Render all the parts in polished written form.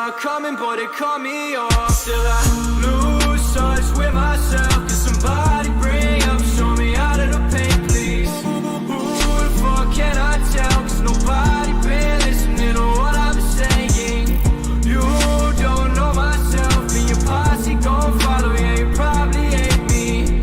saw it coming, but it cut me off. Still I lose touch with myself. Can somebody bring up, show me out of the pain, please? Who the fuck can I tell? Cause nobody been listening to what I'm saying. You don't know myself, and your posse gon' follow. Yeah, you probably hate me,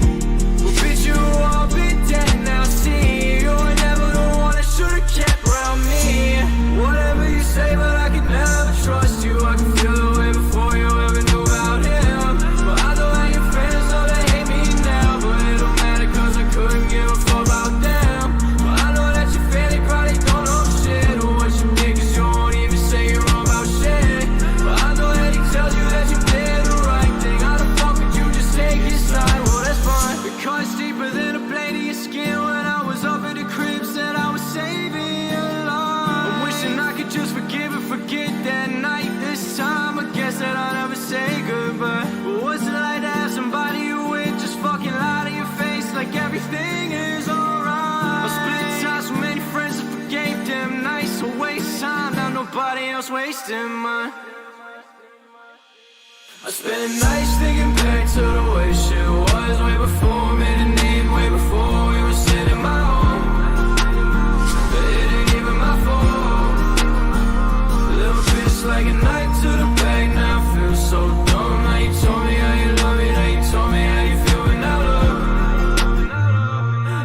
but bitch, you all been dead now. See, you were never the one that should've kept around me. Whatever you say, but I can never trust you. I can feel the way before you ever knew about him. But I know how your friends know they hate me now, but it don't matter cause I couldn't give a fuck about them. But I know that your family probably don't know shit or what you did, cause you won't even say you're wrong about shit. But I know that he tells you that you did the right thing. How the fuck could you just take his side? Well, that's fine, because deeper than a blade of your skin. When I was up at the crib, said I was saving your life. I'm wishing I could just forgive and forget that night. This time I guess that I'll never say goodbye. But what's it like to have somebody you with just fucking lie to your face like everything is alright? I split time, so many friends that forgave them nights. So waste time, now nobody else wasting mine. I spent nights thinking back to the way shit was way before me, the name way before we were sitting in my home. But it ain't even my fault. Little bitch like a knife to the back, now I feel so dumb. Now you told me how you love me, now you told me how you feel without love.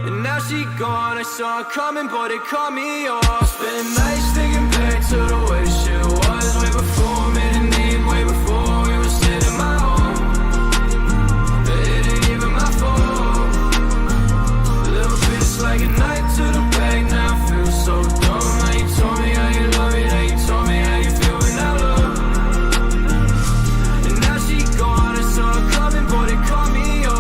And now she gone, I saw it coming, but it cut me off. Spent nights thinking back to the way shit was way before me, the name way before we were sitting in my home. But it ain't even my fault. Little bitch like a knife to the back, now I feel so dumb. Now you told me how you love me, now you told me how you feel without love. And now she gone, I saw it coming, but it cut me off.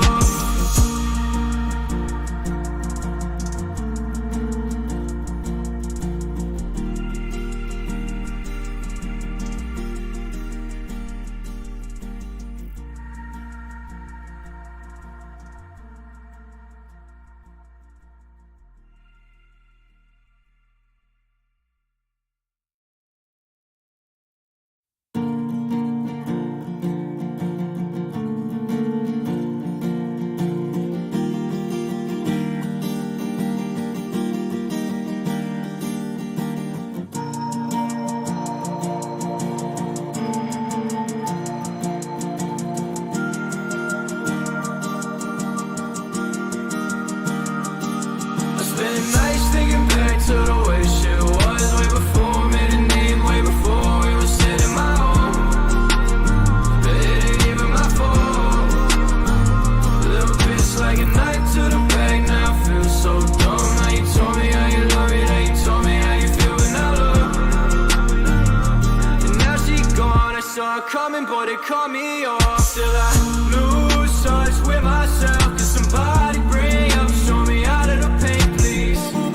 Coming, but it cut me off. Still I lose touch with myself. Can somebody bring up, show me out of the pain, please? Who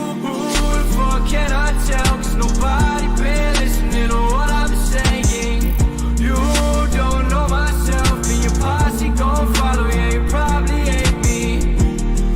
the fuck can I tell? Cause nobody been listening to what I'm saying. You don't know myself, and your posse gon' follow. Yeah, you probably hate me,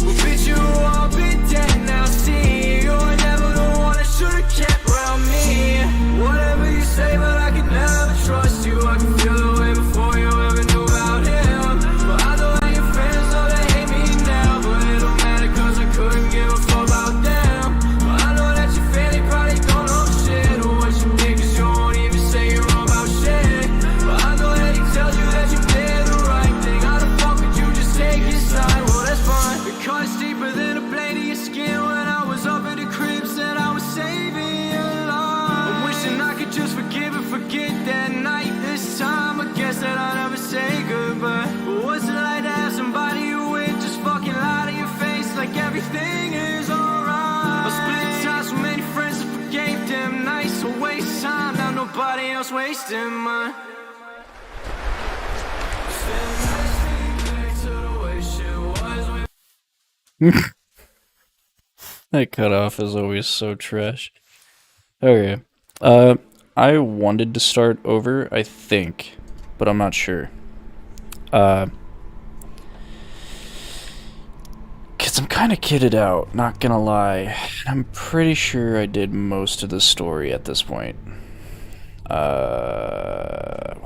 but bitch, you all been dead now. See, you were never the one that should've kept around me. Whatever you say, but I can never trust you. I can feel the way before you ever knew about him. But I know how your friends know they hate me now, but it don't matter cause I couldn't give a fuck about them. But I know that your family probably don't know shit or what you did, cause you won't even say you're wrong about shit. But I know that he tells you that you did the right thing. How the fuck could you just take his side? Well, that's fine, because deeper than a blade of your skin. When I was up at the crib, said I was saving your life. I'm wishing I could just forgive and forget that night. This time I guess that I'll never say goodbye. But what's it like to have somebody you with just fucking lie to your face like everything is alright? I split time, so many friends that forgave them nights. So waste time, now nobody else wasting mine. That cutoff is always so trash. Okay. I wanted to start over, I think, but I'm not sure. Cause I'm kinda kitted out, not gonna lie. I'm pretty sure I did most of the story at this point.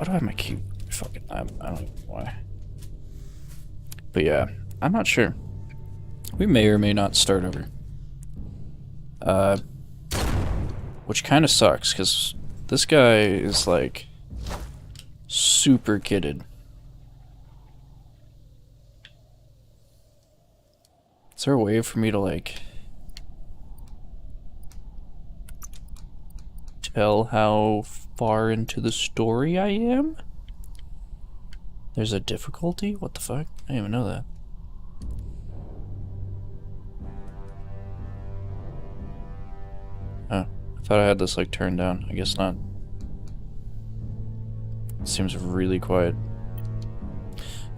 Why do I have my key? Fucking, I don't know why. But yeah, I'm not sure. We may or may not start over. Which kind of sucks, because this guy is, like, super kitted. Is there a way for me to, like, tell how far into the story I am? There's a difficulty? What the fuck? I didn't even know that. Oh, I thought I had this, like, turned down. I guess not. It seems really quiet.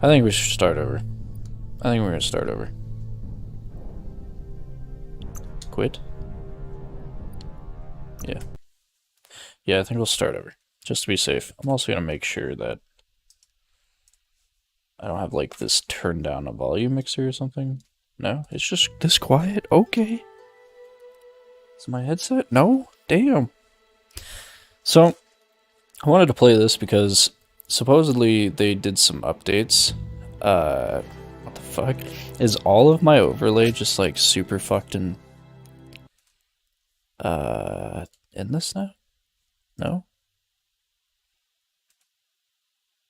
I think we should start over. I think we're gonna start over. Quit? Yeah. Yeah, I think we'll start over. Just to be safe. I'm also gonna make sure that I don't have, like, this turned down a volume mixer or something. No? It's just this quiet? Okay. Is my headset? No? Damn. So, I wanted to play this because supposedly they did some updates. What the fuck? Is all of my overlay just, like, super fucked in this now? No?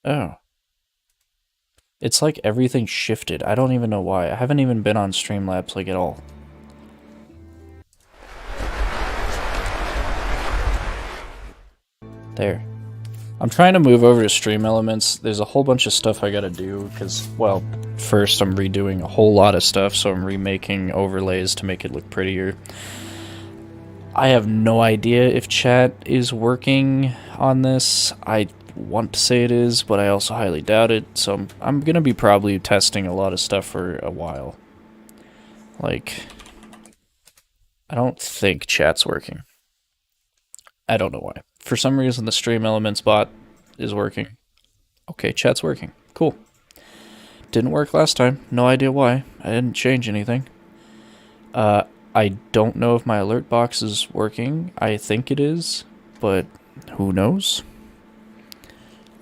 Oh. It's like everything shifted. I don't even know why. I haven't even been on Streamlabs, like, at all. There. I'm trying to move over to Stream Elements. There's a whole bunch of stuff I gotta do, because, well, first I'm redoing a whole lot of stuff, so I'm remaking overlays to make it look prettier. I have no idea if chat is working on this. I want to say it is, but I also highly doubt it, so I'm gonna be probably testing a lot of stuff for a while. Like, I don't think chat's working. I don't know why. For some reason, the Stream Elements bot is working. Okay, chat's working. Cool. Didn't work last time. No idea why. I didn't change anything. I don't know if my alert box is working. I think it is, but who knows?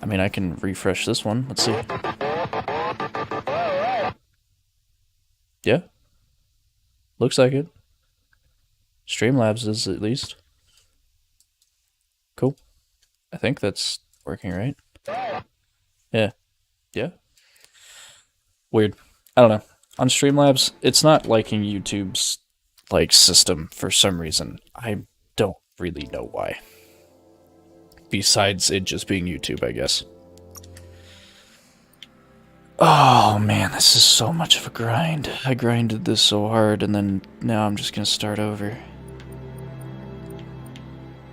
I mean, I can refresh this one. Let's see. Yeah. Looks like it. Streamlabs is, at least. Cool. I think that's working, right? Yeah. Yeah. Weird. I don't know. On Streamlabs, it's not liking YouTube's, like, system for some reason. I don't really know why. Besides it just being YouTube, I guess. Oh man, this is so much of a grind. I grinded this so hard, and then now I'm just gonna start over.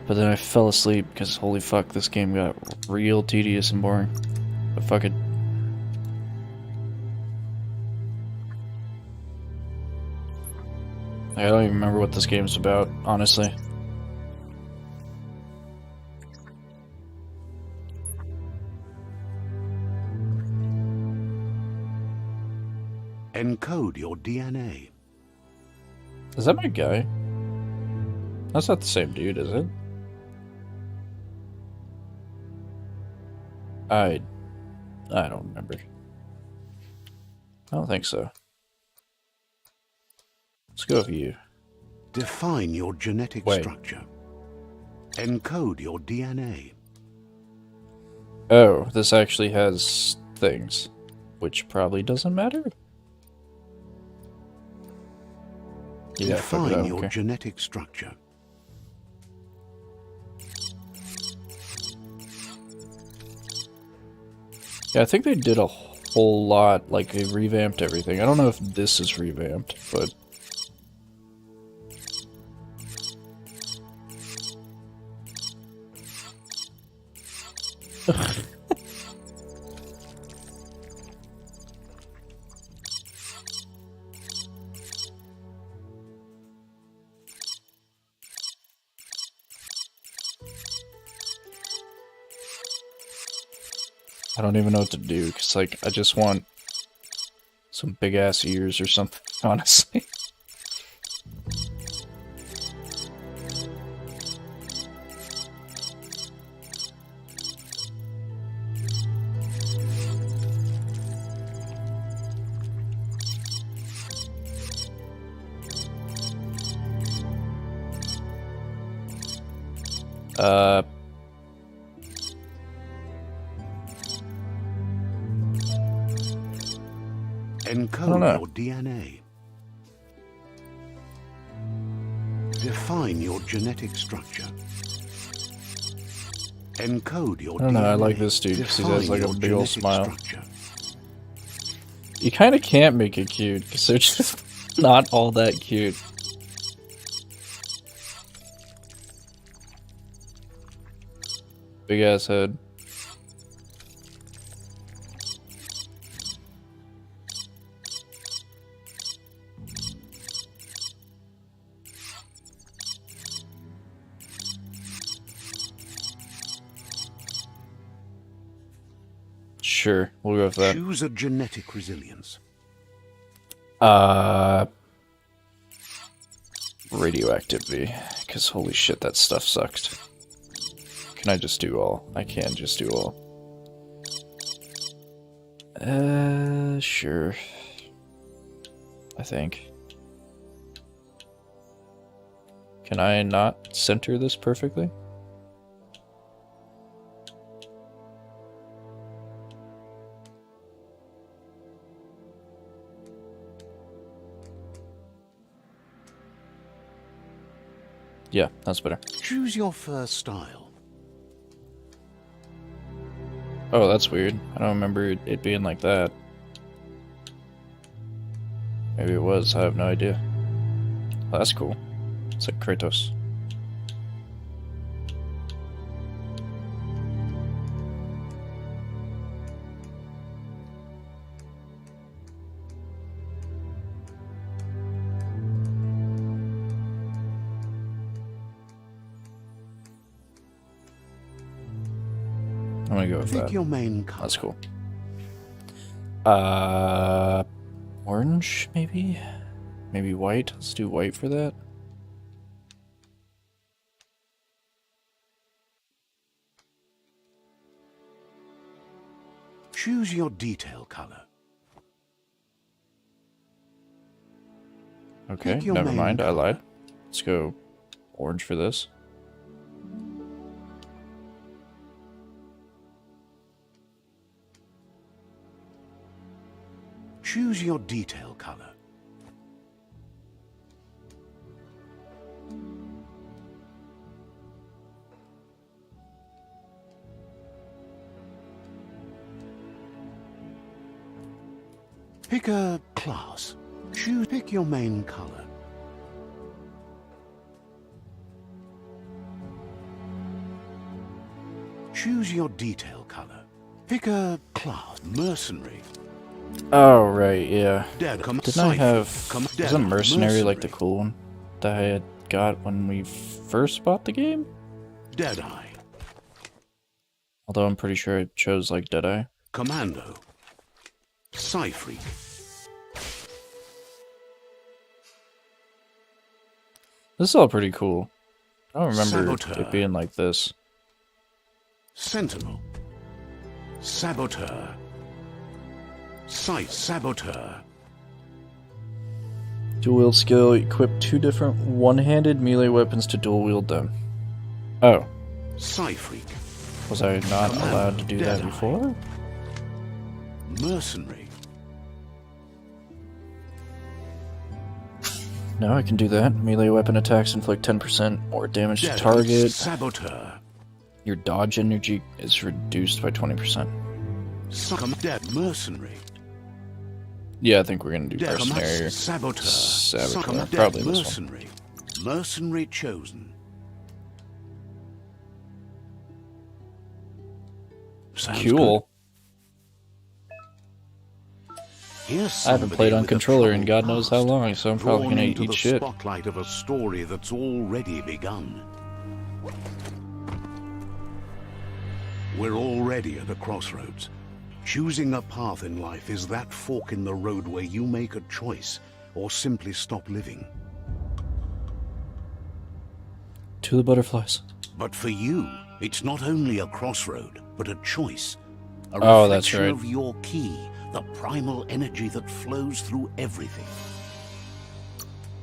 But then I fell asleep because holy fuck, this game got real tedious and boring. But fuck it. I don't even remember what this game's about, honestly. Encode your DNA. Is that my guy? That's not the same dude, is it? I don't remember. I don't think so. Let's go with you. Define your genetic structure. Encode your DNA. Oh, this actually has things, which probably doesn't matter. Yeah, define your genetic structure. Yeah, I think they did a whole lot, like they revamped everything. I don't know if this is revamped, but... I don't even know what to do, because, like, I just want some big-ass ears or something, honestly. Encode your DNA. Define your genetic structure. Encode your DNA. I don't know, I like this dude because he has like a big old smile. Structure. You kind of can't make it cute because they're just not all that cute. Big ass head. Sure, we'll go with that. Choose a genetic resilience. Radioactivity, because holy shit, that stuff sucked. Can I just do all? I can just do all. Sure. I think. Can I not center this perfectly? Yeah, that's better. Choose your first style. Oh, that's weird. I don't remember it being like that. Maybe it was, I have no idea. Oh, that's cool. It's like Kratos. I'm gonna go with that. Pick your main color. That's cool. Orange, maybe? Maybe white? Let's do white for that. Choose your detail color. Okay, Pick your never main mind, I color. lied. Let's go orange for this. Choose your detail color. Pick a class. Pick your main color. Choose your detail color. Pick a class. Mercenary. Oh, right, yeah. Didn't Didn't I have... Was a mercenary like the cool one that I had got when we first bought the game? Deadeye. Although I'm pretty sure I chose like Deadeye. Commando. Psyfreak. This is all pretty cool. I don't remember Saboteur. it being like this. Sentinel. Saboteur. Saboteur. Dual wield skill, equip 2 different one-handed melee weapons to dual wield them. Oh. Psyfreak. Was I not Commando. allowed to do that Deadeye. before? Mercenary. No, I can do that. Melee weapon attacks inflict 10% more damage to Deadeye. target. Saboteur. Your dodge energy is reduced by 20%. Mercenary. Yeah, I think we're gonna do mercenary. Saboteur. Saboteur. Probably this one. Mercenary. Mercenary chosen. Sounds Cool. Here's I haven't somebody played on with a controller in troubled God knows how past, long, so I'm probably drawn gonna into eat the shit. spotlight of a story that's already begun. We're already at a crossroads. Choosing a path in life is that fork in the road where you make a choice or simply stop living. To the butterflies. But for you, it's not only a crossroad, but a choice. A Oh, that's reflection right. of your key, the primal energy that flows through everything.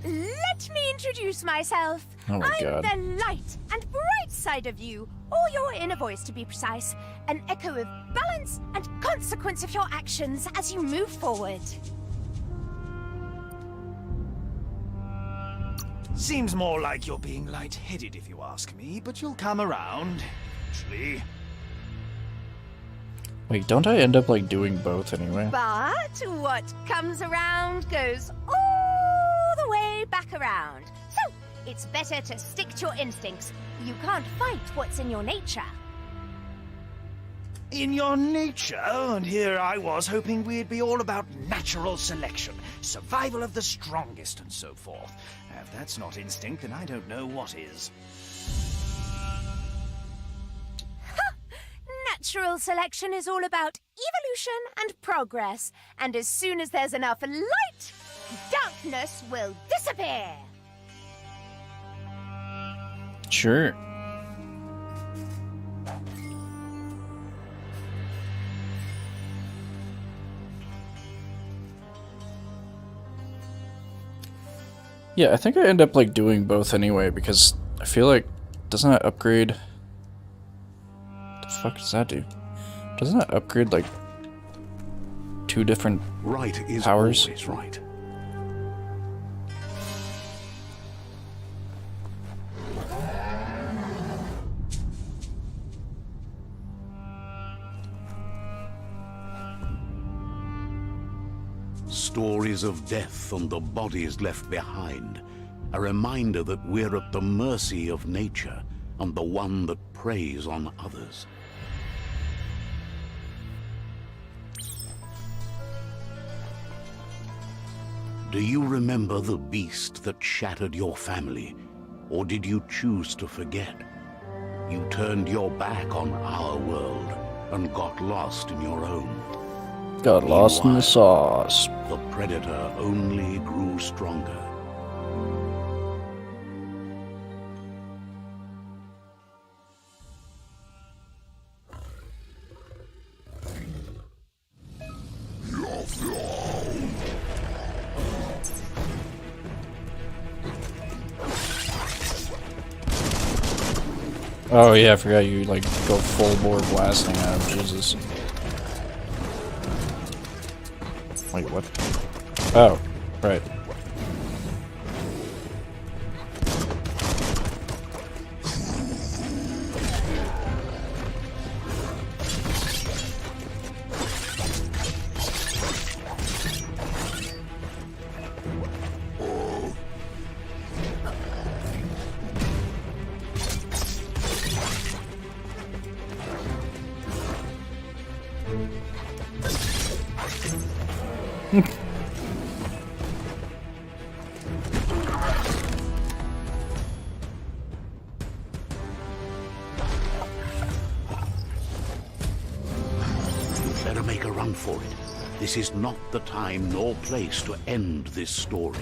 Let me introduce myself. Oh my I'm God. the light and bright side of you, or your inner voice to be precise, an echo of balance and consequence of your actions as you move forward. Seems more like you're being light-headed if you ask me, but you'll come around, eventually. Wait, don't I end up like doing both anyway? But what comes around goes all the way back around. So, it's better to stick to your instincts. You can't fight what's in your nature. In your nature, and here I was hoping we'd be all about natural selection, survival of the strongest, and so forth. If that's not instinct, then I don't know what is. Natural selection is all about evolution and progress, and as soon as there's enough light, darkness will disappear. Sure. Yeah, I think I end up like doing both anyway because I feel like doesn't that upgrade? What the fuck does that do? Doesn't that upgrade like 2 different Right is powers? always right. Stories of death and the bodies left behind. A reminder that we're at the mercy of nature and the one that preys on others. Do you remember the beast that shattered your family? Or did you choose to forget? You turned your back on our world and got lost in your own. Got lost in the sauce. The predator only grew stronger. Oh yeah, I forgot you like go full bore blasting at him. Jesus. Wait, what? Oh, right. Better make a run for it. This is not the time nor place to end this story.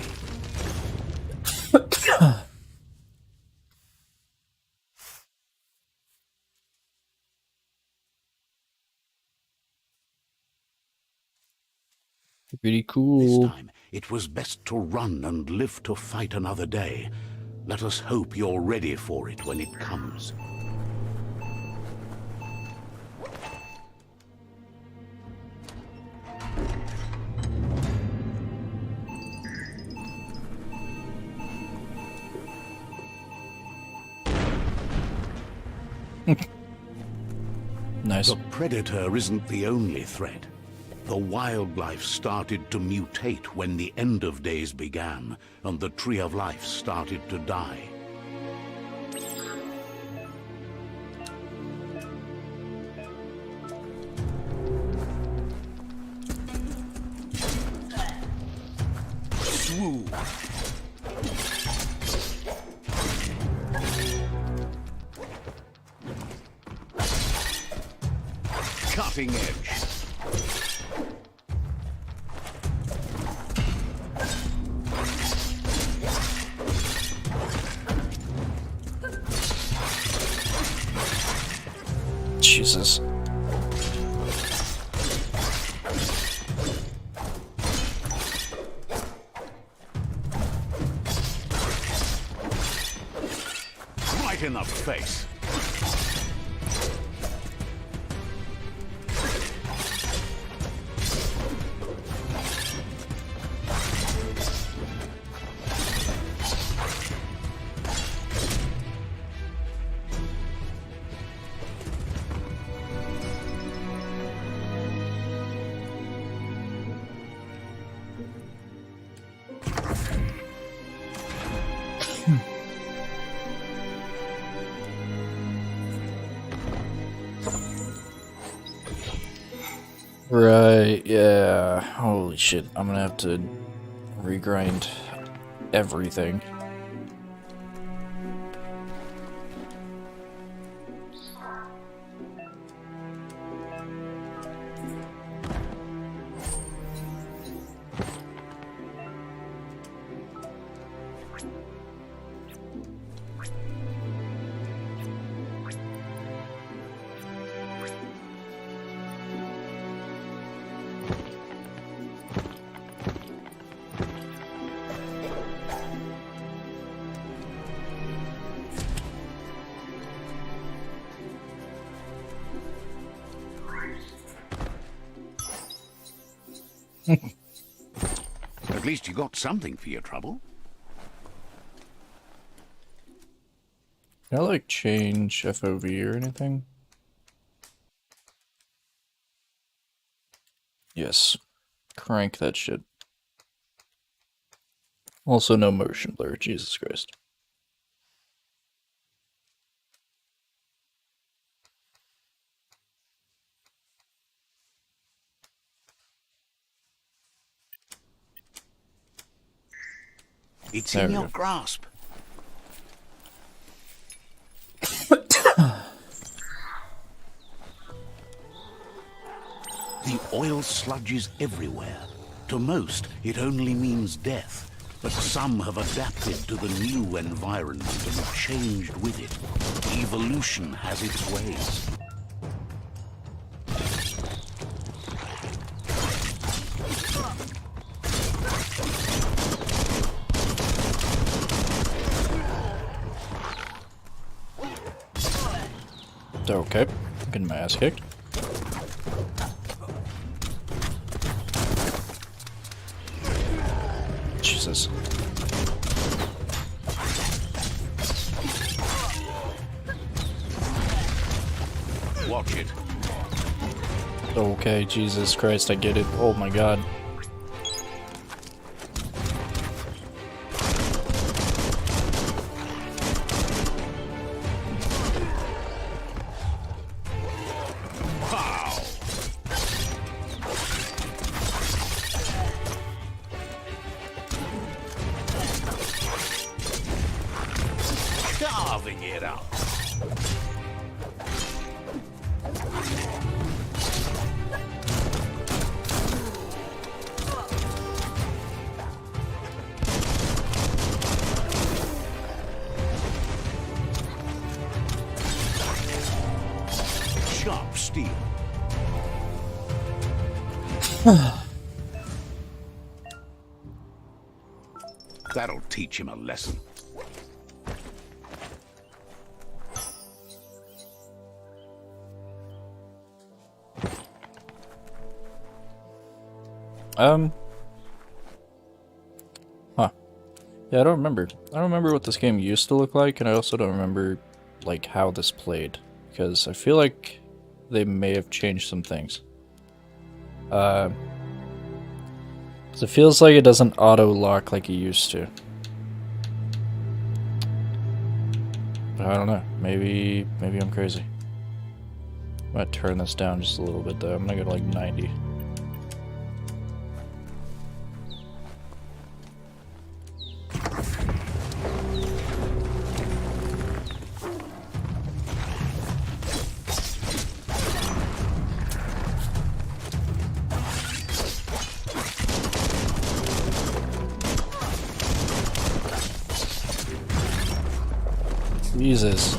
Pretty This cool. time, it was best to run and live to fight another day. Let us hope you're ready for it when it comes. Nice. The predator isn't the only threat. The wildlife started to mutate when the end of days began, and the tree of life started to die. Swoo. Cutting edge. Jesus. the face. Right, yeah. Holy shit, I'm gonna have to regrind everything. At least you got something for your trouble. Can I like change FOV or anything? Yes. Crank that shit. Also no motion blur, Jesus Christ. It's There in we your go. grasp. The oil sludges everywhere. To most, it only means death. But some have adapted to the new environment and have changed with it. Evolution has its ways. Okay, I'm getting my ass kicked. Jesus. Watch it. Okay, Jesus Christ, I get it. Oh my god. Wow! Carving it up. Sharp steel. That'll teach him a lesson. Huh. Yeah, I don't remember. I don't remember what this game used to look like, and I also don't remember, like, how this played. Because I feel like they may have changed some things. 'Cause it feels like it doesn't auto-lock like it used to. But I don't know. Maybe I'm crazy. I might turn this down just a little bit, though. I'm gonna go to, like, 90. Jesus.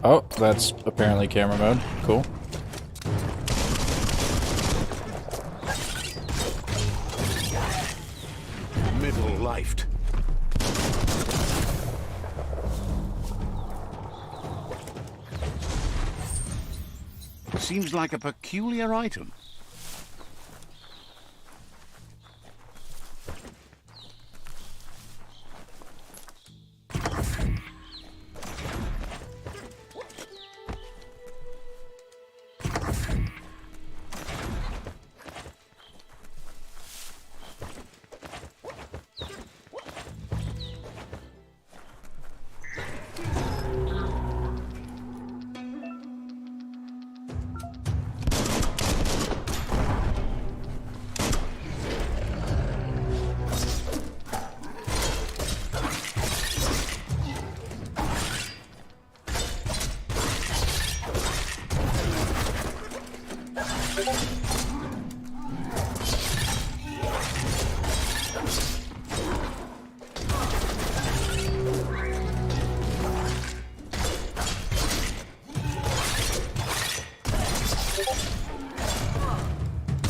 Oh, that's apparently camera mode. Cool. Middle-lifed. Seems like a peculiar item.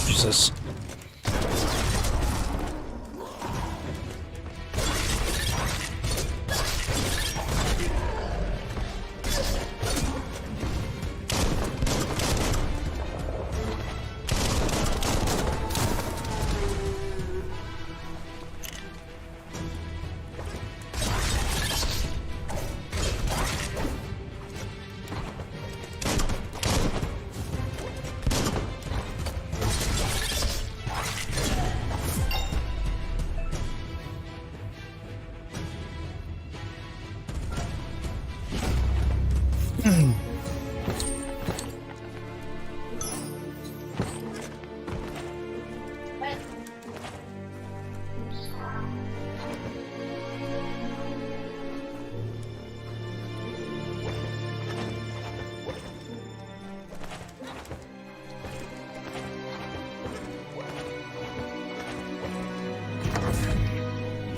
Jesus.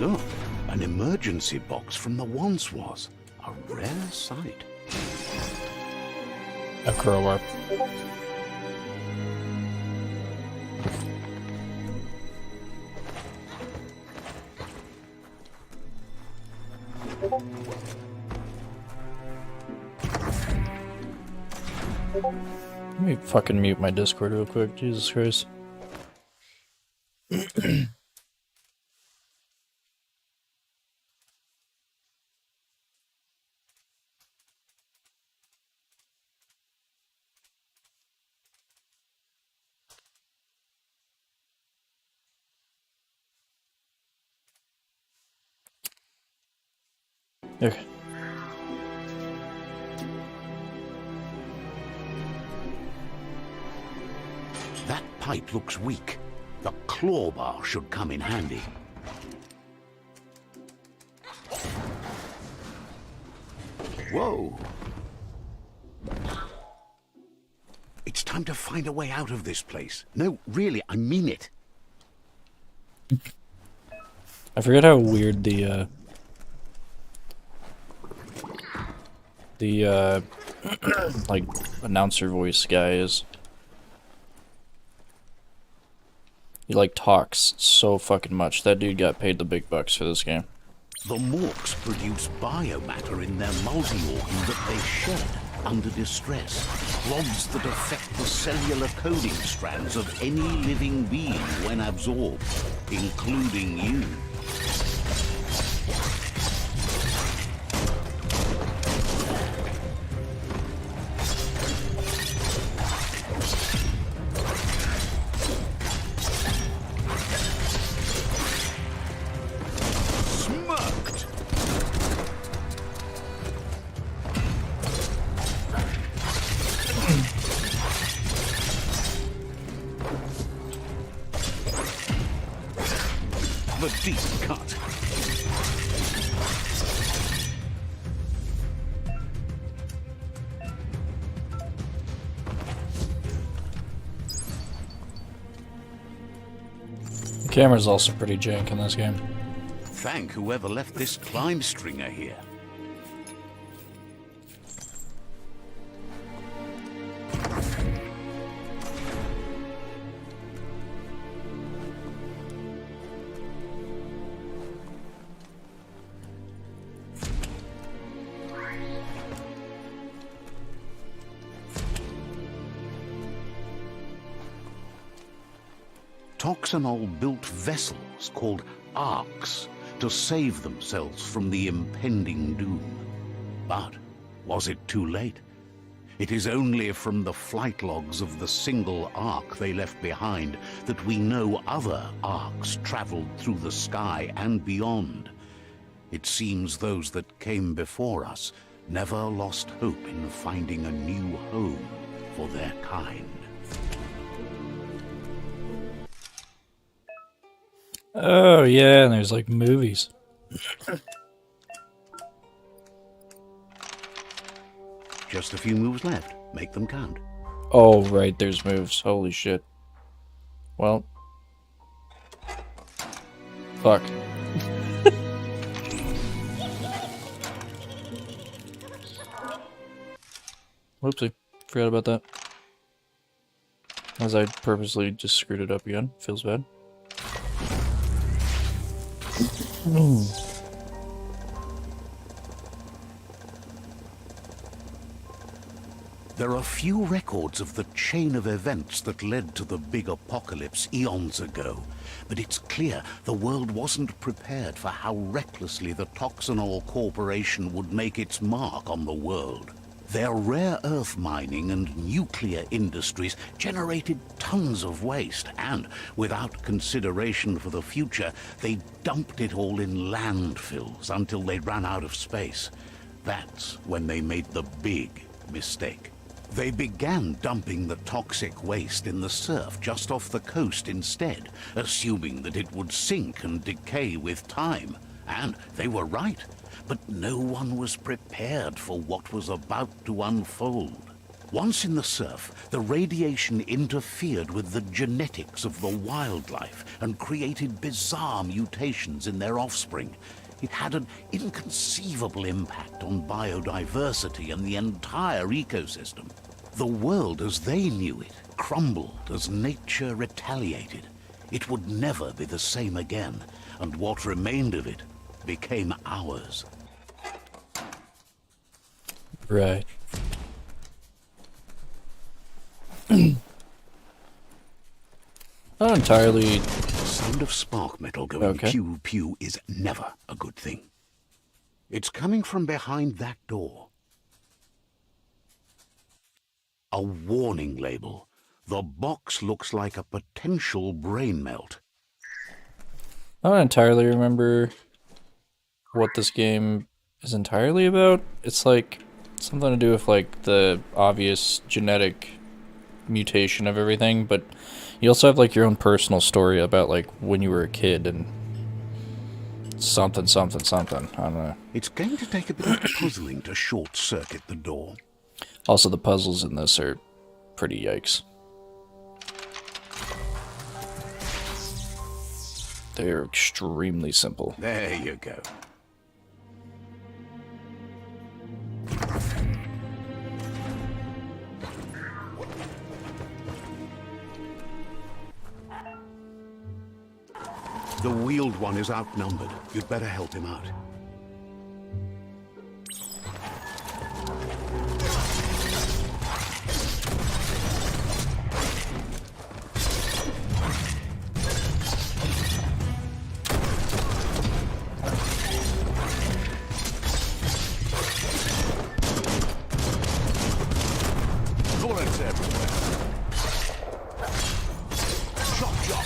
Look, an emergency box from the once was. A rare sight. A crowbar. Let me fucking mute my Discord real quick, Jesus Christ. Okay. That pipe looks weak. The claw bar should come in handy. Whoa! It's time to find a way out of this place. No, really, I mean it. I forget how weird the like announcer voice guy is. He like talks so fucking much. That dude got paid the big bucks for this game. The Morks produce biomatter in their multi-organ that they shed under distress. Rods that affect the cellular coding strands of any living being when absorbed, including you. A deep cut. The camera's also pretty jank in this game. Thank whoever left this climb stringer here. Toxanol built vessels called arks to save themselves from the impending doom. But was it too late? It is only from the flight logs of the single ark they left behind that we know other arks traveled through the sky and beyond. It seems those that came before us never lost hope in finding a new home for their kind. Oh yeah, and there's like movies. Just a few moves left. Make them count. Oh right, there's moves. Holy shit. Well. Fuck. Whoopsie. Forgot about that. As I purposely just screwed it up again. Feels bad. There are few records of the chain of events that led to the big apocalypse eons ago, but it's clear the world wasn't prepared for how recklessly the Toxanol Corporation would make its mark on the world. Their rare earth mining and nuclear industries generated tons of waste, and without consideration for the future, they dumped it all in landfills until they ran out of space. That's when they made the big mistake. They began dumping the toxic waste in the surf just off the coast instead, assuming that it would sink and decay with time. And they were right. But no one was prepared for what was about to unfold. Once in the surf, the radiation interfered with the genetics of the wildlife and created bizarre mutations in their offspring. It had an inconceivable impact on biodiversity and the entire ecosystem. The world as they knew it crumbled as nature retaliated. It would never be the same again, and what remained of it became ours. Right. Not entirely. The sound of spark metal going pew pew is never a good thing. It's coming from behind that door. A warning label. The box looks like a potential brain melt. I don't entirely remember what this game is entirely about. It's like something to do with like the obvious genetic mutation of everything, but you also have like your own personal story about like when you were a kid and something. I don't know. It's going to take a bit of puzzling to short circuit the door. Also, the puzzles in this are pretty yikes. They're extremely simple. There you go. The wheeled one is outnumbered. You'd better help him out. Bullets everywhere. Chop, chop.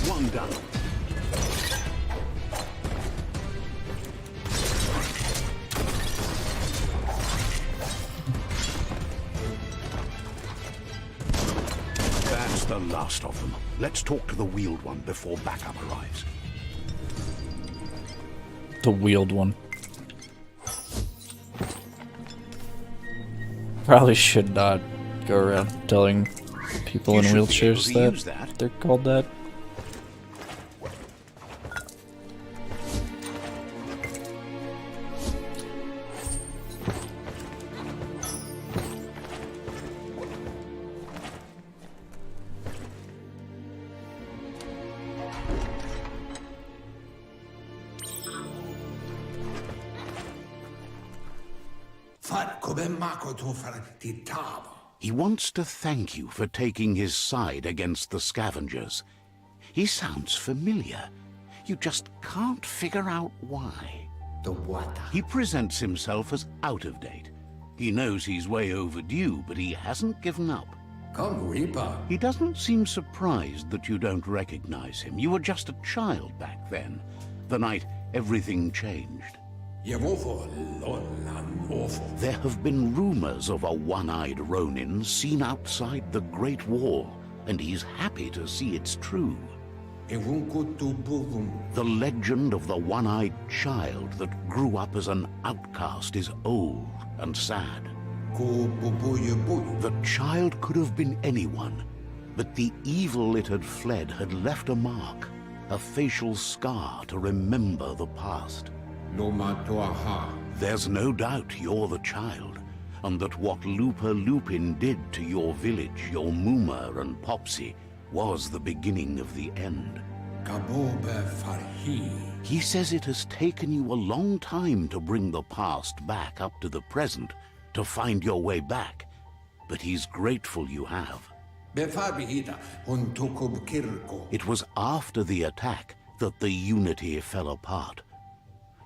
One down. That's the last of them. Let's talk to the wheeled one before backup arrives. The wheeled one. Probably should not go around telling people in wheelchairs that they're called that. He wants to thank you for taking his side against the scavengers. He sounds familiar. You just can't figure out why. He presents himself as out of date. He knows he's way overdue, but he hasn't given up. He doesn't seem surprised that you don't recognize him. You were just a child back then, the night everything changed. There have been rumors of a one-eyed Ronin seen outside the Great Wall, and he's happy to see it's true. The legend of the one-eyed child that grew up as an outcast is old and sad. The child could have been anyone, but the evil it had fled had left a mark, a facial scar to remember the past. There's no doubt you're the child, and that what Lupa Lupin did to your village, your Muma and Popsy, was the beginning of the end. He says it has taken you a long time to bring the past back up to the present, to find your way back, but he's grateful you have. It was after the attack that the unity fell apart.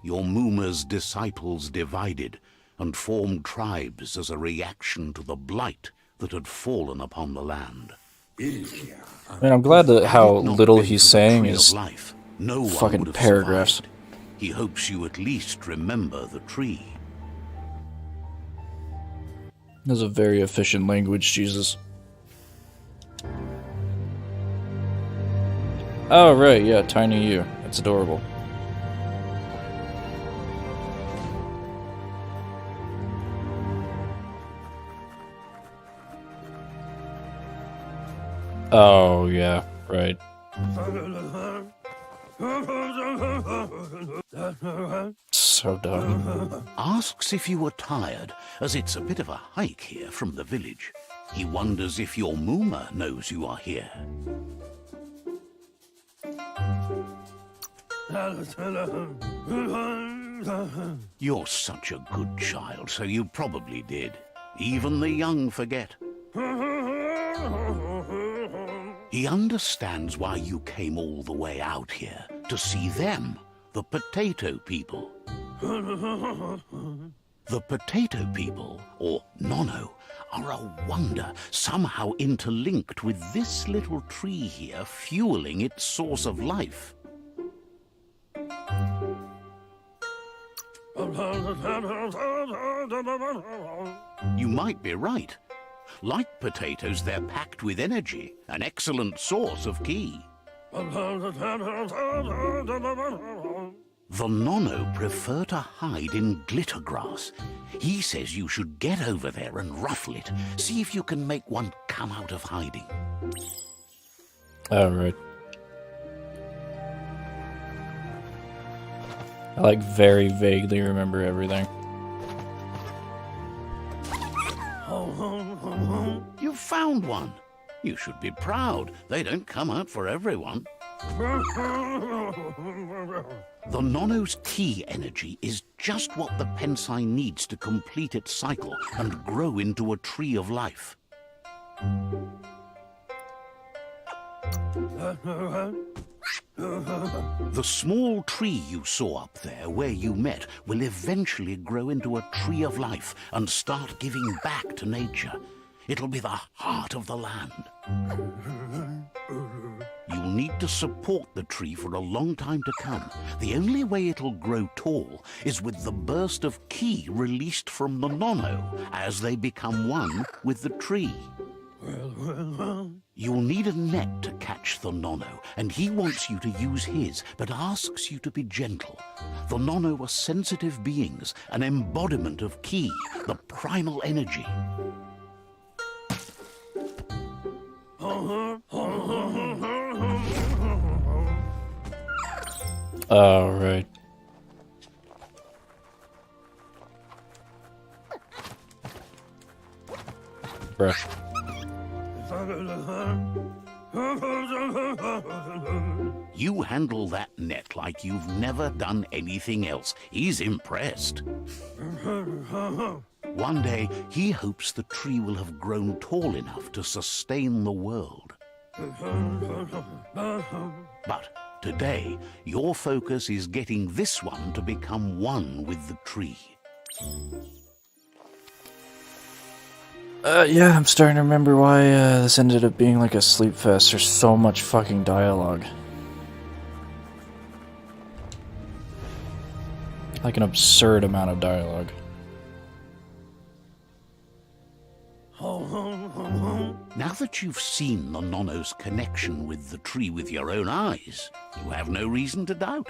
Your Muma's disciples divided and formed tribes as a reaction to the blight that had fallen upon the land. I mean, I'm glad that how Had it not little been he's for the saying Tree of is life, no one fucking would have paragraphs. survived. He hopes you at least remember the tree. That's a very efficient language, Jesus. Oh, right, yeah, Tiny U. It's adorable. Oh, yeah, right. So dumb. Asks if you were tired, as it's a bit of a hike here from the village. He wonders if your Muma knows you are here. You're such a good child, so you probably did. Even the young forget. He understands why you came all the way out here, to see them, the potato people. The potato people, or Nono, are a wonder, somehow interlinked with this little tree here, fueling its source of life. You might be right. Like potatoes, they're packed with energy, an excellent source of ki. The Nono prefer to hide in glitter grass. He says you should get over there and ruffle it. See if you can make one come out of hiding. Oh, right. I like very vaguely remember everything. You found one. You should be proud. They don't come out for everyone. The Nono's ki energy is just what the Pensai needs to complete its cycle and grow into a tree of life. The small tree you saw up there where you met will eventually grow into a tree of life and start giving back to nature. It'll be the heart of the land. You'll need to support the tree for a long time to come. The only way it'll grow tall is with the burst of ki released from the Nono as they become one with the tree. You'll need a net to catch the Nono, and he wants you to use his, but asks you to be gentle. The Nono are sensitive beings, an embodiment of Ki, the primal energy. Oh, right. Bruh. You handle that net like you've never done anything else. He's impressed. One day, he hopes the tree will have grown tall enough to sustain the world. But today, your focus is getting this one to become one with the tree. Yeah, I'm starting to remember why this ended up being like a sleep fest. There's so much fucking dialogue. Like an absurd amount of dialogue. Now that you've seen the Nono's connection with the tree with your own eyes, you have no reason to doubt.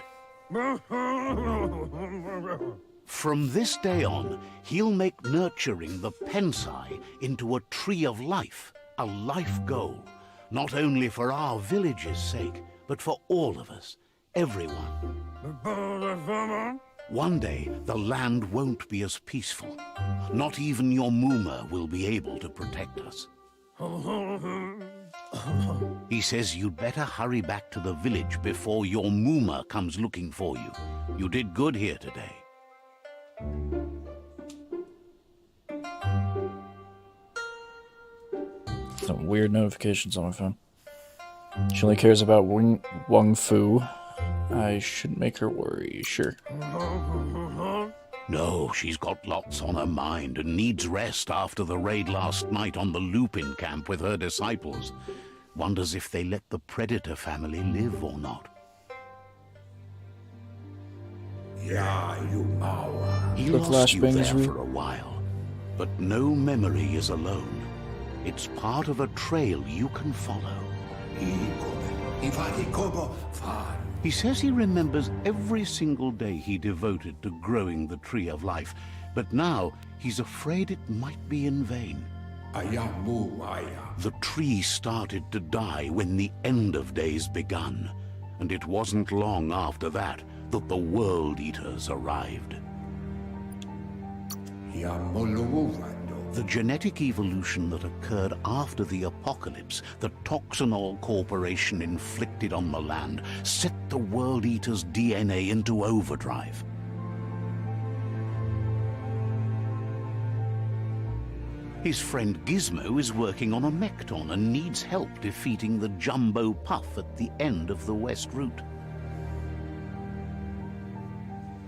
From this day on, he'll make nurturing the Pensai into a tree of life, a life goal, not only for our village's sake, but for all of us, everyone. One day, the land won't be as peaceful. Not even your Muma will be able to protect us. He says you'd better hurry back to the village before your Muma comes looking for you. You did good here today. Some weird notifications on my phone. She only cares about Wang Fu. I should make her worry, sure. No, she's got lots on her mind and needs rest after the raid last night on the Lupin camp with her disciples. Wonders if they let the Predator family live or not. He The lost you flashbang there is real. for a while, but no memory is alone. It's part of a trail you can follow. He says he remembers every single day he devoted to growing the Tree of Life, but now he's afraid it might be in vain. The tree started to die when the end of days begun, and it wasn't long after that that the World Eaters arrived. The genetic evolution that occurred after the apocalypse that Toxinol Corporation inflicted on the land set the World Eater's DNA into overdrive. His friend Gizmo is working on a Mekton and needs help defeating the Jumbo Puff at the end of the West Route.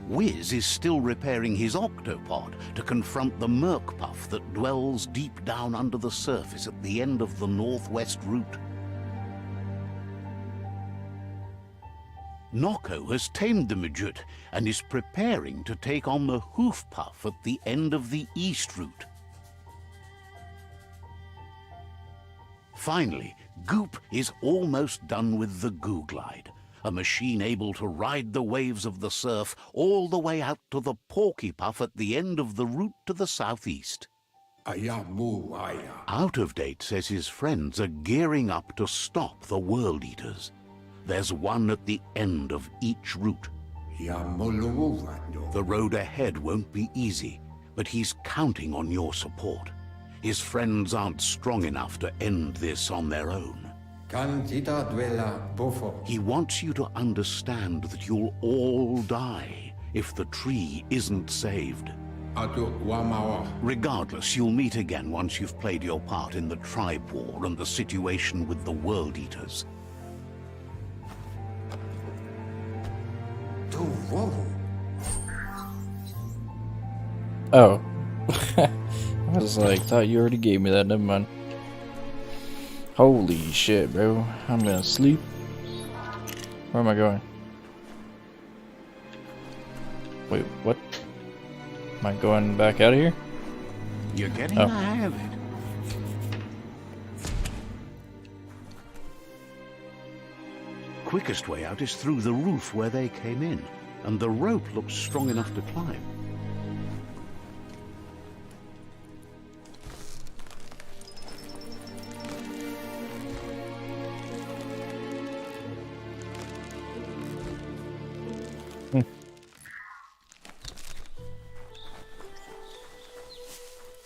Wiz is still repairing his octopod to confront the Merc Puff that dwells deep down under the surface at the end of the Northwest Route. Noko has tamed the Midget and is preparing to take on the Hoof Puff at the end of the East Route. Finally, Goop is almost done with the Goo Glide, a machine able to ride the waves of the surf all the way out to the Porky Puff at the end of the route to the southeast. Out of Date says his friends are gearing up to stop the World Eaters. There's one at the end of each route. The road ahead won't be easy, but he's counting on your support. His friends aren't strong enough to end this on their own. He wants you to understand that you'll all die if the tree isn't saved. Regardless, you'll meet again once you've played your part in the tribe war and the situation with the World Eaters. Oh. I was like, thought you already gave me that, never mind. Holy shit, bro. I'm gonna sleep. Where am I going? Wait, what? Am I going back out of here? You're getting Oh. the hang of it. quickest way out is through the roof where they came in, and the rope looks strong enough to climb.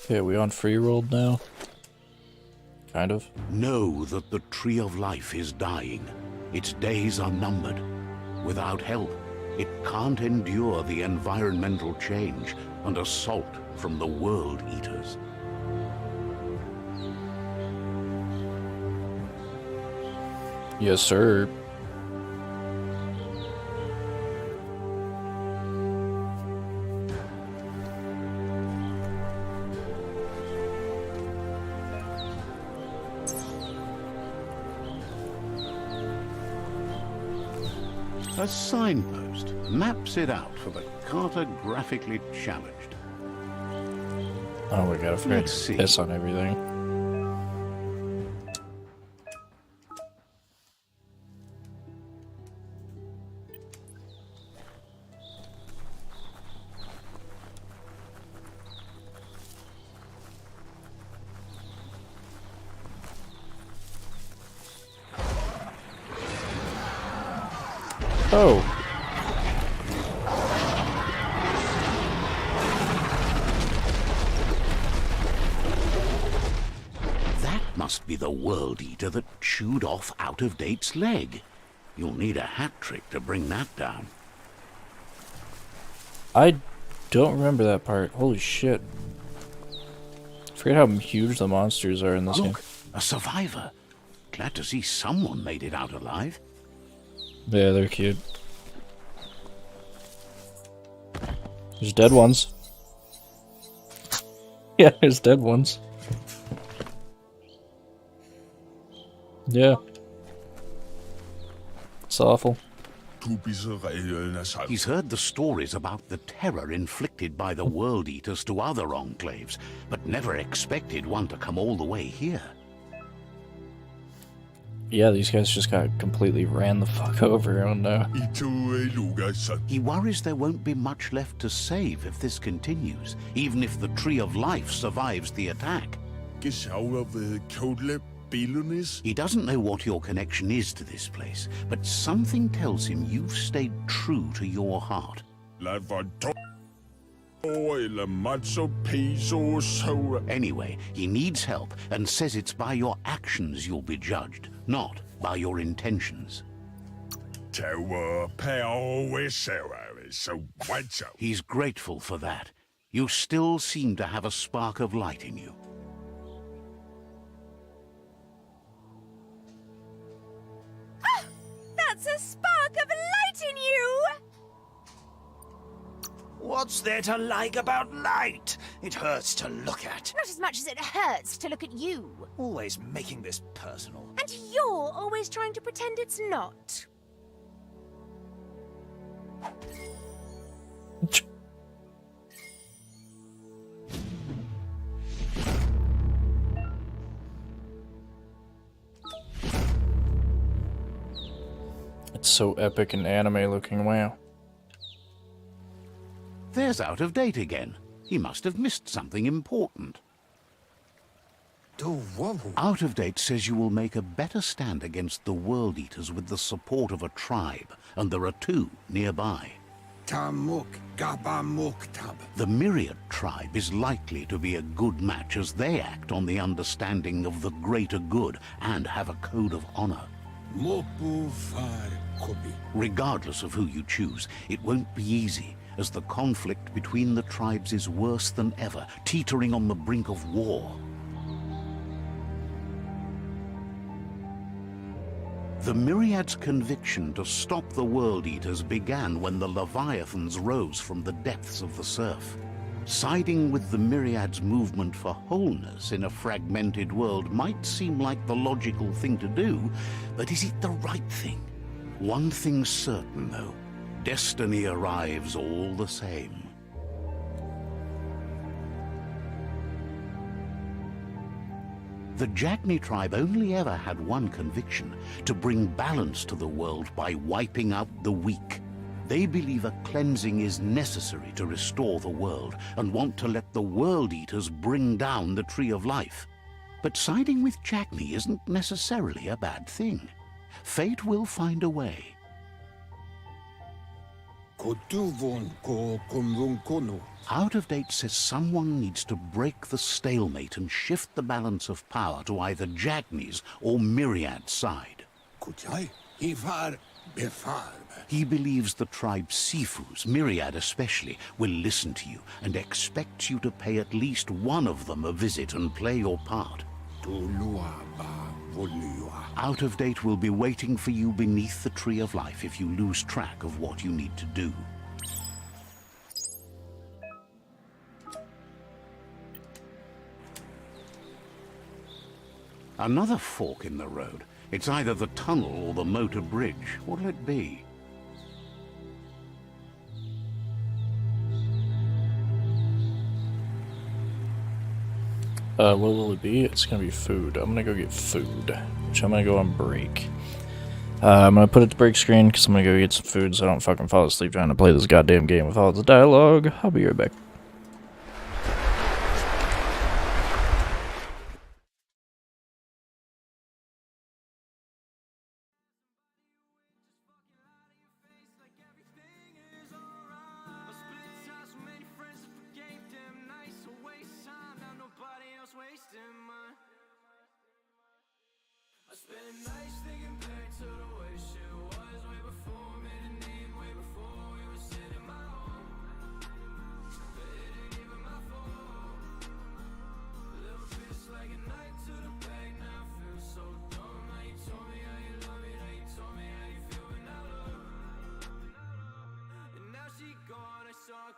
Okay, are we on free roll now? Kind of. Know that the Tree of Life is dying. Its days are numbered. Without help, it can't endure the environmental change and assault from the World Eaters. Yes, sir. A signpost maps it out for the cartographically challenged. Oh, we gotta Let's see. piss on everything. Oh. That must be the World Eater that chewed off Out-of-Date's leg. You'll need a hat trick to bring that down. I don't remember that part. Holy shit. I forget how huge the monsters are in this game. Look, a survivor. Glad to see someone made it out alive. Yeah, they're cute. There's dead ones. Yeah, there's dead ones. Yeah. It's awful. He's heard the stories about the terror inflicted by the World Eaters to other enclaves, but never expected one to come all the way here. Yeah, these guys just got completely ran the fuck over. Oh no. He worries there won't be much left to save if this continues, even if the Tree of Life survives the attack. He doesn't know what your connection is to this place, but something tells him you've stayed true to your heart. Anyway, he needs help and says it's by your actions you'll be judged, not by your intentions. He's grateful for that. You still seem to have a spark of light in you. That's a spark of light in you! What's there to like about light? It hurts to look at. Not as much as it hurts to look at you. Always making this personal. And you're always trying to pretend it's not. It's so epic and anime looking, wow. There's Out-of-Date again. He must have missed something important. Out-of-Date says you will make a better stand against the World Eaters with the support of a tribe, and there are two nearby. The Myriad tribe is likely to be a good match as they act on the understanding of the greater good and have a code of honor. Regardless of who you choose, it won't be easy, as the conflict between the tribes is worse than ever, teetering on the brink of war. The Myriad's conviction to stop the World Eaters began when the Leviathans rose from the depths of the surf. Siding with the Myriad's movement for wholeness in a fragmented world might seem like the logical thing to do, but is it the right thing? One thing's certain, though. Destiny arrives all the same. The Jagni tribe only ever had one conviction: to bring balance to the world by wiping out the weak. They believe a cleansing is necessary to restore the world and want to let the World Eaters bring down the Tree of Life. But siding with Jagni isn't necessarily a bad thing. Fate will find a way. Out of Date says someone needs to break the stalemate and shift the balance of power to either Jagni's or Myriad's side. He believes the tribe's Sifus, Myriad especially, will listen to you and expects you to pay at least one of them a visit and play your part. Out of Date will be waiting for you beneath the Tree of Life if you lose track of what you need to do. Another fork in the road. It's either the tunnel or the motor bridge. What'll it be? What will it be? It's gonna be food. I'm gonna go get food, which I'm gonna go on break. I'm gonna put it to break screen because I'm gonna go get some food so I don't fucking fall asleep trying to play this goddamn game with all the dialogue. I'll be right back.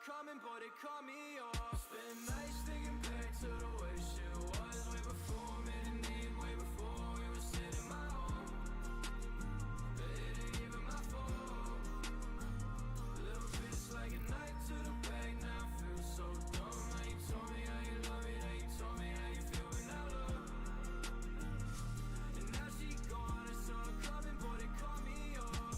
Coming, but it cut me off. Spent nights thinking back to the way shit was way before made a name, way before we were sitting my home. But it ain't even my fault. Little bitch like a knife to the back, now I feel so dumb. Now you told me how you love me, now you told me how you feel when I love. And now she gone, I saw her coming, but it cut me off.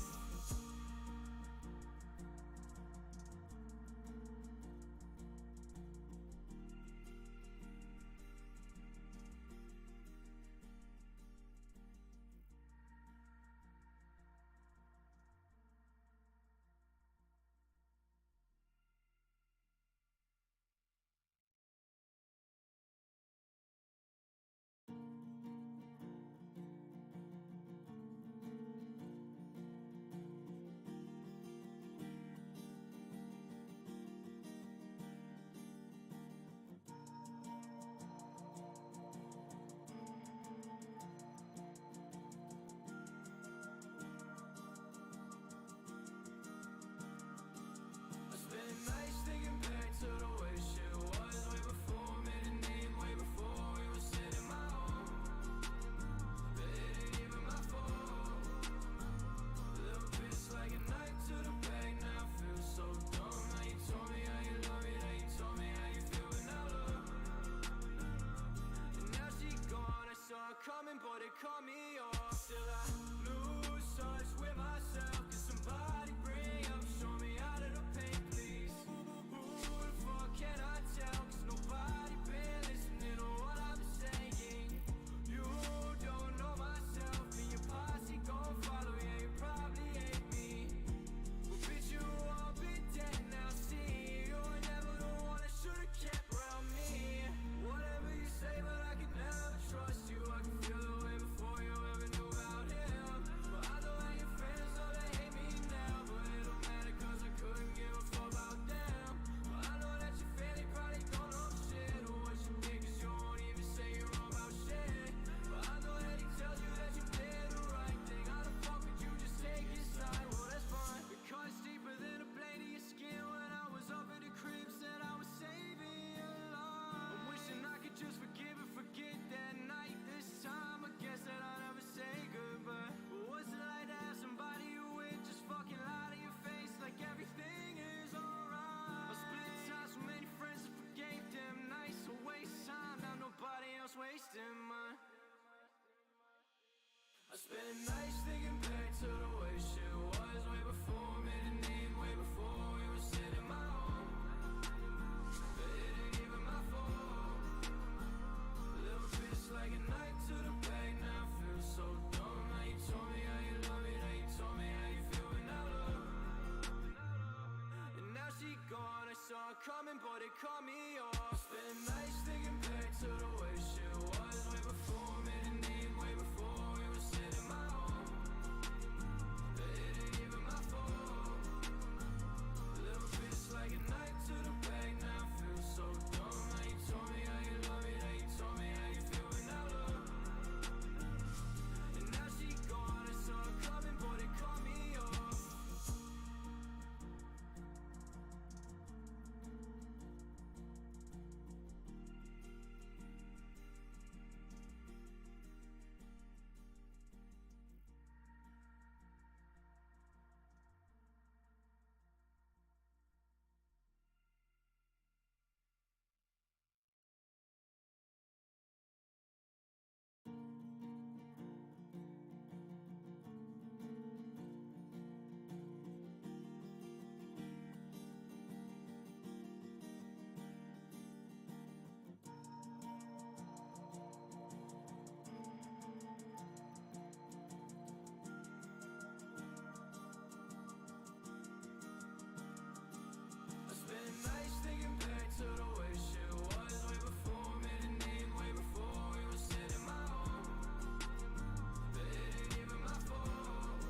cut me off. Spend nights thinking back to the way shit was way before me, the need way before we were sitting in my home. But it ain't even my fault. Little bitch like a knife to the back, now I feel so dumb. Now you told me how you love me, now you told me how you feel when I look. And now she gone, I saw her coming, but it cut me off. I spend nights thinking back to the way shit was way before me, the need way before we were sitting in my home. But it ain't even my fault.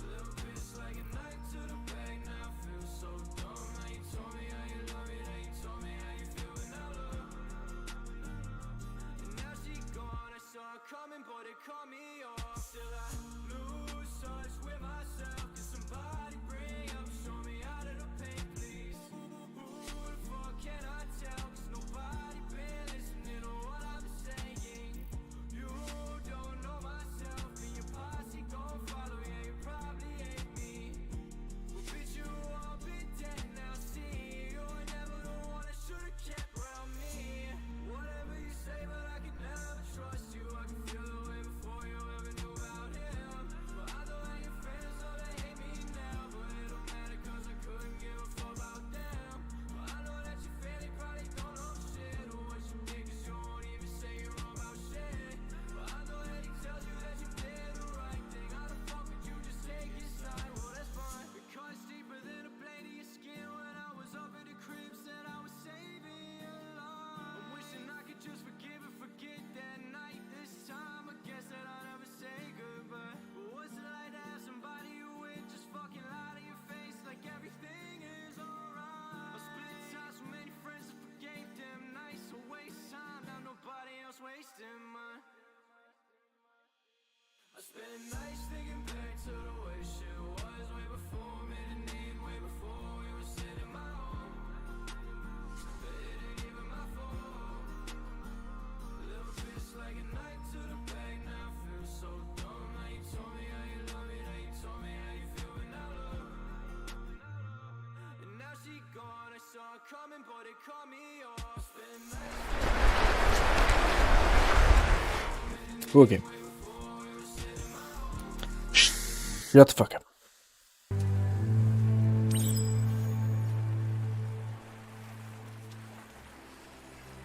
Little bitch like a knife to the back, now I feel so dumb. Now you told me how you love me, now you told me how you feel when I look. And now she gone, I saw her coming, but it cut me off. Still I lose touch with myself. Can somebody bring up, show me out of the pain, please? Who the fuck can I tell? 'Cause nobody been listening to what I'm saying. You don't know myself, and your posse gon' follow. Yeah, you probably hate me. Well, bitch, you all been dead now. See, you were never the one that should've kept around me. Whatever you say, but I can never trust you. I can feel the way before you ever knew about him. But I know how your friends, so they hate me now. But it don't matter 'cause I couldn't give a fuck about them. But I know that your family probably don't know shit or what you did, 'cause you won't even say you're wrong about shit. But I know that he tells you that you did the right thing. How the fuck would you just take his side? Well, that's fine. It cuts deeper than a blade in your skin. When I was up at the crib, said I was saving your life. I'm wishing I could just forgive and forget that night. This time I guess that I'll never say goodbye. But what's it like to have somebody who would just fucking lie to your face like everything is alright? I split ties with many friends and forgave them nights. A waste time, now nobody else wasting mine. I spend nights thinking back to the way shit was way before me, the need way before we were sitting in my home. But it ain't even my fault. Little bitch like a knife to the back, now I feel so dumb. Now you told me how you love me, now you told me how you feel when I look. And now she gone, I saw her coming, but it cut me off. Spend nights Okay. Shut the fuck up.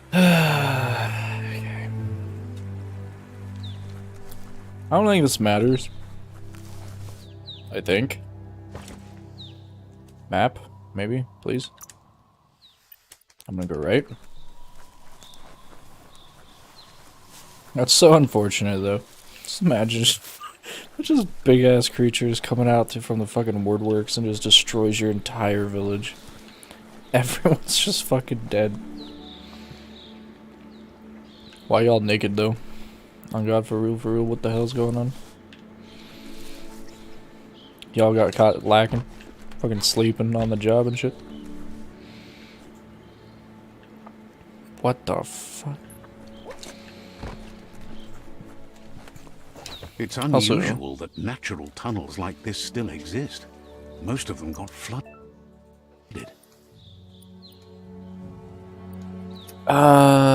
Okay. I don't think this matters. I think. Map, maybe, please. I'm gonna go right. That's so unfortunate, though. Just imagine just big ass creatures coming out from the fucking woodworks and just destroys your entire village. Everyone's just fucking dead. Why y'all naked though? On God, for real, what the hell's going on? Y'all got caught lacking? Fucking sleeping on the job and shit? What the fuck? It's unusual that natural tunnels like this still exist. Most of them got flooded. I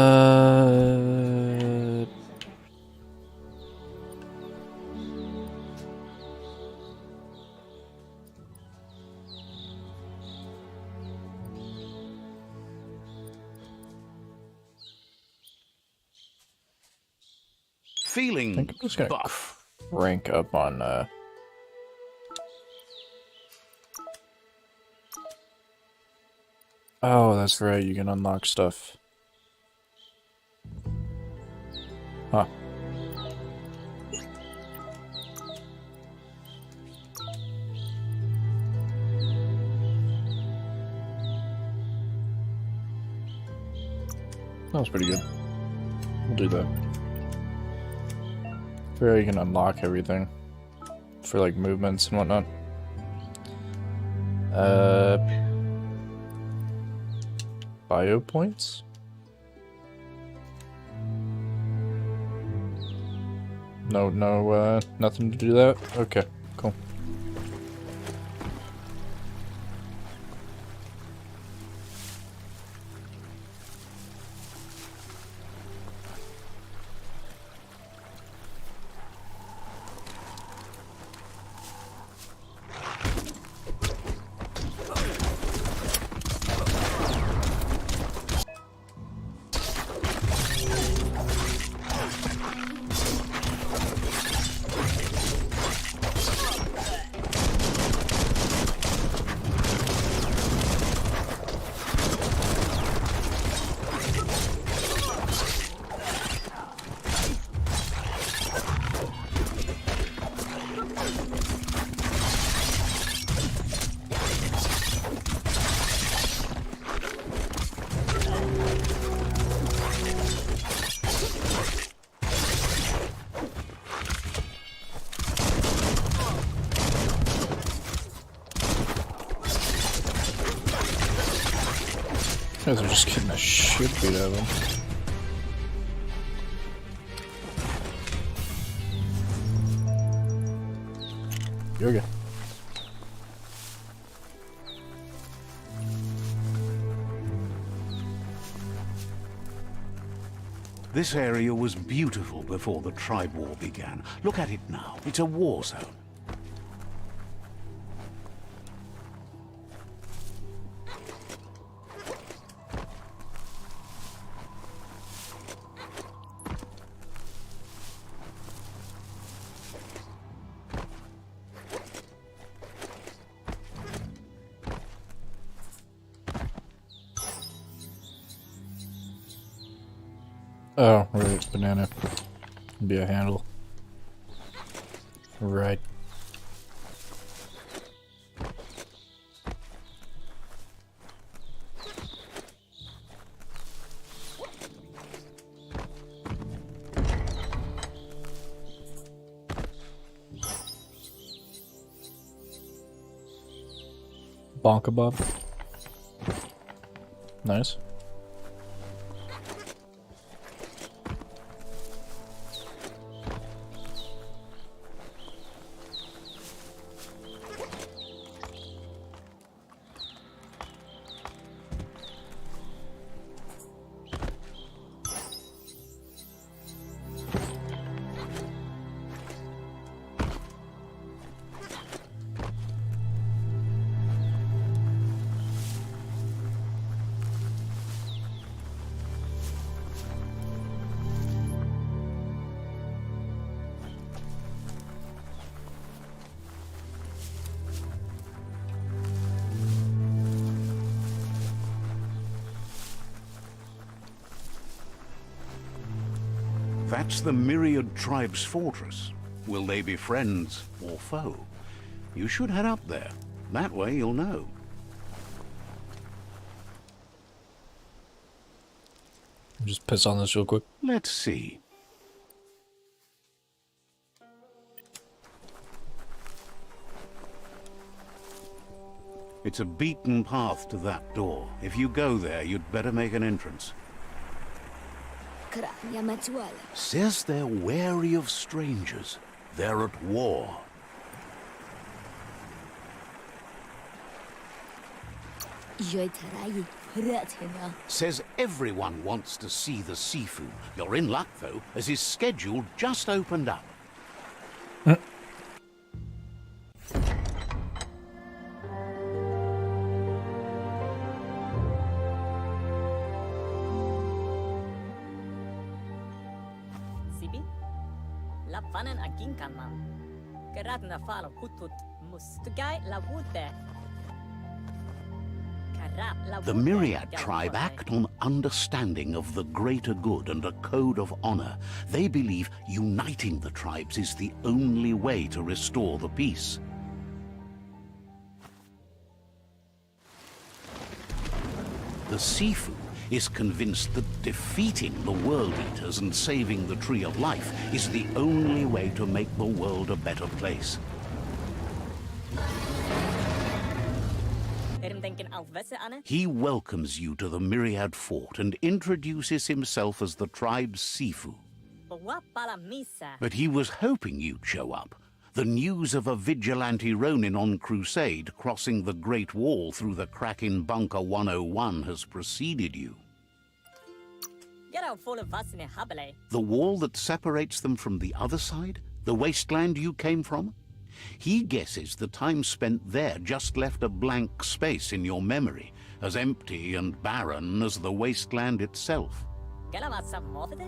Feeling think I'm just gonna buff. rank up on Oh, that's right, you can unlock stuff. Huh. That was pretty good. We'll do that. Where you can unlock everything for like movements and whatnot. Bio points? No, nothing to do that? Okay, cool. Guys are just getting the shit beat out of them. Yoga. This area was beautiful before the tribe war began. Look at it now. It's a war zone. Oh, right, banana. Be a handle. Right. Bonka Bob. Nice. That's the Myriad Tribe's fortress. Will they be friends or foe? You should head up there. That way you'll know. Just piss on this real quick. Let's see. It's a beaten path to that door. If you go there, you'd better make an entrance. Says they're wary of strangers. They're at war. Says everyone wants to see the Sifu. You're in luck, though, as his schedule just opened up. Lapanen aginkanman. Geradna falo kutut mustugai la wute. The Myriad tribe act on understanding of the greater good and a code of honor. They believe uniting the tribes is the only way to restore the peace. The Sifu is convinced that defeating the World Eaters and saving the Tree of Life is the only way to make the world a better place. He welcomes you to the Myriad Fort and introduces himself as the tribe's Sifu. But he was hoping you'd show up. The news of a vigilante Ronin on crusade crossing the Great Wall through the crack in Bunker 101 has preceded you. The wall that separates them from the other side? The wasteland you came from? He guesses the time spent there just left a blank space in your memory, as empty and barren as the wasteland itself.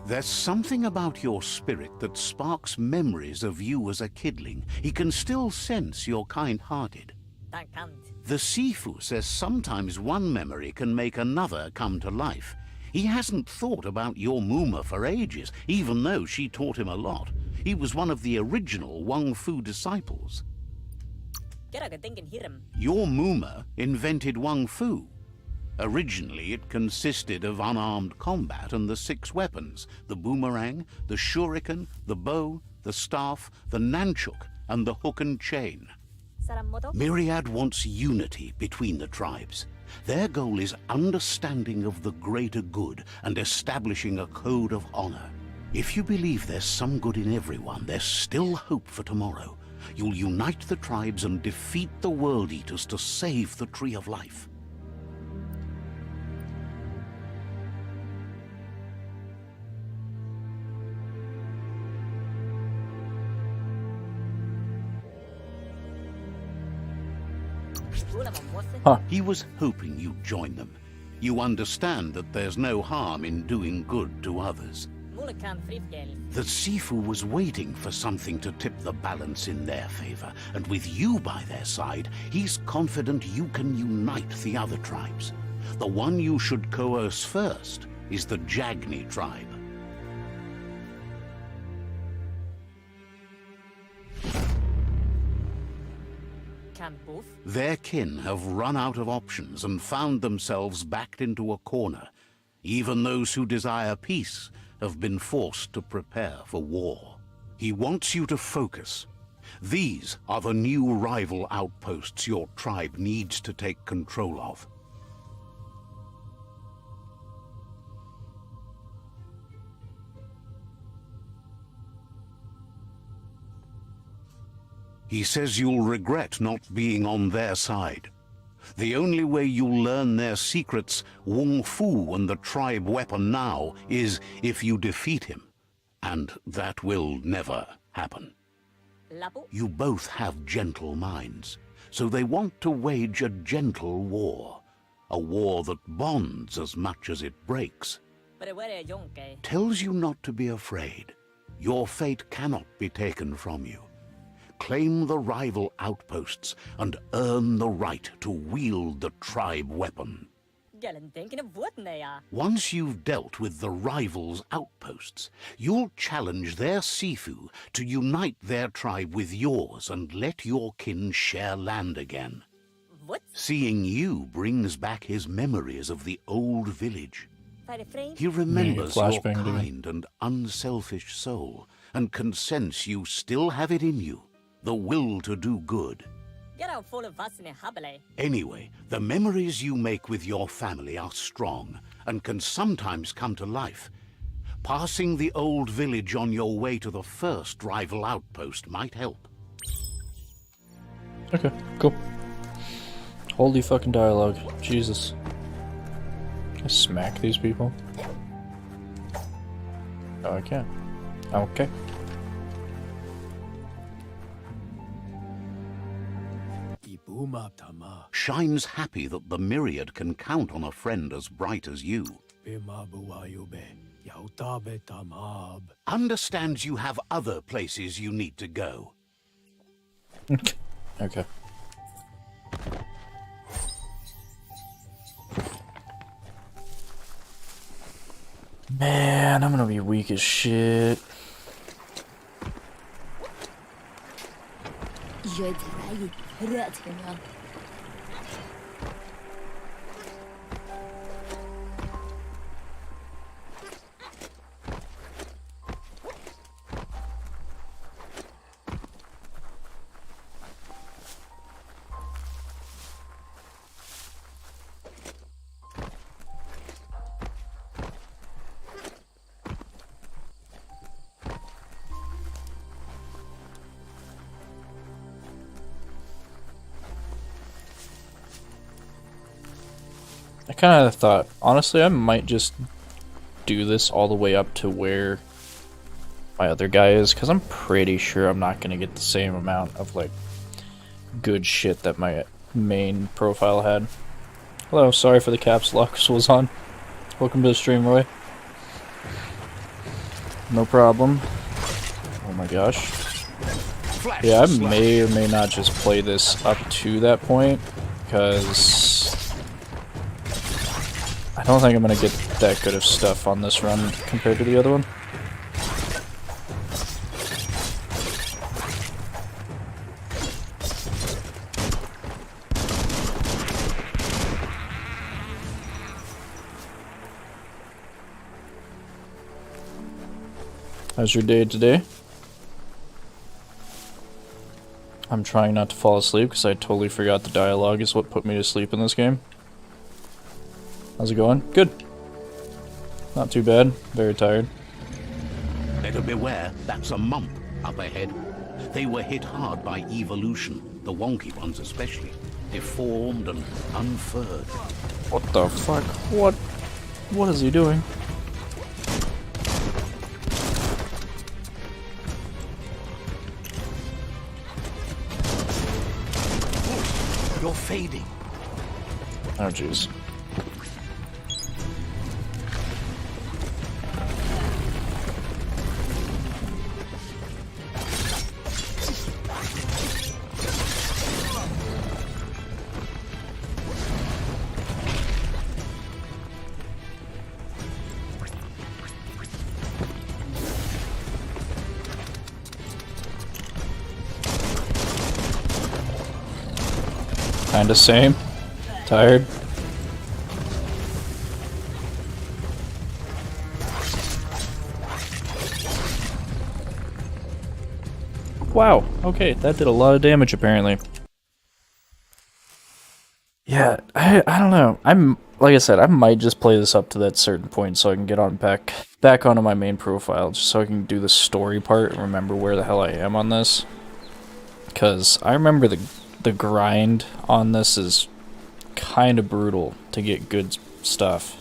There's something about your spirit that sparks memories of you as a kidling. He can still sense you're kind-hearted. The Sifu says sometimes one memory can make another come to life. He hasn't thought about your Muma for ages, even though she taught him a lot. He was one of the original Wang Fu disciples. Your Muma invented Wang Fu. Originally, it consisted of unarmed combat and the 6 weapons: the boomerang, the shuriken, the bow, the staff, the nunchuk, and the hook and chain. Myriad wants unity between the tribes. Their goal is understanding of the greater good and establishing a code of honor. If you believe there's some good in everyone, there's still hope for tomorrow. You'll unite the tribes and defeat the World Eaters to save the Tree of Life. Huh. He was hoping you'd join them. You understand that there's no harm in doing good to others. The Sifu was waiting for something to tip the balance in their favor, and with you by their side, he's confident you can unite the other tribes. The one you should coerce first is the Jagni tribe. Their kin have run out of options and found themselves backed into a corner. Even those who desire peace have been forced to prepare for war. He wants you to focus. These are the new rival outposts your tribe needs to take control of. He says you'll regret not being on their side. The only way you'll learn their secrets, Wung Fu and the tribe weapon now, is if you defeat him. And that will never happen. You both have gentle minds, so they want to wage a gentle war. A war that bonds as much as it breaks. Tells you not to be afraid. Your fate cannot be taken from you. Claim the rival outposts and earn the right to wield the tribe weapon. Once you've dealt with the rivals' outposts, you'll challenge their Sifu to unite their tribe with yours and let your kin share land again. Seeing you brings back his memories of the old village. He remembers your kind and unselfish soul and can sense you still have it in you. The will to do good. Anyway, the memories you make with your family are strong and can sometimes come to life. Passing the old village on your way to the first rival outpost might help. Okay, cool. Holy fucking dialogue. Jesus. Can I smack these people? Oh, I can. Okay. Shine's happy that the Myriad can count on a friend as bright as you. Understands you have other places you need to go. Okay. Man, I'm gonna be weak as shit. I kind of thought, honestly, I might just do this all the way up to where my other guy is, because I'm pretty sure I'm not going to get the same amount of, like, good shit that my main profile had. Hello, sorry for the caps lock was on. Welcome to the stream, Roy. No problem. Oh my gosh. Yeah, I may or may not just play this up to that point, because I don't think I'm going to get that good of stuff on this run compared to the other one. How's your day today? I'm trying not to fall asleep because I totally forgot the dialogue is what put me to sleep in this game. How's it going? Good. Not too bad. Very tired. Better beware, that's a mump up ahead. They were hit hard by evolution, the wonky ones especially. Deformed and unfurred. What the fuck? What is he doing? You're fading. Oh jeez. Kinda same. Tired. Wow, okay, that did a lot of damage apparently. Yeah, I don't know. Like I said, I might just play this up to that certain point so I can get on back onto my main profile, just so I can do the story part and remember where the hell I am on this. Cause I remember the grind on this is kind of brutal to get good stuff.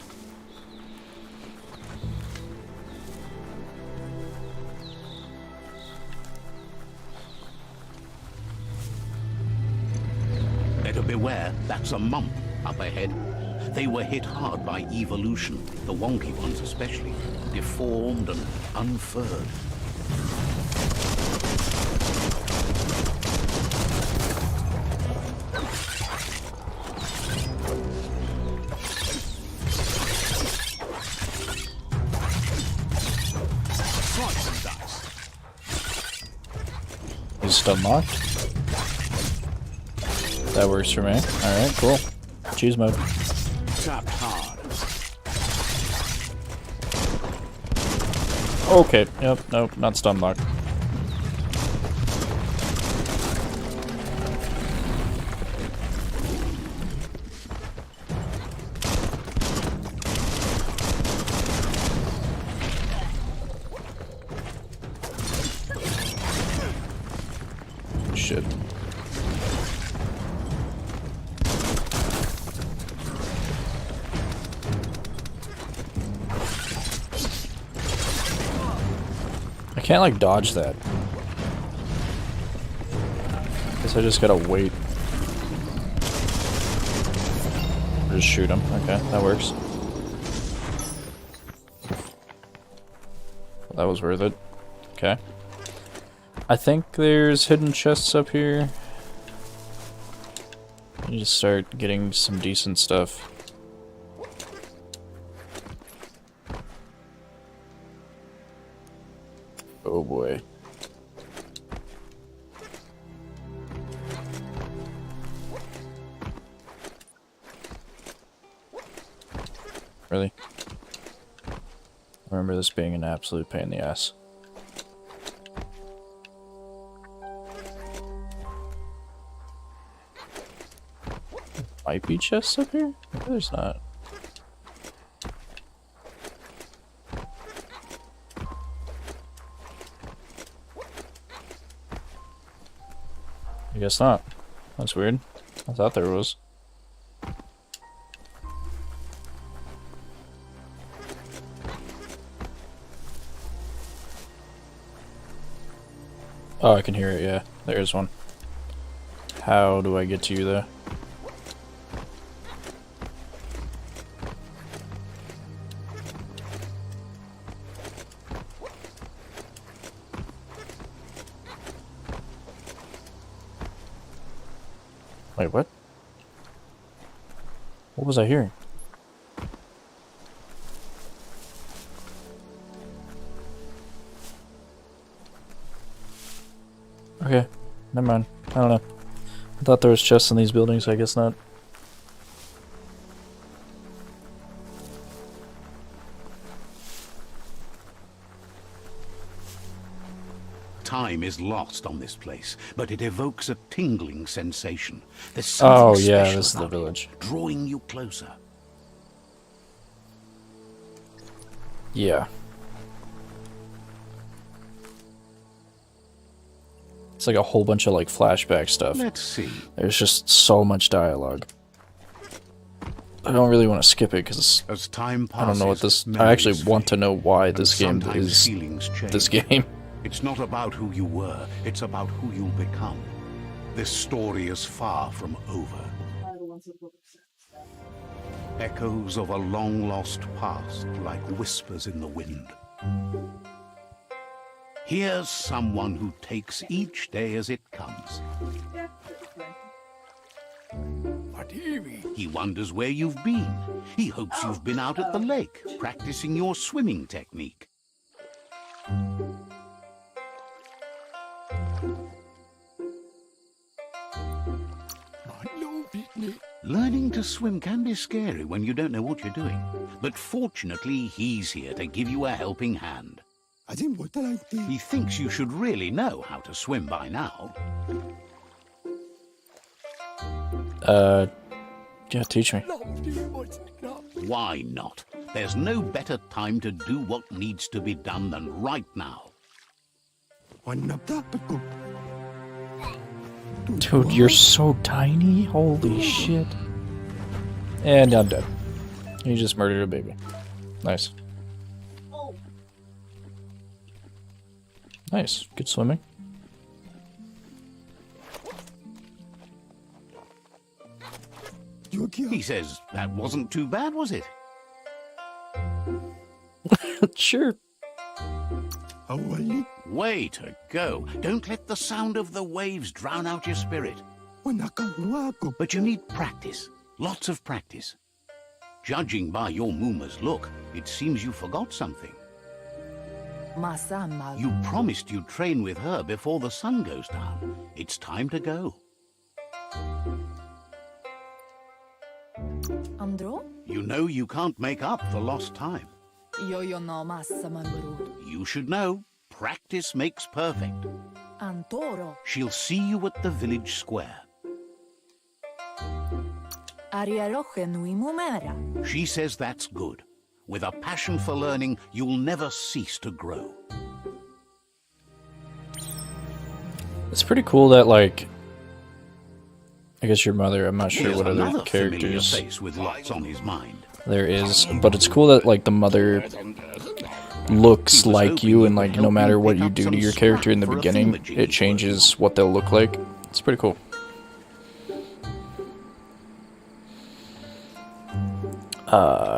Better beware, that's a mump up ahead. They were hit hard by evolution, the wonky ones especially. Deformed and unfurred. He's still locked. That works for me. Alright, cool. Cheese mode. Tapped hard. Okay, yep, nope, not stun locked. Shit. I can't like dodge that. Guess I just gotta wait. Or just shoot him. Okay, that works. Well, that was worth it. Okay. I think there's hidden chests up here. I need to start getting some decent stuff. Oh boy. Really? I remember this being an absolute pain in the ass. Might be chests up here? Maybe there's not. I guess not. That's weird. I thought there was. Oh, I can hear it, yeah. There's one. How do I get to you, though? Wait, what? What was I hearing? Okay, never mind. I don't know. I thought there was chests in these buildings, I guess not. Time is lost on this place, but it evokes a tingling sensation. There's Oh something yeah, special this is the about it, village. drawing you closer. Yeah. It's like a whole bunch of like flashback stuff. Let's see. There's just so much dialogue. I don't really want to skip it because As time passes, I don't know what this. I memories actually want to fade, know why and this game sometimes is feelings change. this game. It's not about who you were, it's about who you'll become. This story is far from over. Echoes of a long-lost past, like whispers in the wind. Here's someone who takes each day as it comes. He wonders where you've been. He hopes you've been out at the lake, practicing your swimming technique. Learning to swim can be scary when you don't know what you're doing. But fortunately, he's here to give you a helping hand. He thinks you should really know how to swim by now. Yeah, teach me. Why not? There's no better time to do what needs to be done than right now. Dude, you're so tiny. Holy shit. And I'm dead. You just murdered a baby. Nice. Nice. Good swimming. He says, that wasn't too bad, was it? Sure. Way to go. Don't let the sound of the waves drown out your spirit. But you need practice. Lots of practice. Judging by your Muma's look, it seems you forgot something. You promised you'd train with her before the sun goes down. It's time to go. Andro? You know you can't make up for lost time. Yo no massa manurud. You should know, practice makes perfect. Antoro. She'll see you at the village square. Ariaroche nui mumera. She says that's good. With a passion for learning, you'll never cease to grow. It's pretty cool that, like, I guess your mother, I'm not sure Here's what other another familiar characters face with lots on his mind. there is, but it's cool that, like, the mother looks like you, and, like, no matter what you do to your character in the beginning, it changes what they'll look like. It's pretty cool.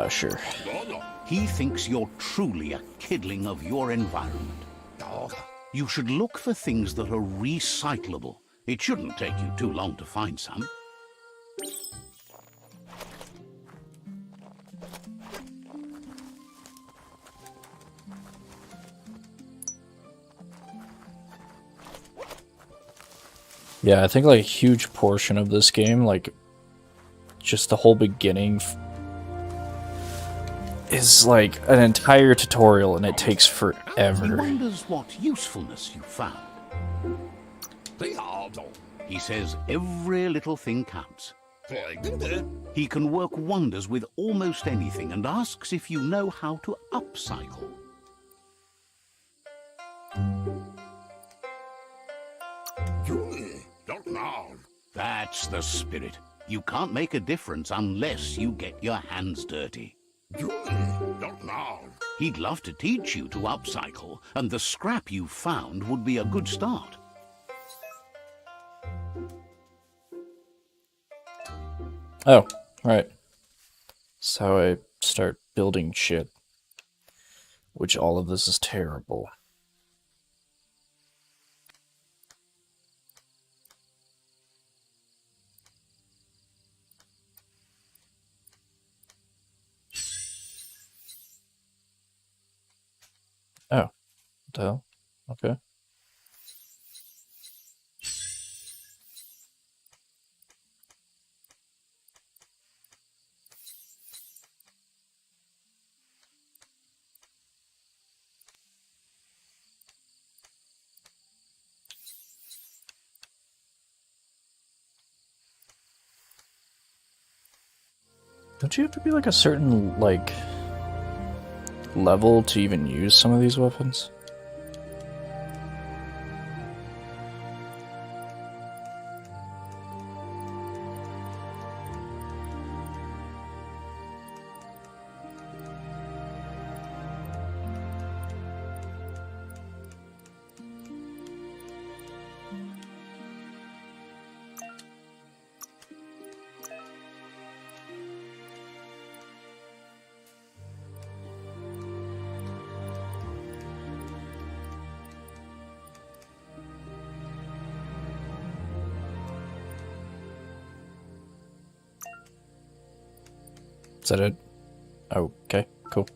Sure. He thinks you're truly a kidling of your environment. You should look for things that are recyclable. It shouldn't take you too long to find some. Yeah, I think like a huge portion of this game, like just the whole beginning is like an entire tutorial and it takes He forever. wonders what usefulness you found. He says every little thing counts. He can work wonders with almost anything and asks if you know how to upcycle. That's the spirit. You can't make a difference unless you get your hands dirty. He'd love to teach you to upcycle, and the scrap you found would be a good start. Oh, right. So I start building shit. Which all of this is terrible. Oh, what the hell? Okay. Don't you have to be like a certain, like, level to even use some of these weapons? Is that it? Okay, cool.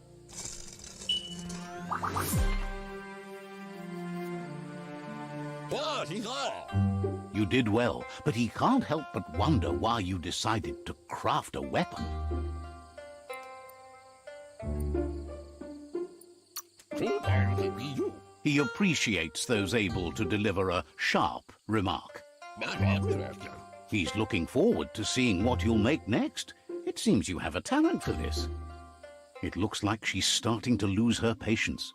You did well, but he can't help but wonder why you decided to craft a weapon. He appreciates those able to deliver a sharp remark. He's looking forward to seeing what you'll make next. It seems you have a talent for this. It looks like she's starting to lose her patience.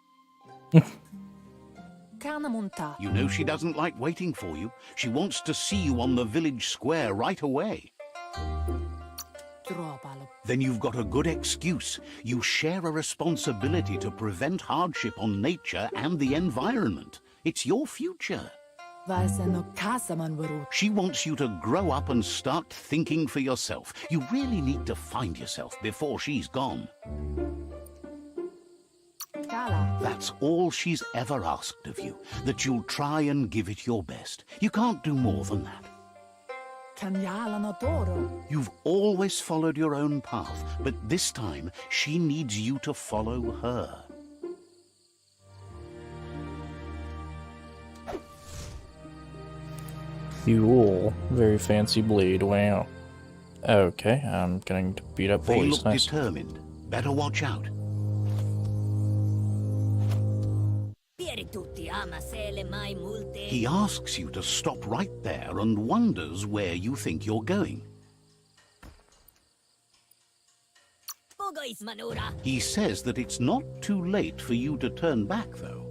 Kannamunta. You know she doesn't like waiting for you. She wants to see you on the village square right away. Dropalo. Then you've got a good excuse. You share a responsibility to prevent hardship on nature and the environment. It's your future. Vaiseno kasaman varut. She wants you to grow up and start thinking for yourself. You really need to find yourself before she's gone. Kala. That's all she's ever asked of you, that you'll try and give it your best. You can't do more than that. Kanyala no toro. You've always followed your own path, but this time she needs you to follow her. Cool. Very fancy blade, wow. Okay, I'm going to beat up They boys, look nice. determined. Better watch out. He asks you to stop right there and wonders where you think you're going. He says that it's not too late for you to turn back, though.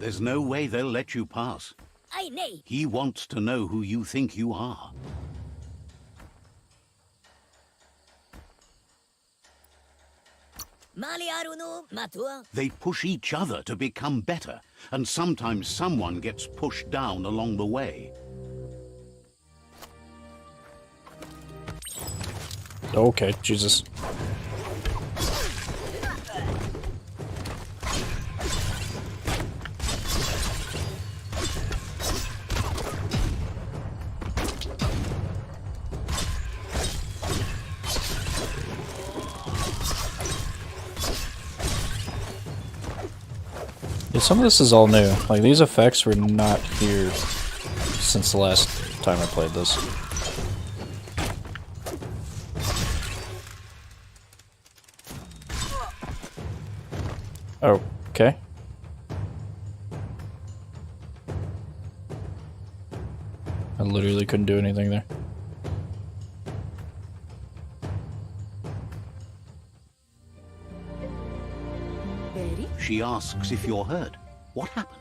There's no way they'll let you pass. He wants to know who you think you are. They push each other to become better, and sometimes someone gets pushed down along the way. Okay, Jesus. Yeah, some of this is all new. Like, these effects were not here since the last time I played this. Oh, okay. I literally couldn't do anything there. Veri? She asks if you're hurt. What happened?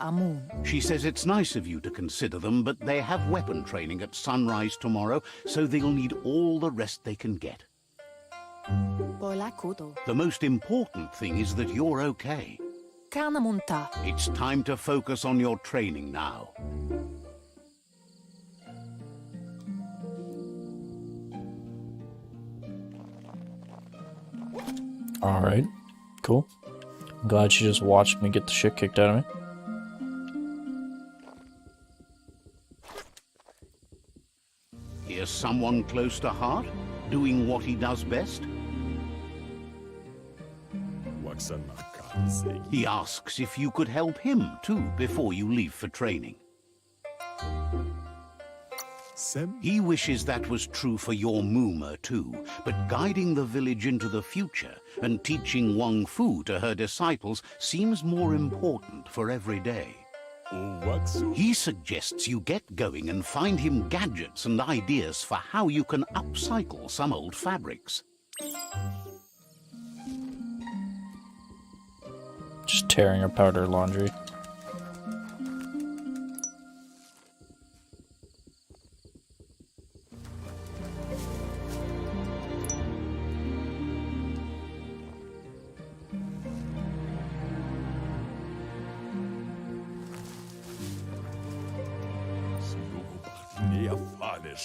Amun. She says it's nice of you to consider them, but they have weapon training at sunrise tomorrow, so they'll need all the rest they can get. Polakuto. The most important thing is that you're okay. Kanamunta. It's time to focus on your training now. Alright, cool. I'm glad she just watched me get the shit kicked out of me. Here's someone close to heart, doing what he does best. He asks if you could help him too before you leave for training. He wishes that was true for your Muma too, but guiding the village into the future and teaching Wang Fu to her disciples seems more important for every day. He suggests you get going and find him gadgets and ideas for how you can upcycle some old fabrics. Just tearing apart her laundry.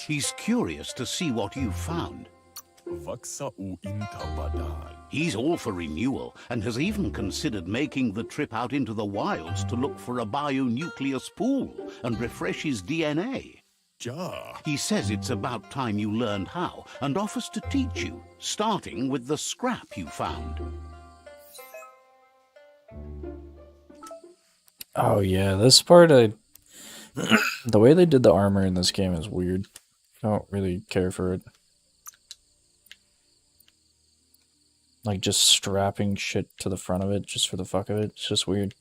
He's curious to see what you've found. He's all for renewal and has even considered making the trip out into the wilds to look for a bionucleus pool and refresh his DNA. He says it's about time you learned how and offers to teach you, starting with the scrap you found. Oh yeah, this part the way they did the armor in this game is weird. I don't really care for it. Like just strapping shit to the front of it just for the fuck of it. It's just weird.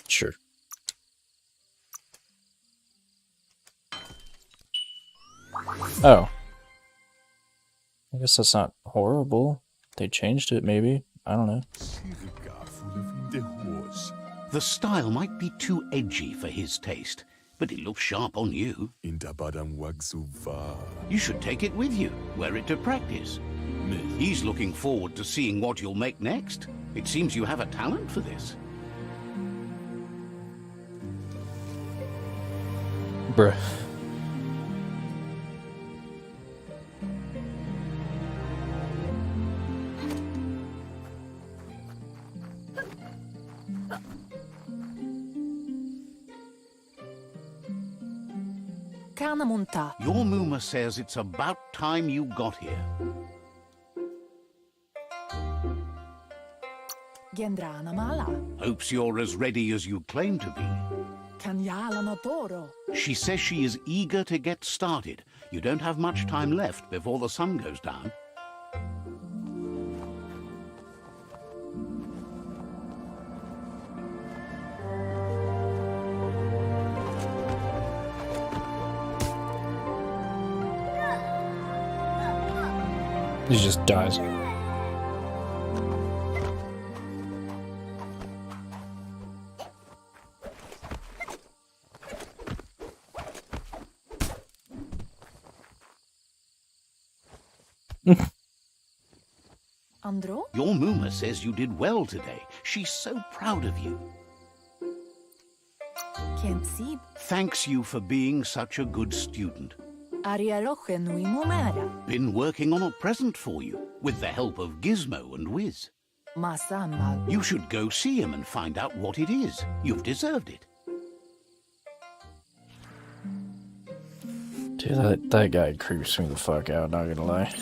Sure. Oh. I guess that's not horrible. They changed it, maybe. I don't know. The style might be too edgy for his taste, but it looks sharp on you. You should take it with you, wear it to practice. He's looking forward to seeing what you'll make next. It seems you have a talent for this. Bruh. Kanamunta. Your Muma says it's about time you got here. Gendrana mala. Hopes you're as ready as you claim to be. Kanyala no toro. She says she is eager to get started. You don't have much time left before the sun goes down. He just dies. Andro? Your Muma says you did well today. She's so proud of you. Kensib. Thanks you for being such a good student. Ariaroche nui mumera. Been working on a present for you, with the help of Gizmo and Wiz. Masammal. You should go see him and find out what it is. You've deserved it. Dude, that guy creeps me the fuck out, not gonna lie.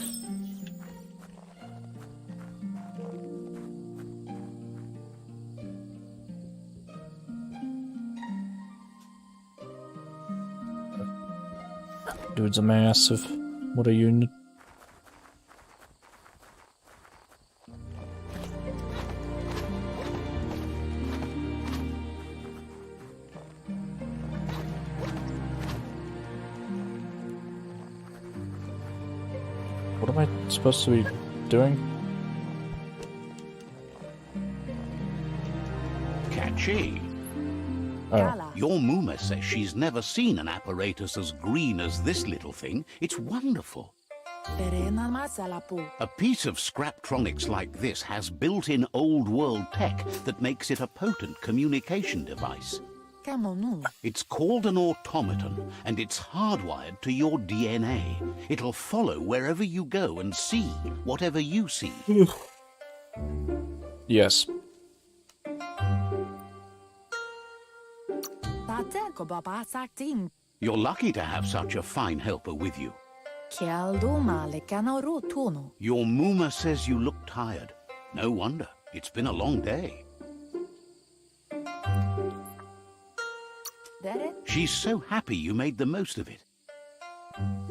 Dude's a massive. What a unit. What am I supposed to be doing? Catchy. Oh, Kala. Your Muma says she's never seen an apparatus as green as this little thing. It's wonderful. Perena masalapu. A piece of Scraptronics like this has built-in old-world tech that makes it a potent communication device. Kamonu. It's called an automaton, and it's hardwired to your DNA. It'll follow wherever you go and see whatever you see. yes. Tateko baba saktin. You're lucky to have such a fine helper with you. Kialduma le kanoro tono. Your Muma says you look tired. No wonder. It's been a long day. Dere. She's so happy you made the most of it.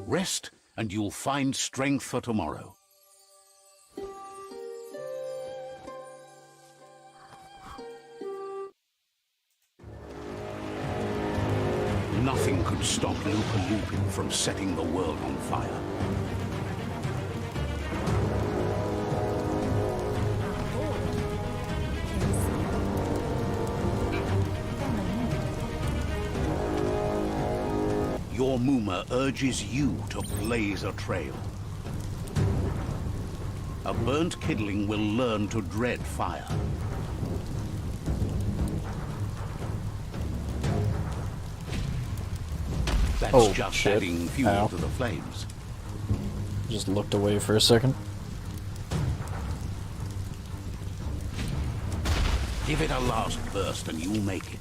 Rest, and you'll find strength for tomorrow. Nothing could stop Lupa Lupin from setting the world on fire. Your Muma urges you to blaze a trail. A burnt kidling will learn to dread fire. That's Oh, just shit. adding fuel Ow. to the flames. Just looked away for a second. Give it a last burst and you'll make it.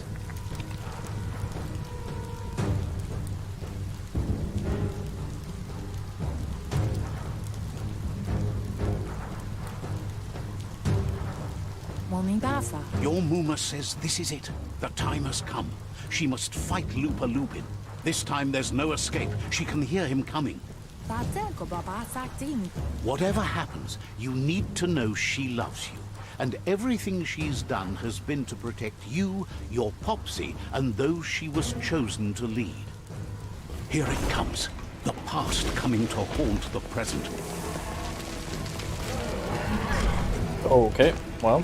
Momindasa. Your Muma says this is it. The time has come. She must fight Lupa Lupin. This time there's no escape. She can hear him coming. Tateko baba saktin. Whatever happens, you need to know she loves you. And everything she's done has been to protect you, your Popsy, and those she was chosen to lead. Here it comes. The past coming to haunt the present. Okay, well.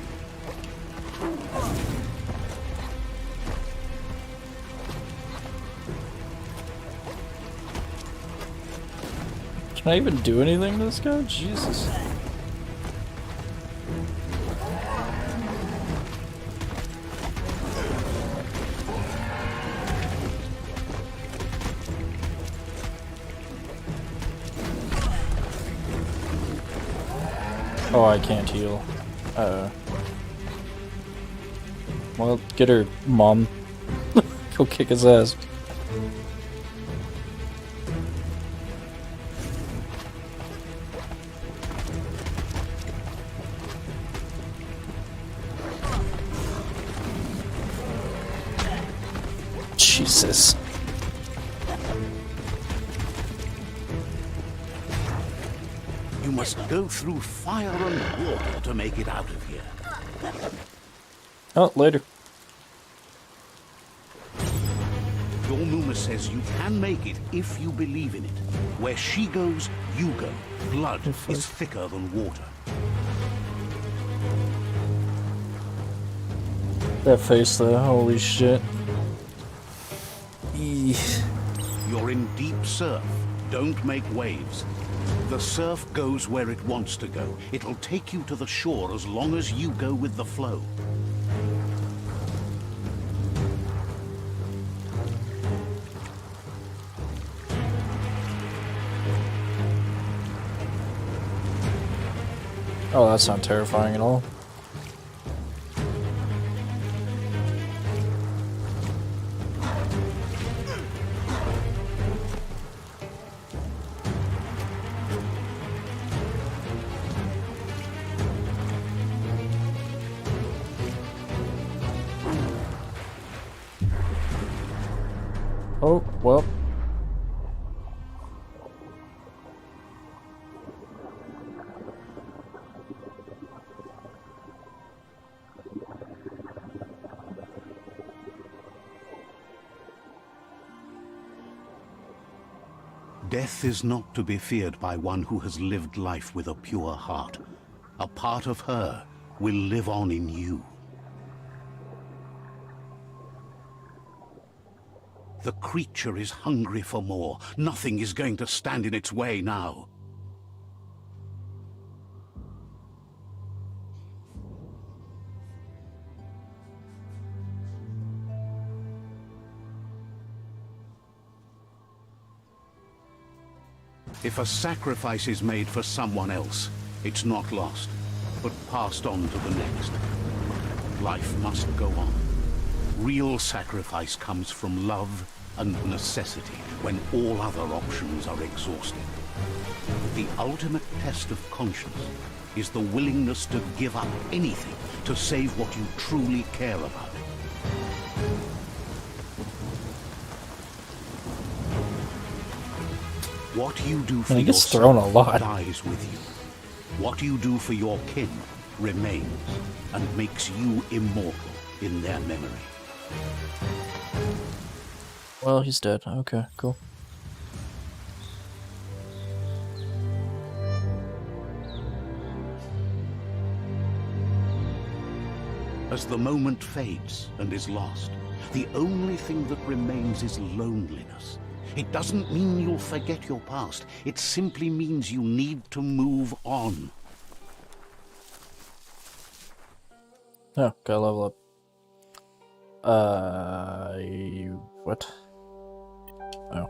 Can I even do anything to this guy? Jesus. Oh, I can't heal. Well, get her, Mom. Go kick his ass. Jesus. You must go through fire and water to make it out of here. Oh, later. Your Muma says you can make it if you believe in it. Where she goes, you go. Blood is thicker than water. That face though, holy shit. Eesh. You're in deep surf. Don't make waves. The surf goes where it wants to go. It'll take you to the shore as long as you go with the flow. Oh, that's not terrifying at all. Oh, well. Death is not to be feared by one who has lived life with a pure heart. A part of her will live on in you. The creature is hungry for more. Nothing is going to stand in its way now. If a sacrifice is made for someone else, it's not lost, but passed on to the next. Life must go on. Real sacrifice comes from love and necessity when all other options are exhausted. The ultimate test of conscience is the willingness to give up anything to save what you truly care about. What you do for he gets thrown a lot. dies with you. What you do for your kin remains and makes you immortal in their memory. Well, he's dead. Okay, cool. As the moment fades and is lost, the only thing that remains is loneliness. It doesn't mean you'll forget your past. It simply means you need to move on. Oh, gotta level up. What? Oh.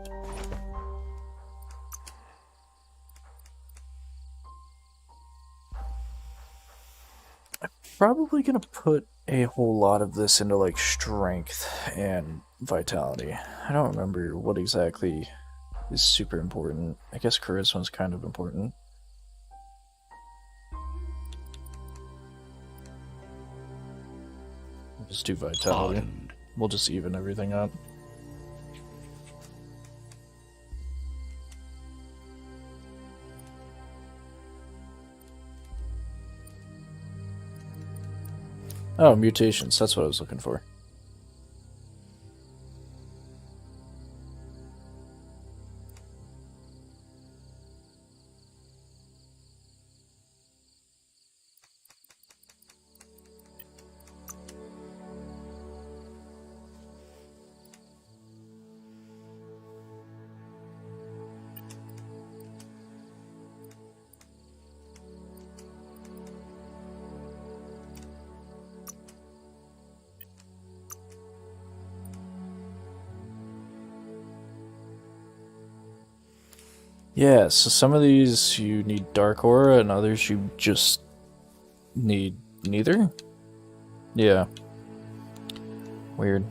I'm probably gonna put a whole lot of this into like strength and vitality. I don't remember what exactly is super important. I guess charisma's kind of important. Just do vitality. We'll just even everything up. Oh, mutations. That's what I was looking for. Yeah, so some of these you need Dark Aura, and others you just need neither? Yeah. Weird.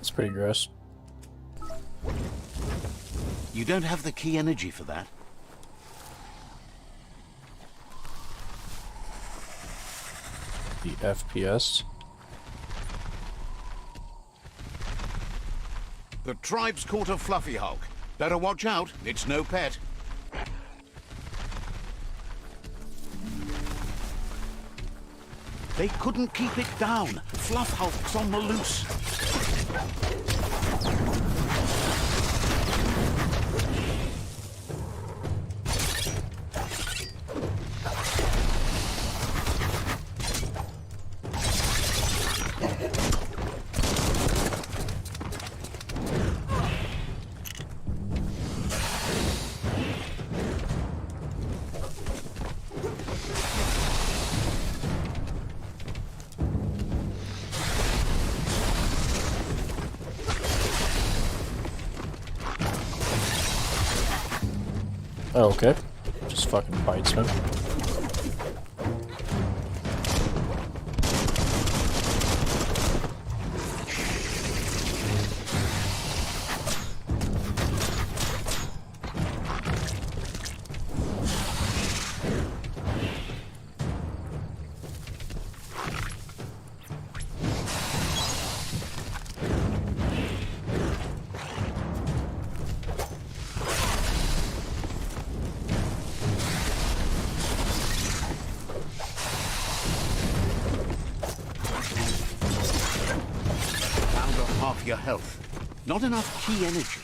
That's pretty gross. You don't have the key energy for that. The FPS. The tribe's caught a fluffy hulk. Better watch out, it's no pet. They couldn't keep it down. Fluffhulk's on the loose. Oh, okay. Just fucking bites me. Half your health. Not enough key energy.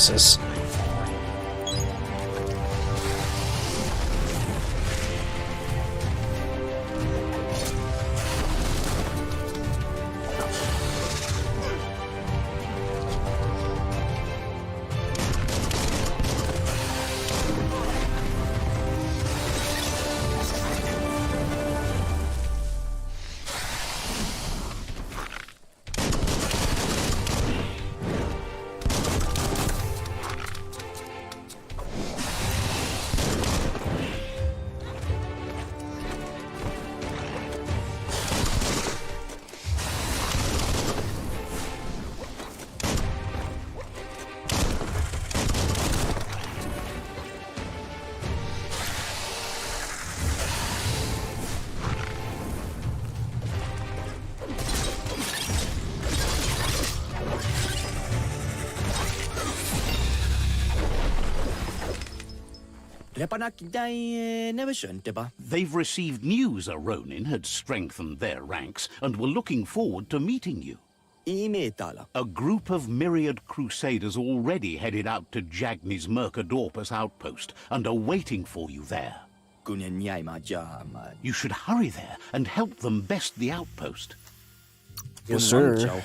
Jesus. They've received news a Ronin had strengthened their ranks and were looking forward to meeting you. A group of myriad crusaders already headed out to Jagni's Mercadorpus outpost and are waiting for you there. You should hurry there and help them best the outpost. Yes, sir.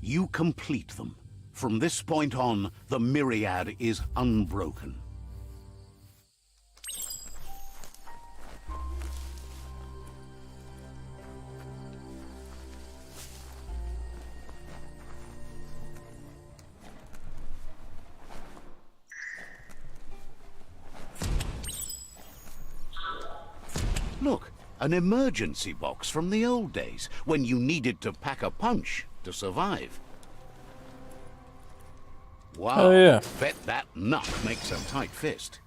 You complete them. From this point on, the myriad is unbroken. Look, an emergency box from the old days, when you needed to pack a punch to survive. Wow. Oh, yeah. Bet that nut makes a tight fist.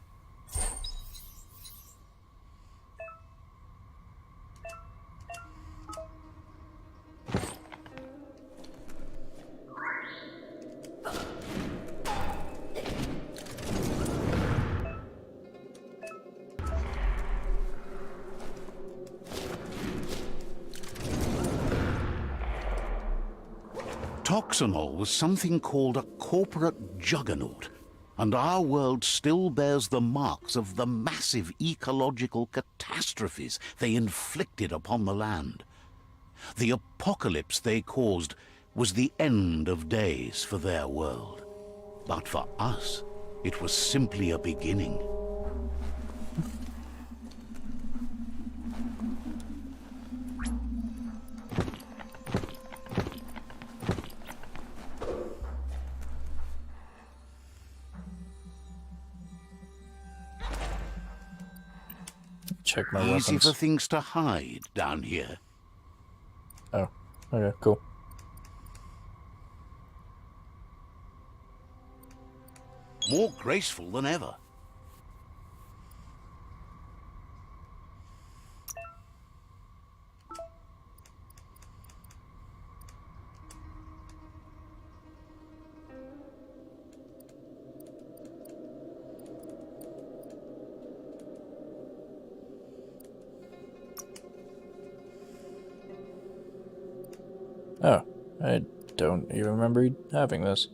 Toxanol was something called a corporate juggernaut, and our world still bears the marks of the massive ecological catastrophes they inflicted upon the land. The apocalypse they caused was the end of days for their world. But for us, it was simply a beginning. Check my Easy weapons. for things to hide down here. Oh, okay, cool. More graceful than ever. Oh, I don't even remember having this.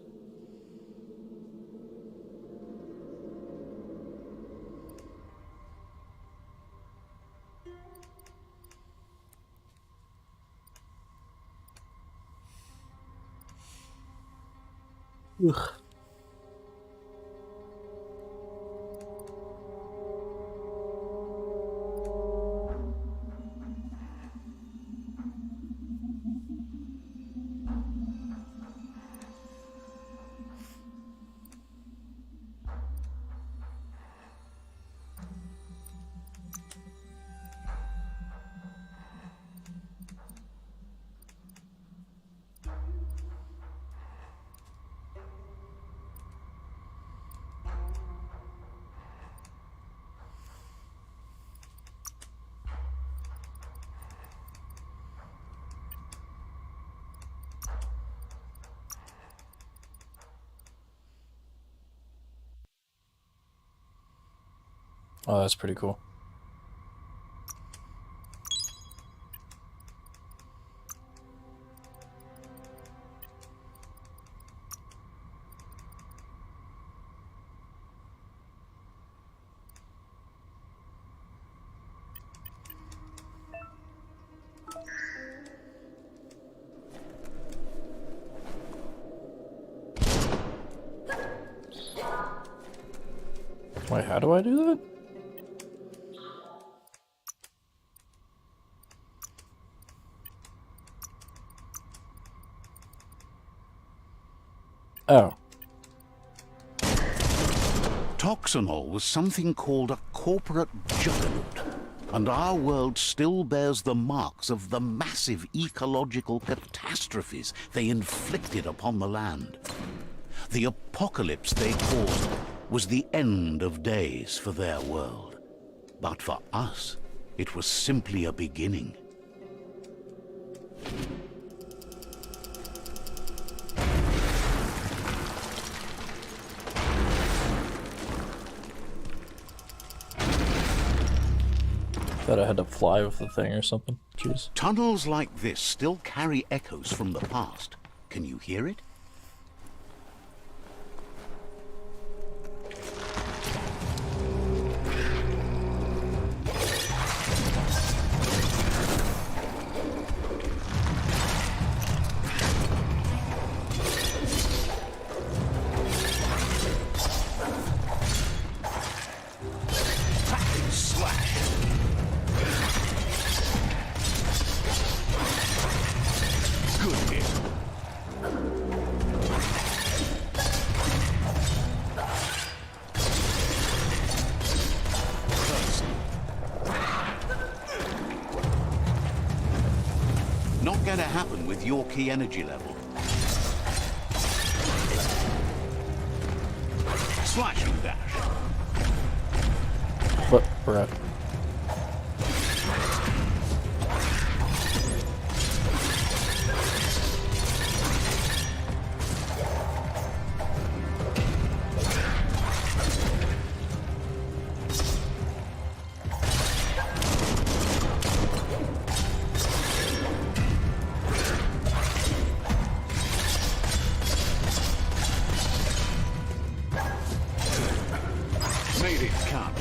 Ugh. Oh, that's pretty cool. Wait, how do I do that? Oh. Toxanol was something called a corporate juggernaut, and our world still bears the marks of the massive ecological catastrophes they inflicted upon the land. The apocalypse they caused was the end of days for their world. But for us, it was simply a beginning. Thought I had to fly with the thing or something. Jeez. Tunnels like this still carry echoes from the past. Can you hear it? Not going to happen with your key energy level. Slash and dash. What? We're at. Made it count.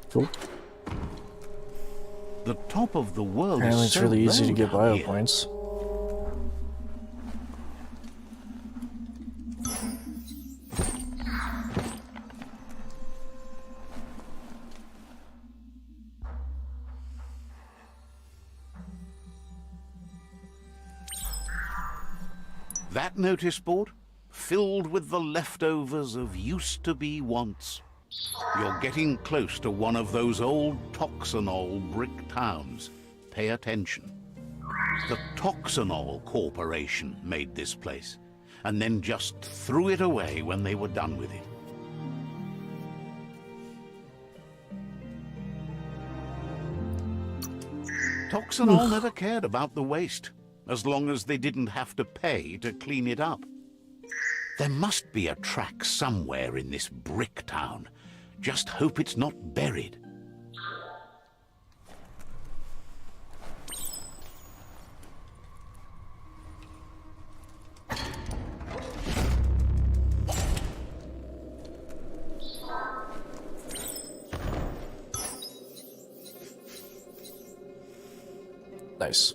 Cool. The top of the world Apparently is it's so really easy low to get down bio here. points. That notice board, filled with the leftovers of used-to-be wants. You're getting close to one of those old Toxanol brick towns. Pay attention. The Toxanol Corporation made this place, and then just threw it away when they were done with it. Toxanol never cared about the waste, as long as they didn't have to pay to clean it up. There must be a track somewhere in this brick town. Just hope it's not buried. Nice.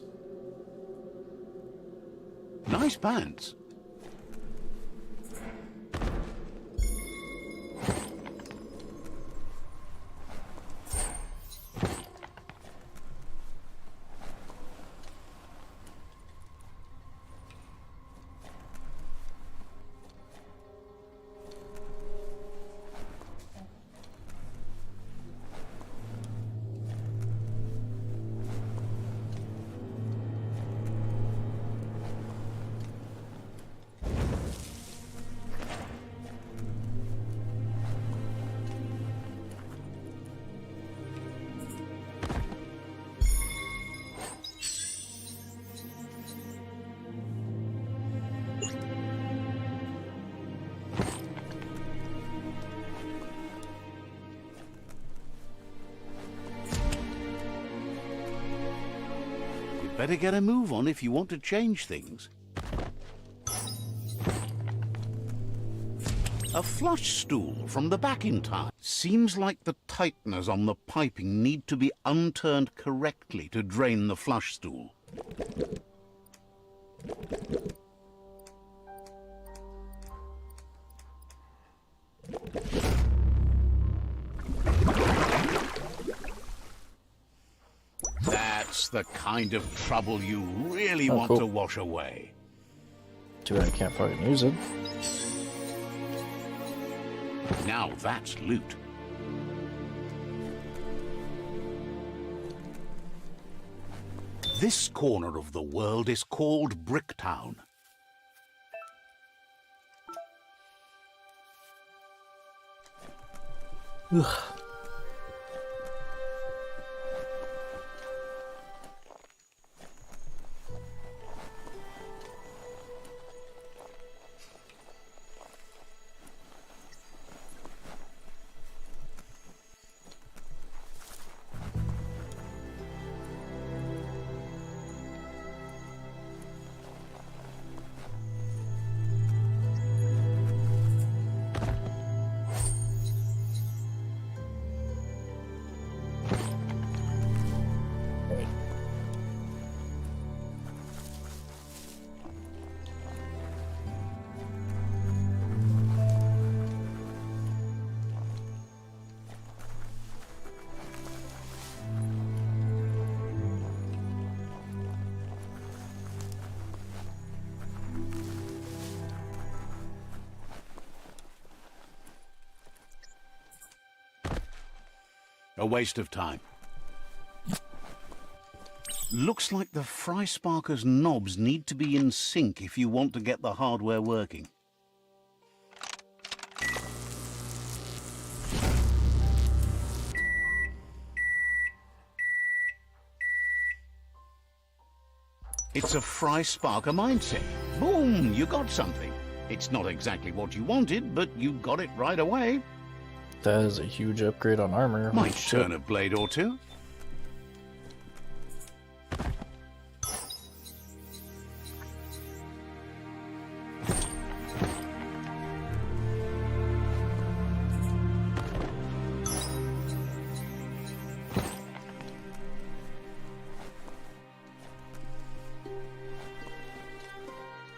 Nice pants. Better get a move on if you want to change things. A flush stool from the back in time. Seems like the tighteners on the piping need to be unturned correctly to drain the flush stool. That's the kind of trouble you really want cool. to wash away. Too bad I can't fucking use it. Now that's loot. This corner of the world is called Bricktown. Ugh. A waste of time. Looks like the fry sparker's knobs need to be in sync if you want to get the hardware working. It's a fry sparker mindset. Boom, you got something. It's not exactly what you wanted, but you got it right away. That is a huge upgrade on armor. Might Holy turn shit. a blade or two.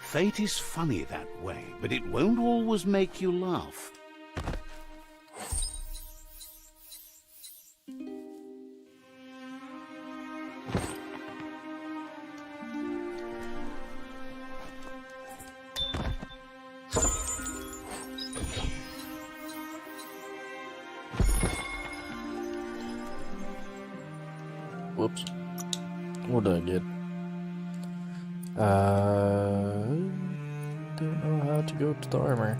Fate is funny that way, but it won't always make you laugh. Whoops. What did I get? Don't know how to go to the armor.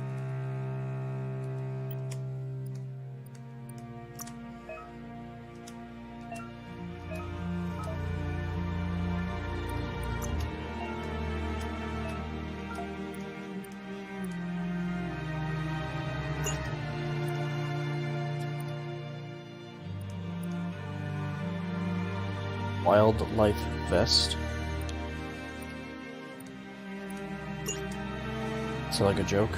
Wildlife vest. Is that like a joke?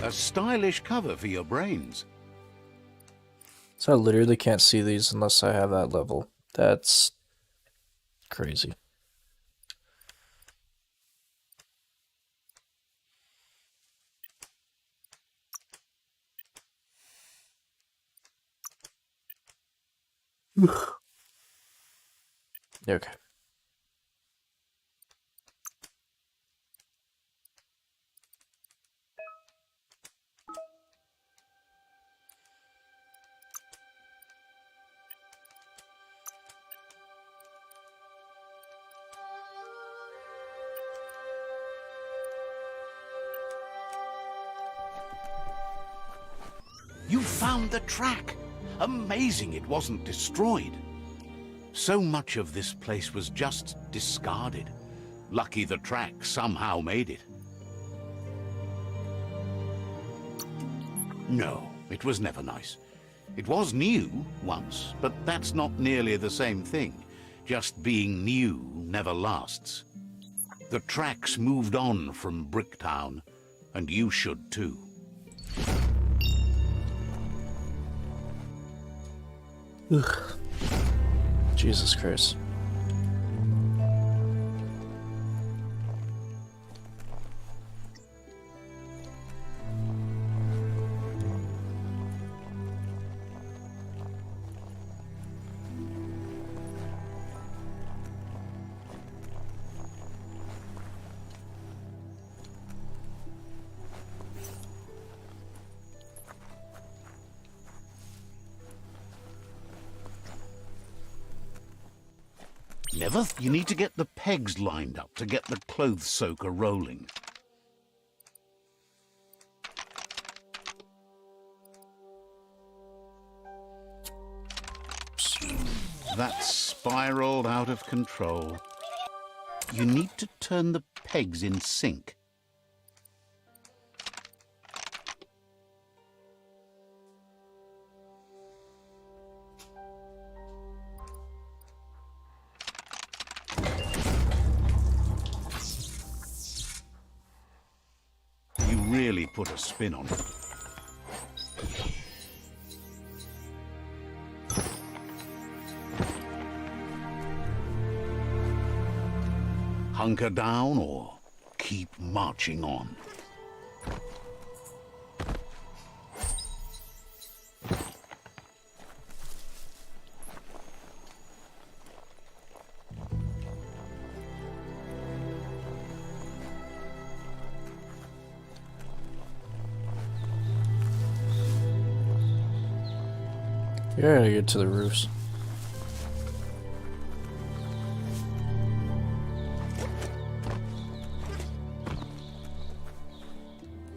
A stylish cover for your brains. So I literally can't see these unless I have that level. That's crazy. Okay. You found the track. Amazing it wasn't destroyed. So much of this place was just discarded. Lucky the track somehow made it. No, it was never nice. It was new once, but that's not nearly the same thing. Just being new never lasts. The tracks moved on from Bricktown, and you should too. Ugh. Jesus Christ. Never. You need to get the pegs lined up to get the clothes soaker rolling. That's spiraled out of control. You need to turn the pegs in sync. put a spin on it. Hunker down or keep marching on. You gotta get to the roofs.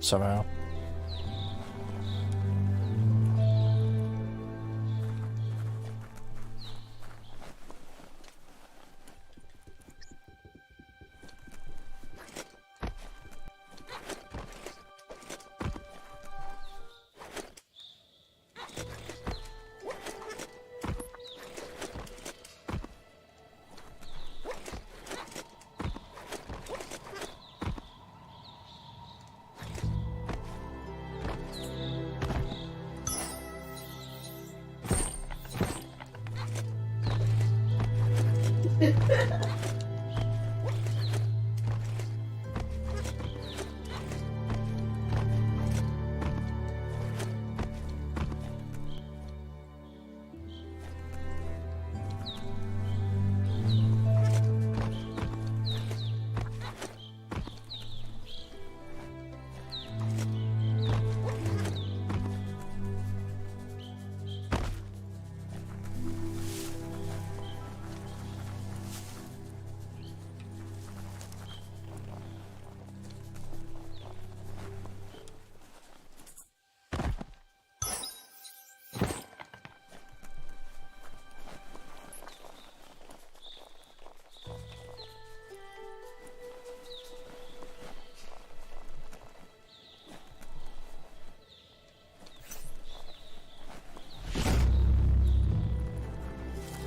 Somehow.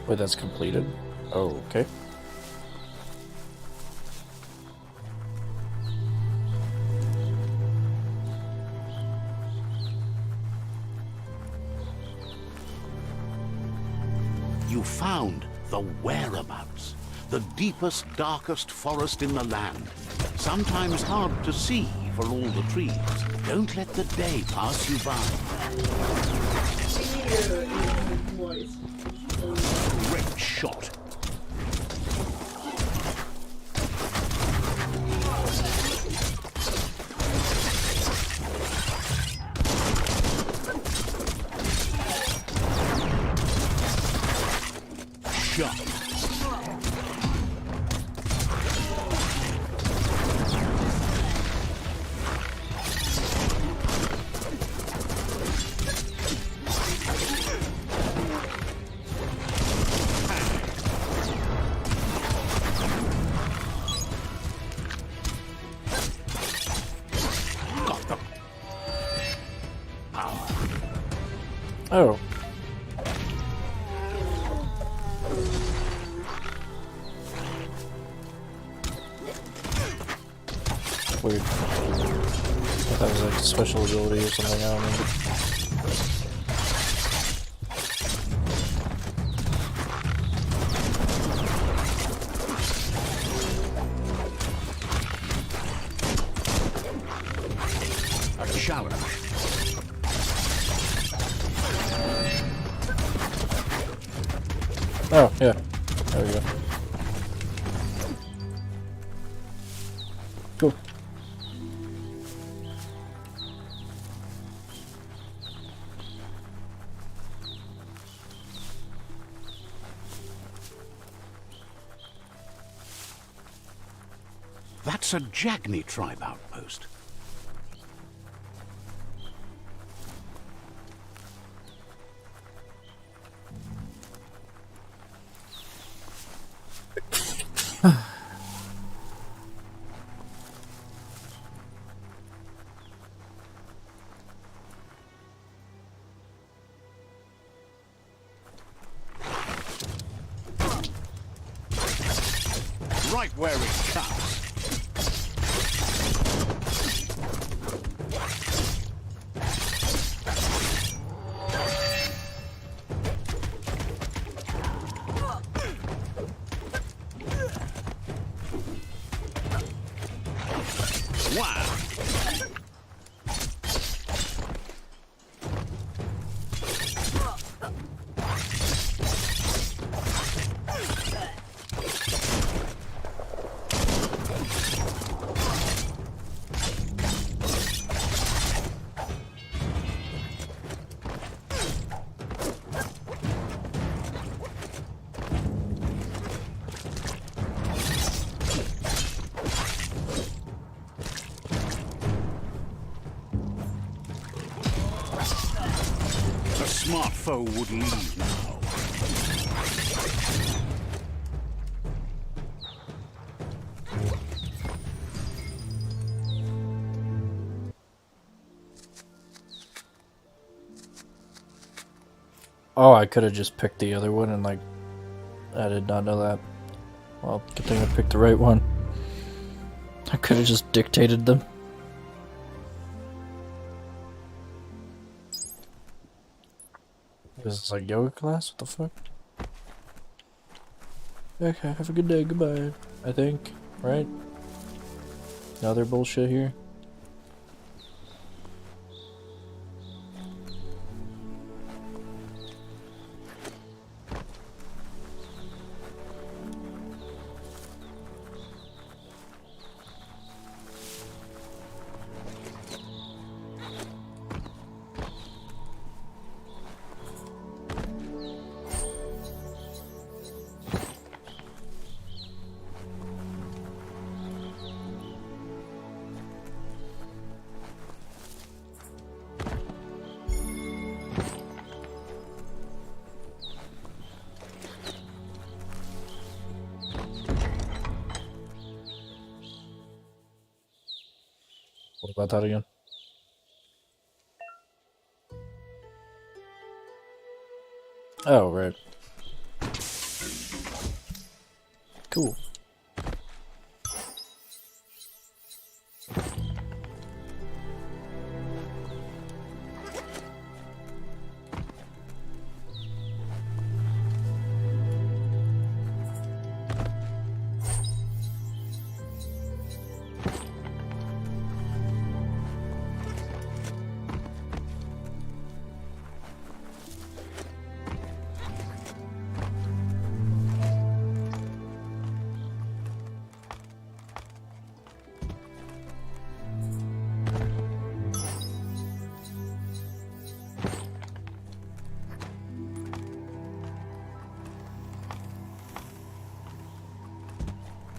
Wait, that's completed? Oh, okay. You found the whereabouts, the deepest, darkest forest in the land. Sometimes hard to see for all the trees. Don't let the day pass you by. Great shot. Shot. Oh. Weird. I thought that was like a special ability or something, I don't know. A challenge. Oh, yeah. There we go. Cool. That's a Jagni tribe outpost. Right where it counts. Wow! A smart foe would leave now. Oh, I could have just picked the other one and like, I did not know that. Well, good thing I picked the right one. I could have just dictated them. This is like yoga class? What the fuck? Okay, have a good day, goodbye. I think, right? No other bullshit here? What about that again? Oh, right. Cool.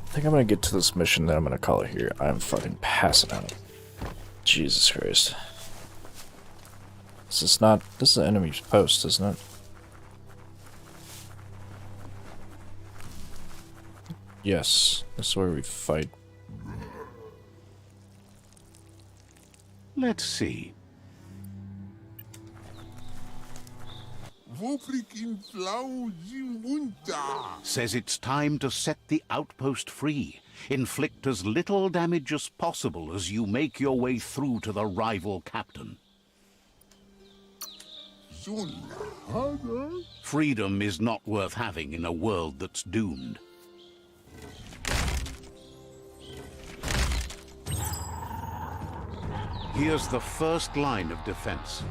I think I'm gonna get to this mission, then I'm gonna call it here. I'm fucking passing out. Jesus Christ. This is not... This is the enemy's post, isn't it? Yes. This is where we fight. Let's see. Says it's time to set the outpost free. Inflict as little damage as possible as you make your way through to the rival captain. Freedom is not worth having in a world that's doomed. Here's the first line of defense.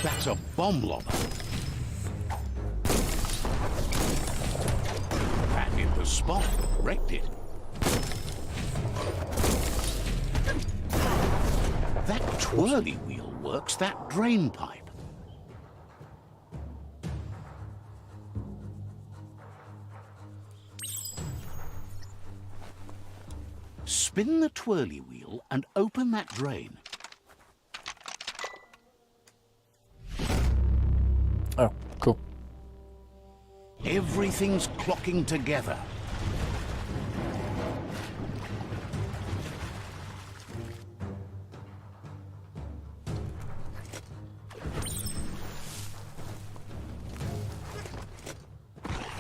That's a bomb lobber. That hit the spot, wrecked it. That twirly wheel works that drain pipe. Spin the twirly wheel and open that drain. Oh, cool. Everything's clocking together.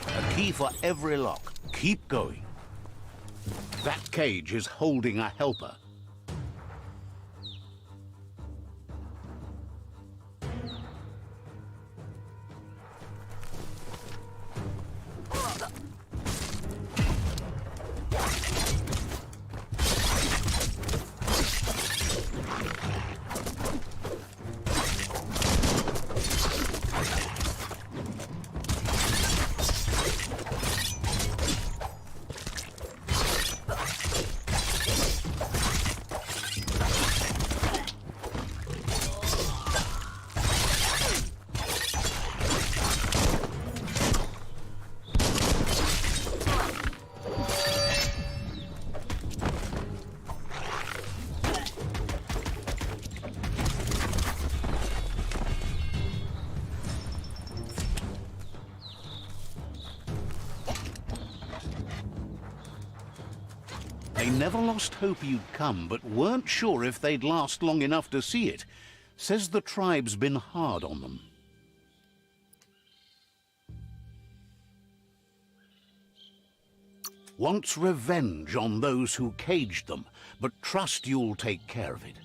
A key for every lock. Keep going. That cage is holding a helper. They never lost hope you'd come, but weren't sure if they'd last long enough to see it. Says the tribe's been hard on them. Wants revenge on those who caged them, but trust you'll take care of it.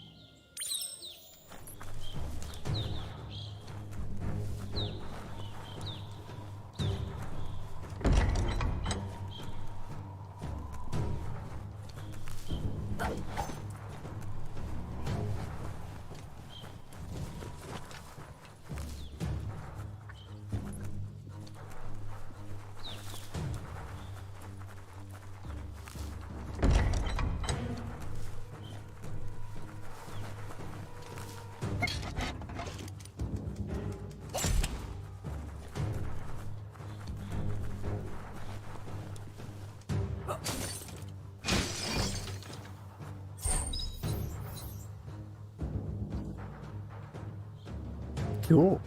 Cool.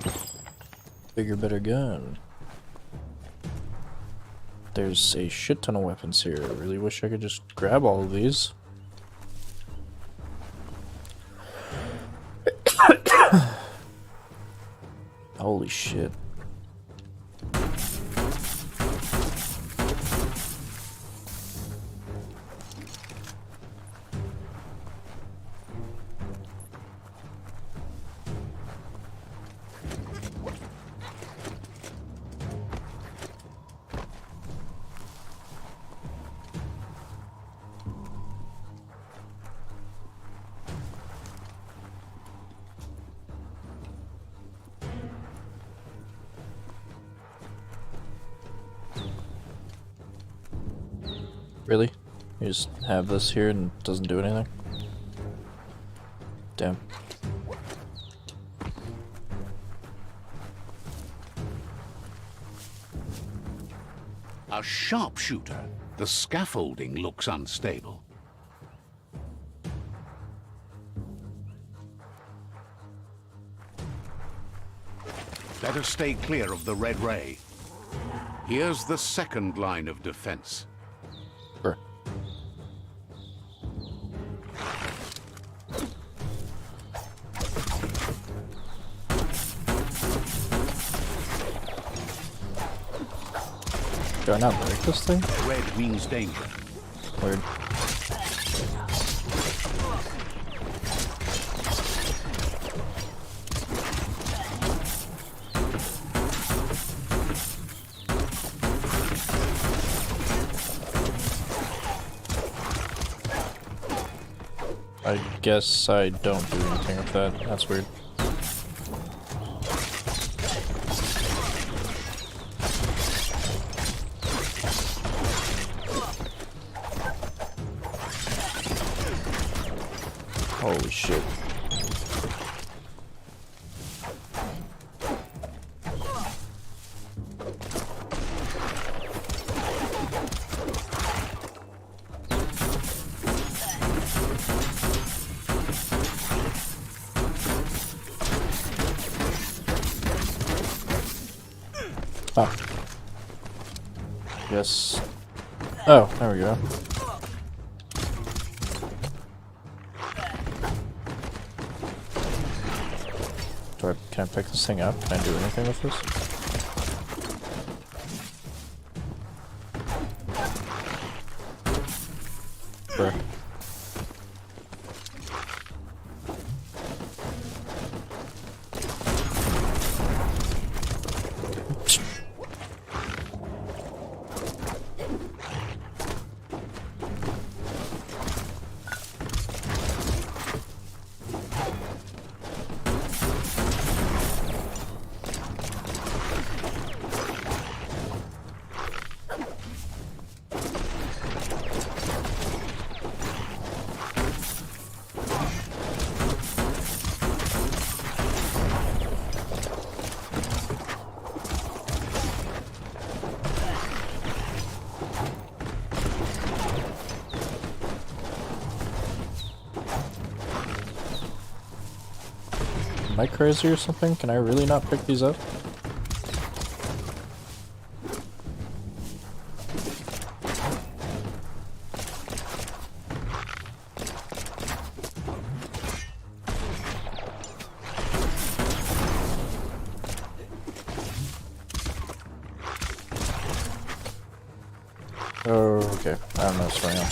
Bigger, better gun. There's a shit ton of weapons here. I really wish I could just grab all of these. Holy shit. Really? You just have this here and it doesn't do anything? Damn. A sharpshooter. The scaffolding looks unstable. Better stay clear of the red ray. Here's the second line of defense. Sure. Do I not break this thing? Red means danger. Weird. I guess I don't do anything with that. That's weird. Holy shit. Oh. Yes. Oh, there we go. Can I pick this thing up? Can I do anything with this? Bruh. Am I crazy or something? Can I really not pick these up? Oh, okay. I don't know what's going on.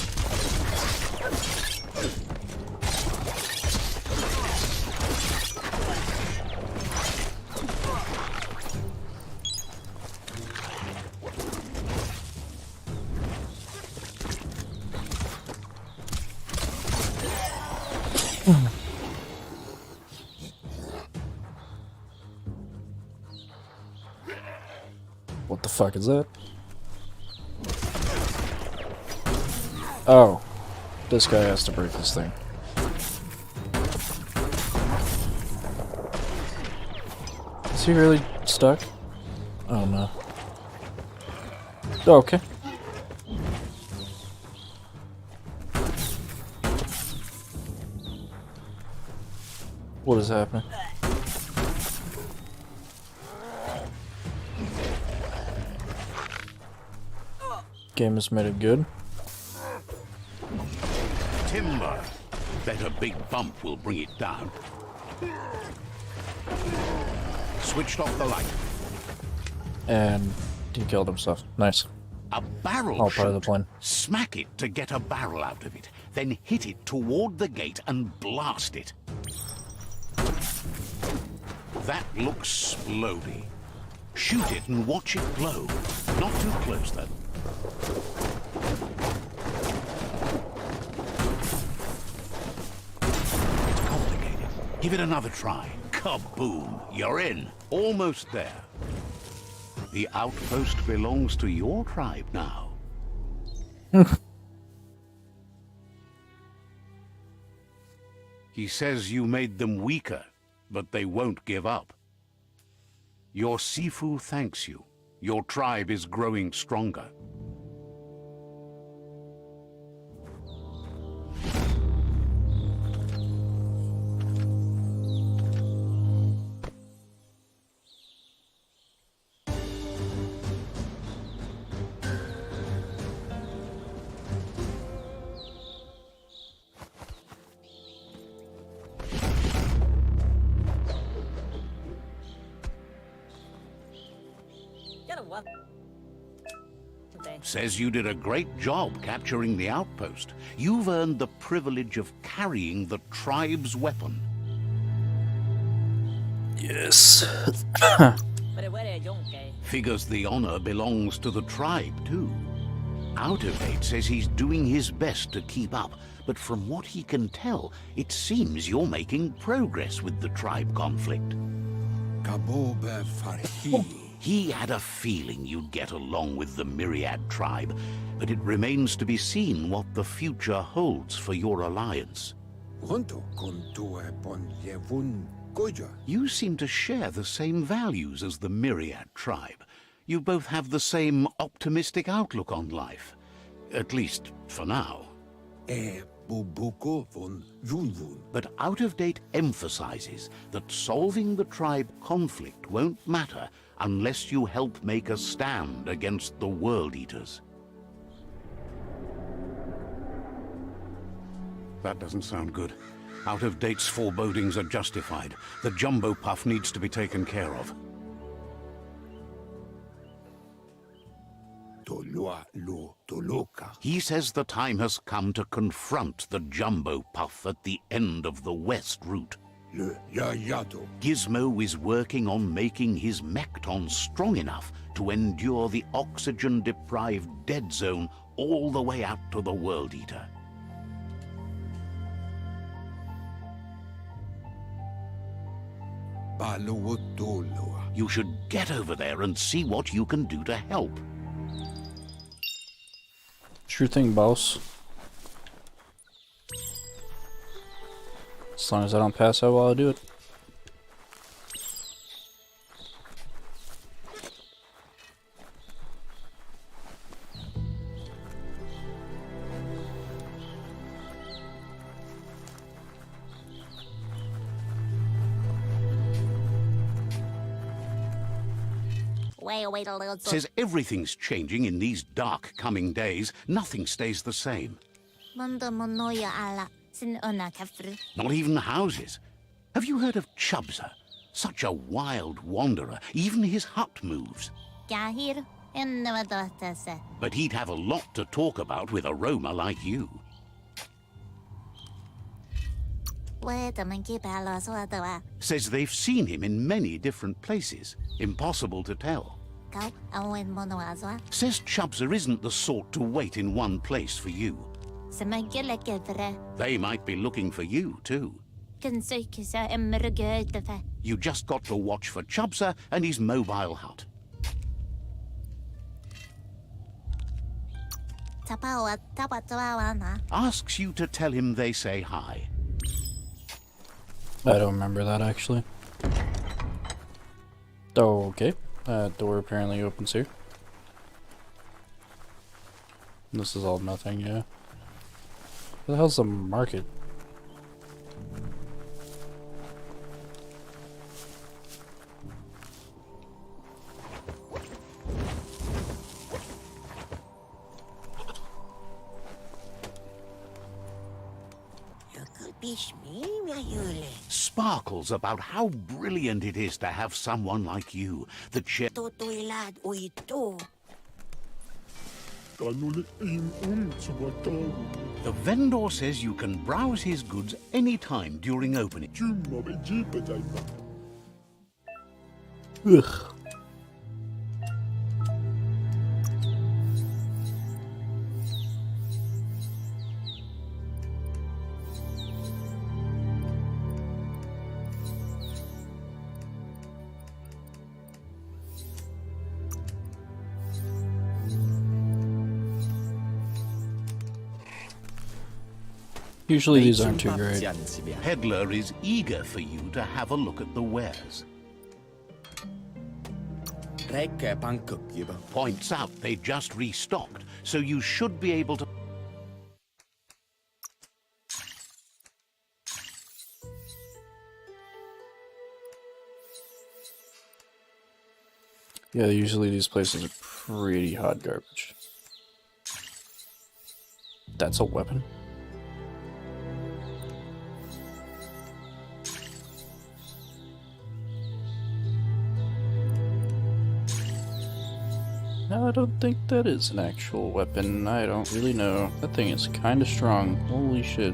What the fuck is that? Oh, this guy has to break this thing. Is he really stuck? Oh no. Oh, okay. What is happening? Game has made it good. Timber. Bet a big bump will bring it down. Switched off the light. And he killed himself. Nice. A barrel All part of the shoot. plan. Smack it to get a barrel out of it. Then hit it toward the gate and blast it. That looks splody. Shoot it and watch it glow. Not too close, though. It's complicated. Give it another try. Kaboom! You're in. Almost there. The outpost belongs to your tribe now. He says you made them weaker, but they won't give up. Your Sifu thanks you. Your tribe is growing stronger. Get a what? Says you did a great job capturing the outpost. You've earned the privilege of carrying the tribe's weapon. Yes. Figures the honor belongs to the tribe, too. Outerdate says he's doing his best to keep up, but from what he can tell, it seems you're making progress with the tribe conflict. He had a feeling you'd get along with the Myriad tribe, but it remains to be seen what the future holds for your alliance. You seem to share the same values as the Myriad tribe. You both have the same optimistic outlook on life. At least, for now. But Out of Date emphasizes that solving the tribe conflict won't matter unless you help make a stand against the World Eaters. That doesn't sound good. Out-of-date's forebodings are justified. The jumbo puff needs to be taken care of. He says the time has come to confront the jumbo puff at the end of the west route. Gizmo is working on making his mekton strong enough to endure the oxygen-deprived dead zone all the way out to the World Eater. You should get over there and see what you can do to help. Sure thing, boss. As long as I don't pass out while I do it. Wait a little. Says everything's changing in these dark coming days. Nothing stays the same. Not even houses. Have you heard of Chubza? Such a wild wanderer. Even his hut moves. But he'd have a lot to talk about with a roamer like you. Says they've seen him in many different places. Impossible to tell. Says Chubza isn't the sort to wait in one place for you. They might be looking for you, too. You just got to watch for Chubza and his mobile hut. Asks you to tell him they say hi. I don't remember that, actually. Oh, okay. Door apparently opens here. This is all nothing, yeah. What the hell's the market? Sparkles about how brilliant it is to have someone like you. The The vendor says you can browse his goods anytime during opening. Ugh. Usually these aren't too great. Peddler is eager for you to have a look at the wares. Points out they just restocked, so you should be able to... Yeah, usually these places are pretty hot garbage. That's a weapon? No, I don't think that is an actual weapon. I don't really know. That thing is kinda strong. Holy shit.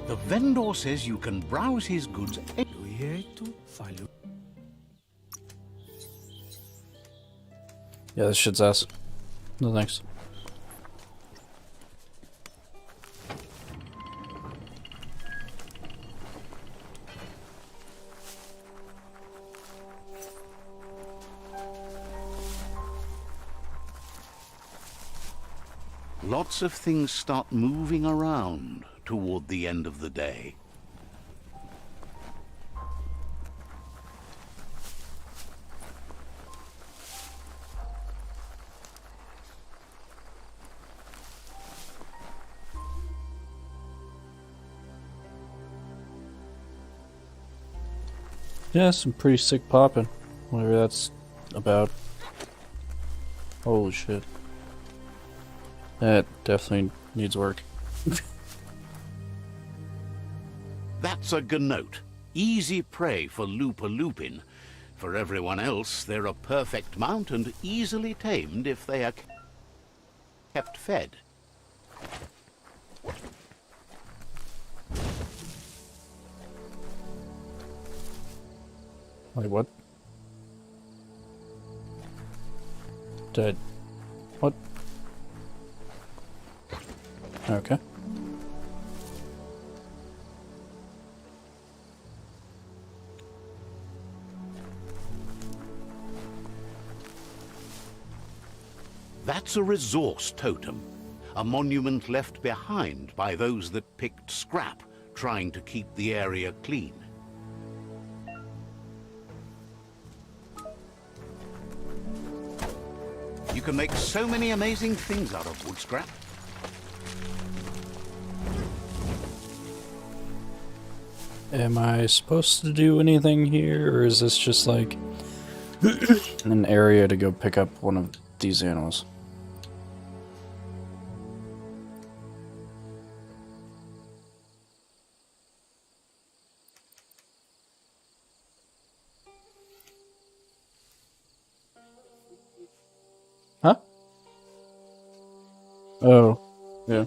The vendor says you can browse his goods. Yeah, this shit's ass. No thanks. Lots of things start moving around toward the end of the day. Yeah, some pretty sick popping. Whatever that's about. Holy shit. That definitely needs work. That's a ganote. Easy prey for Lupin. For everyone else, they're a perfect mount and easily tamed if they are kept fed. Wait, what? Did... What? Okay. That's a resource totem, a monument left behind by those that picked scrap, trying to keep the area clean. You can make so many amazing things out of wood scrap. Am I supposed to do anything here, or is this just like an area to go pick up one of these animals? Huh? Oh, yeah.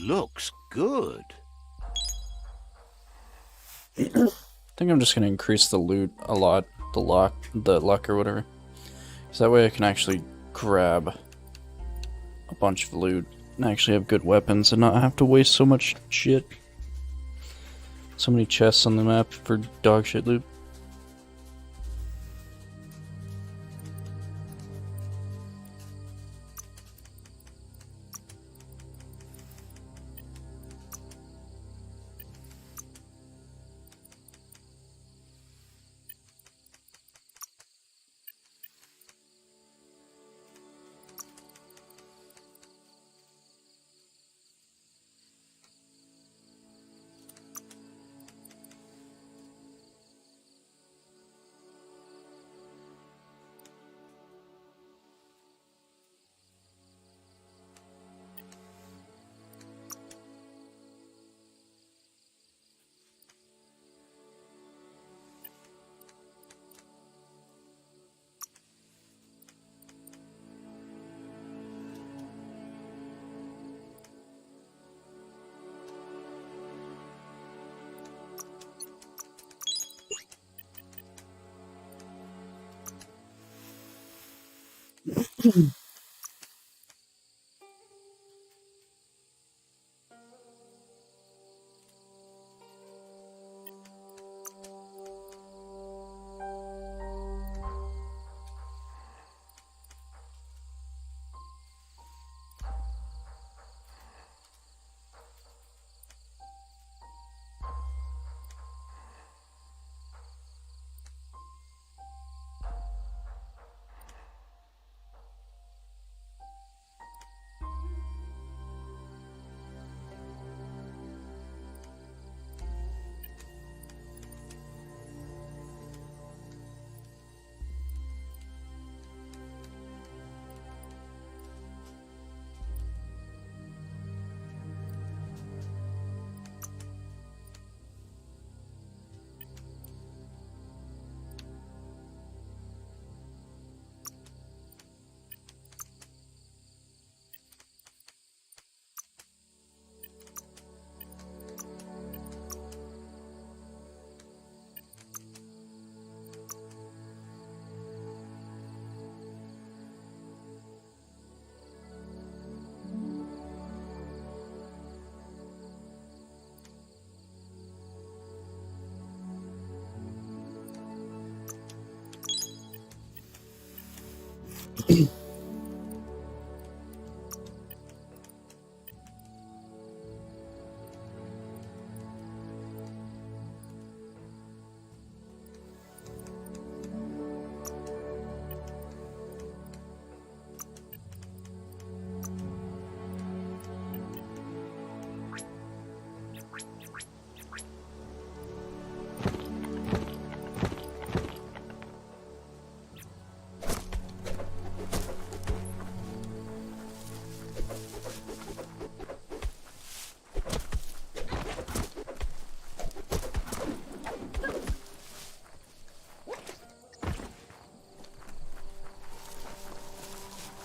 Looks good. I think I'm just gonna increase the loot a lot, the luck or whatever. So that way I can actually grab a bunch of loot and actually have good weapons and not have to waste so much shit. So many chests on the map for dog shit loot.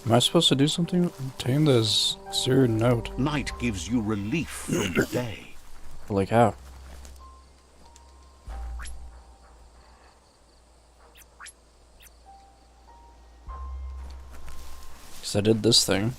Am I supposed to do something? Obtain the zero note. Night gives you relief from the day. Like how? Because I did this thing.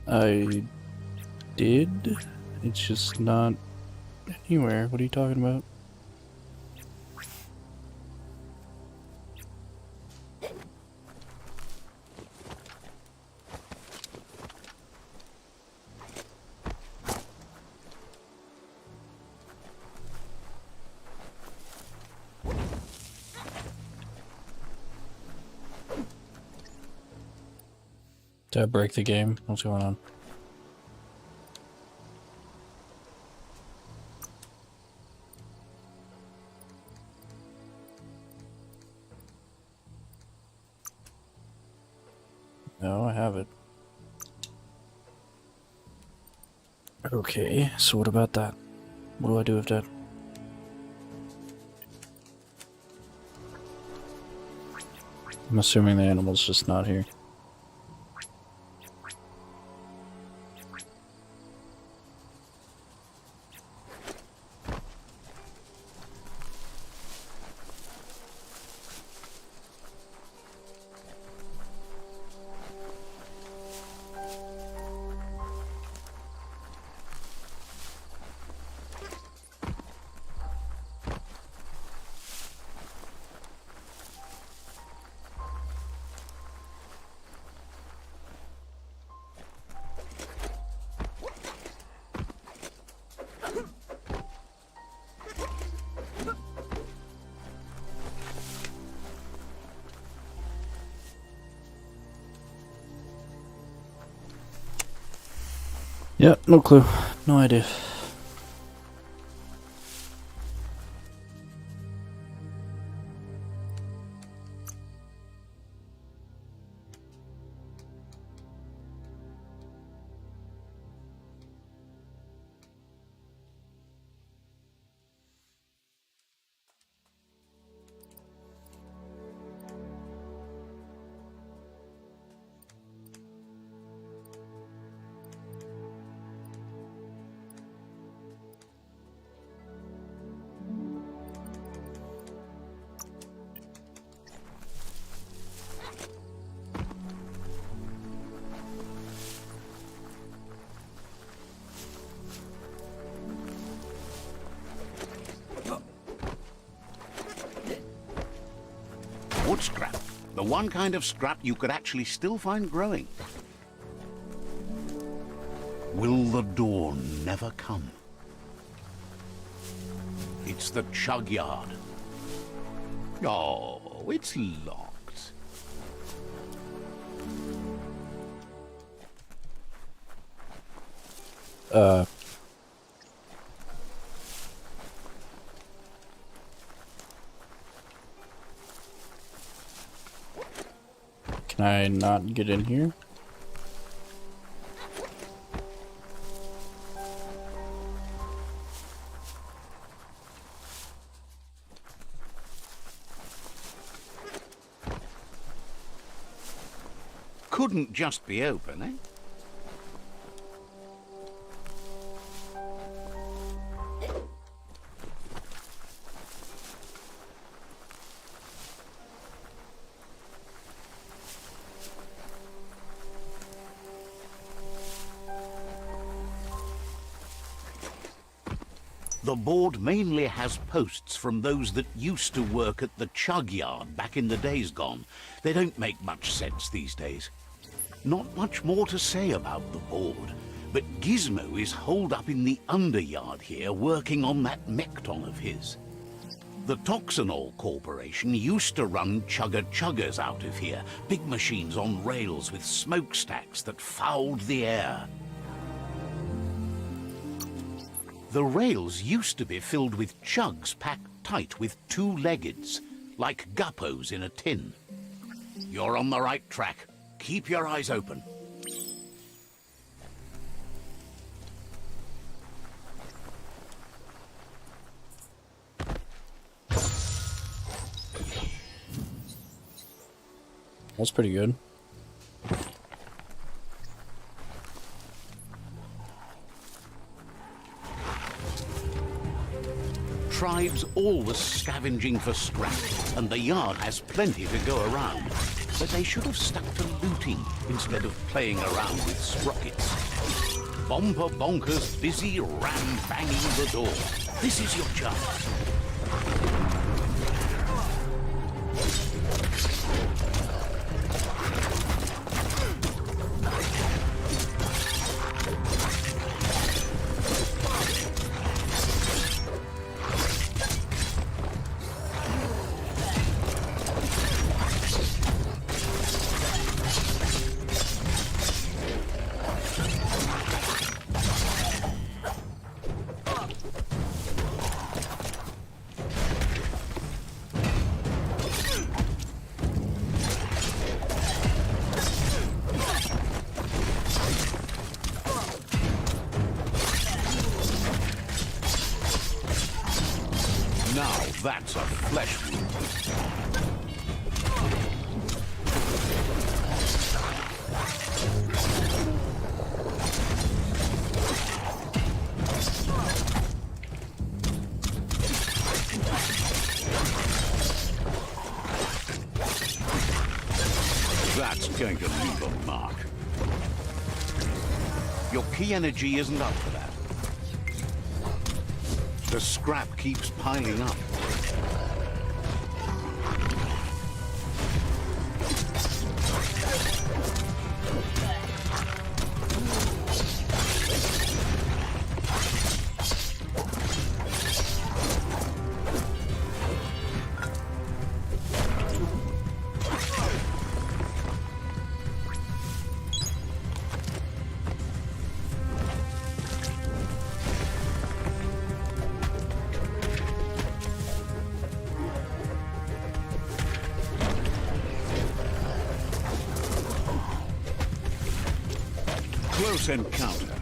I did. It's just not anywhere. What are you talking about? Did I break the game? What's going on? No, I have it. Okay, so what about that? What do I do with that? I'm assuming the animal's just not here. Yeah, no clue. No idea. Wood scrap. The one kind of scrap you could actually still find growing. Will the dawn never come? It's the chug yard. Oh, it's locked. Can I not get in here? Couldn't just be open, eh? The board mainly has posts from those that used to work at the chug yard back in the days gone. They don't make much sense these days. Not much more to say about the board, but Gizmo is holed up in the underyard here working on that Mekton of his. The Toxanol Corporation used to run chugger-chuggers out of here, big machines on rails with smokestacks that fouled the air. The rails used to be filled with chugs packed tight with two-leggeds, like guppos in a tin. You're on the right track. Keep your eyes open. That's pretty good. Tribes always scavenging for scrap, and the yard has plenty to go around. But they should have stuck to looting instead of playing around with sprockets. Bomber bonkers busy ram-banging the door. This is your chance. Now that's a flesh wound. That's going to leave a mark. Your key energy isn't up for that. The scrap keeps piling up. Close encounter.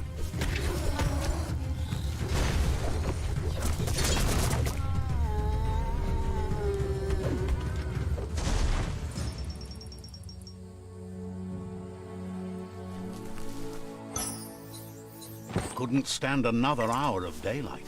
Couldn't stand another hour of daylight.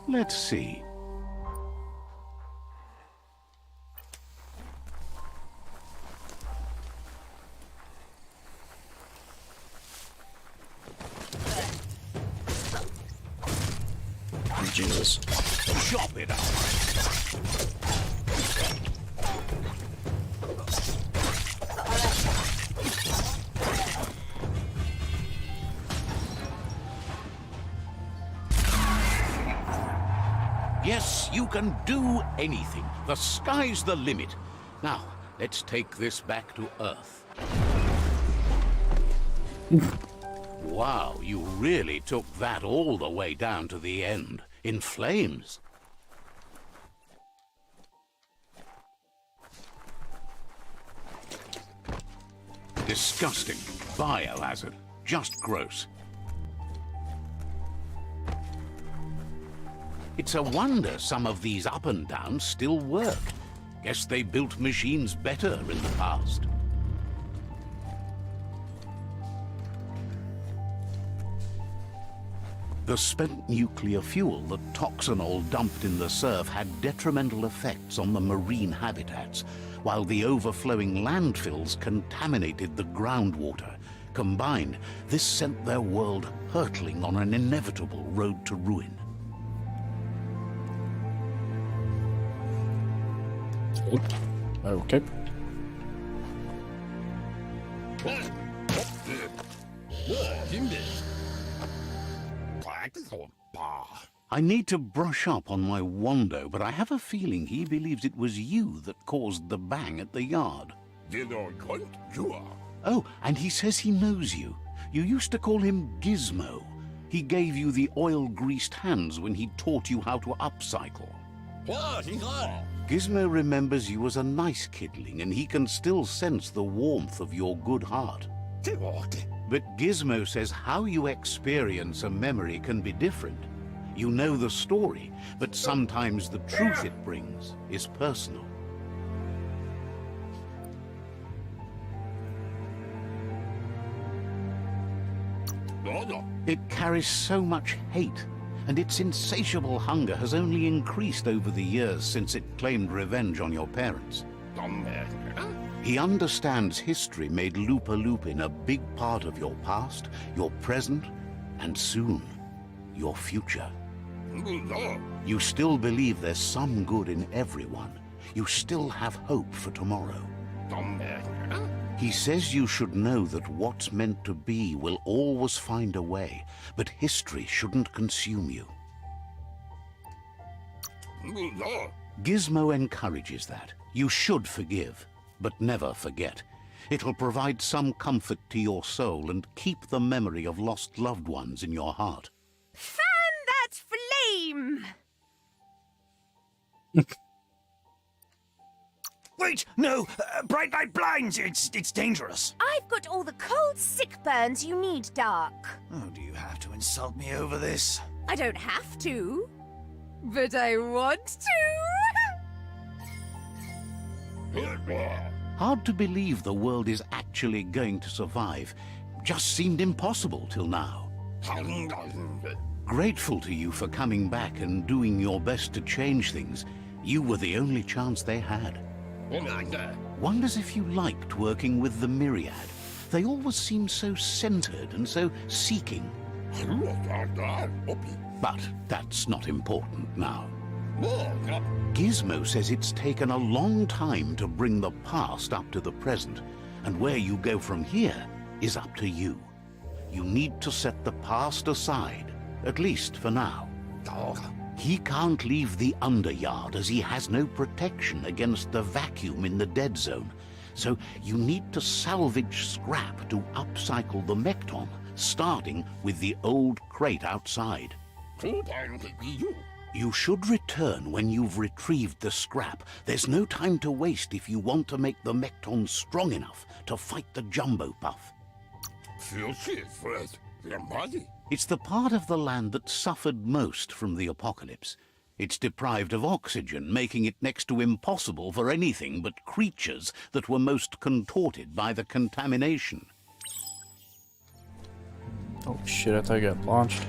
Let's see. Jesus. Chop it up. Yes, you can do anything. The sky's the limit. Now, let's take this back to Earth. Wow, you really took that all the way down to the end, in flames. Disgusting. Biohazard. Just gross. It's a wonder some of these up and downs still work. Guess they built machines better in the past. The spent nuclear fuel that Toxanol dumped in the surf had detrimental effects on the marine habitats, while the overflowing landfills contaminated the groundwater. Combined, this sent their world hurtling on an inevitable road to ruin. Okay. I need to brush up on my Wando, but I have a feeling he believes it was you that caused the bang at the yard. Oh, and he says he knows you. You used to call him Gizmo. He gave you the oil-greased hands when he taught you how to upcycle. Gizmo remembers you as a nice kidling, and he can still sense the warmth of your good heart. But Gizmo says how you experience a memory can be different. You know the story, but sometimes the truth it brings is personal. It carries so much hate, and its insatiable hunger has only increased over the years since it claimed revenge on your parents. He understands history made Lupa Lupin a big part of your past, your present, and soon, your future. You still believe there's some good in everyone. You still have hope for tomorrow. He says you should know that what's meant to be will always find a way, but history shouldn't consume you. Gizmo encourages that. You should forgive, but never forget. It'll provide some comfort to your soul and keep the memory of lost loved ones in your heart. Fan that flame! Wait, no! Bright light blinds! It's dangerous! I've got all the cold sick burns you need, Dark. Oh, do you have to insult me over this? I don't have to, but I want to. Hard to believe the world is actually going to survive. Just seemed impossible till now. Grateful to you for coming back and doing your best to change things. You were the only chance they had. Wonders if you liked working with the Myriad. They always seem so centered and so seeking. But that's not important now. Gizmo says it's taken a long time to bring the past up to the present, and where you go from here is up to you. You need to set the past aside, at least for now. He can't leave the Underyard as he has no protection against the vacuum in the dead zone. So you need to salvage scrap to upcycle the Mekton, starting with the old crate outside. You should return when you've retrieved the scrap. There's no time to waste if you want to make the Mekton strong enough to fight the Jumbo Puff. It's the part of the land that suffered most from the apocalypse. It's deprived of oxygen, making it next to impossible for anything but creatures that were most contorted by the contamination. Oh shit, I thought I got launched.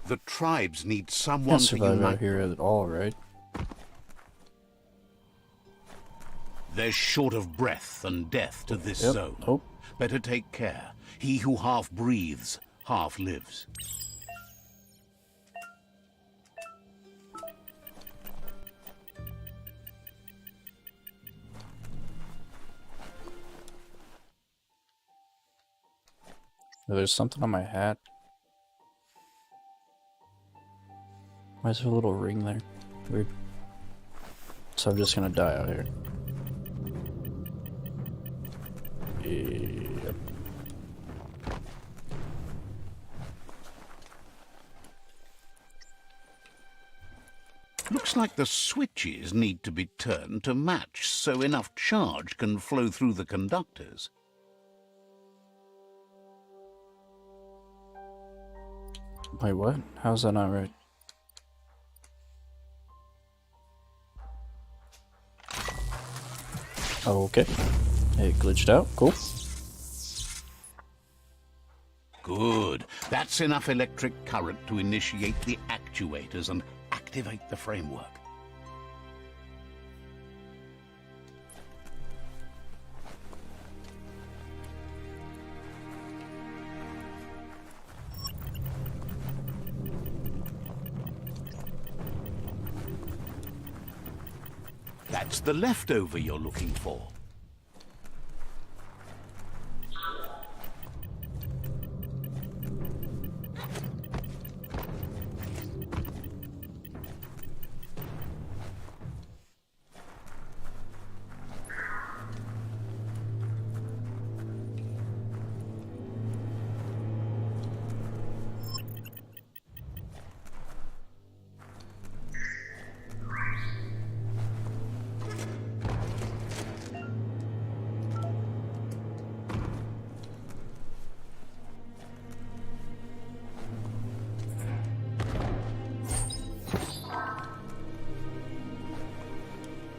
The tribes need someone Can't to survive unite. out here at all, right? They're short of breath and death to this zone. Nope. Better take care. He who half breathes, half lives. There's something on my hat. Why is there a little ring there? Weird. So I'm just gonna die out here. Yep. Looks like the switches need to be turned to match so enough charge can flow through the conductors. Wait, what? How's that not right? Okay. It glitched out. Cool. Good. That's enough electric current to initiate the actuators and activate the framework. That's the leftover you're looking for.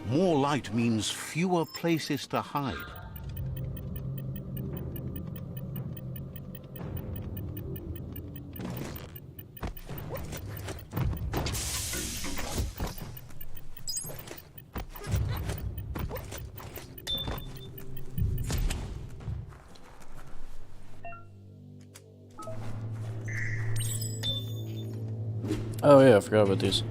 More light means fewer places to hide. Oh yeah, I forgot about these.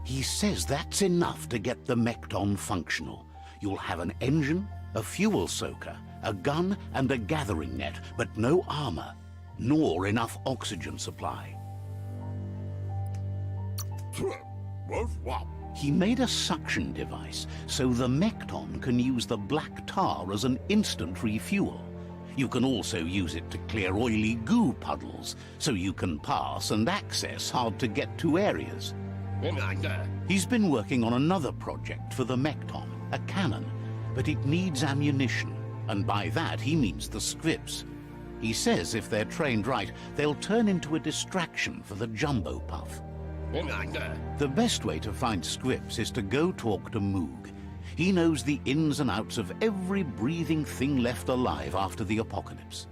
He says that's enough to get the Mekton functional. You'll have an engine, a fuel soaker, a gun, and a gathering net, but no armor, nor enough oxygen supply. He made a suction device, so the Mekton can use the black tar as an instant refuel. You can also use it to clear oily goo puddles, so you can pass and access hard-to-get-to areas. He's been working on another project for the Mekton, a cannon, but it needs ammunition, and by that he means the scripts. He says if they're trained right, they'll turn into a distraction for the Jumbo Puff. The best way to find scripts is to go talk to Moog. He knows the ins and outs of every breathing thing left alive after the apocalypse.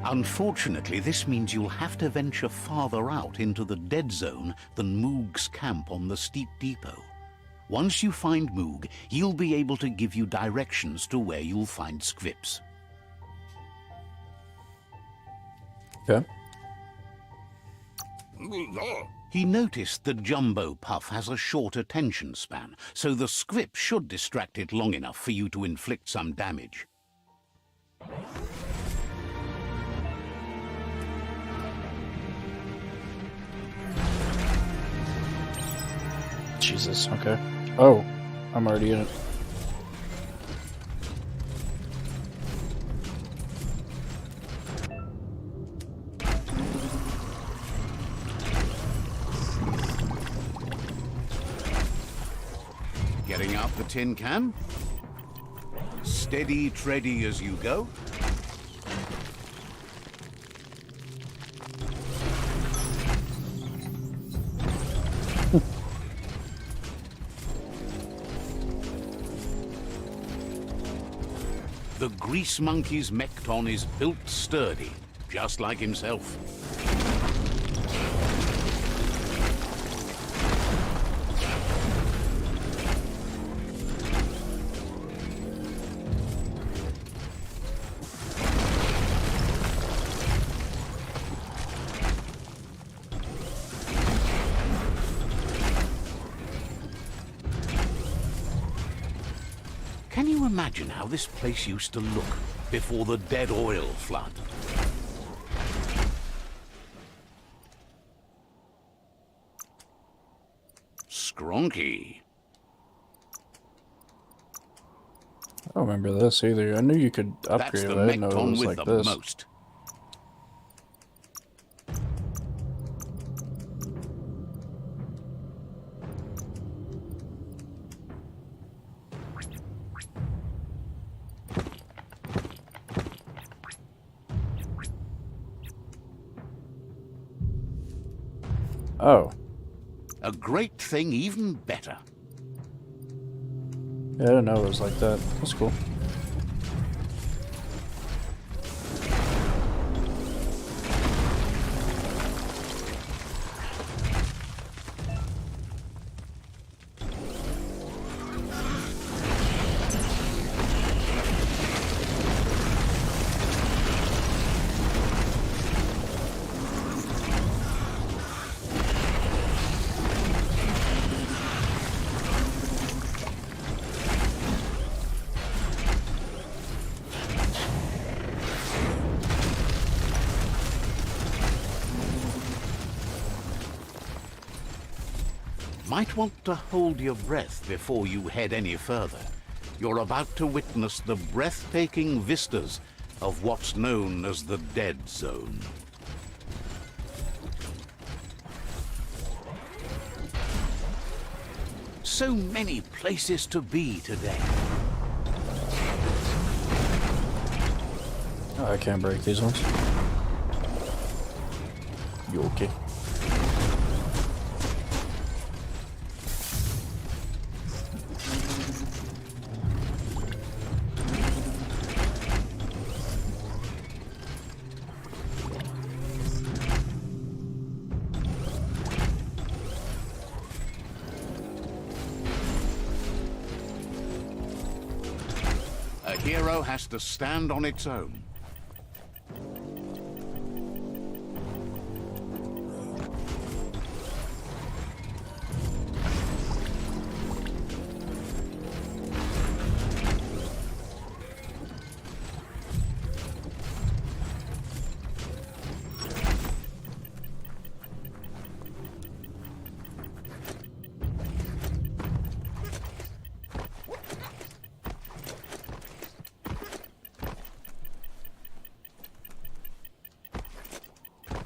Unfortunately, this means you'll have to venture farther out into the dead zone than Moog's camp on the steep depot. Once you find Moog, he'll be able to give you directions to where you'll find scripts. Okay. He noticed the Jumbo Puff has a short attention span, so the script should distract it long enough for you to inflict some damage. Jesus, okay. Oh, I'm already in it. Getting out the tin can. Steady, tready as you go. The Grease Monkey's Mekton is built sturdy, just like himself. you imagine how this place used to look before the dead oil flood? Skronky. I don't remember this either. I knew you could upgrade That's it. the I didn't know it Mecton was with like the this. most. Oh. A great thing, even better. Yeah, I didn't know it was like that. That's cool. Might want to hold your breath before you head any further. You're about to witness the breathtaking vistas of what's known as the Dead Zone. So many places to be today. Oh, I can't break these ones. You okay? A hero has to stand on its own.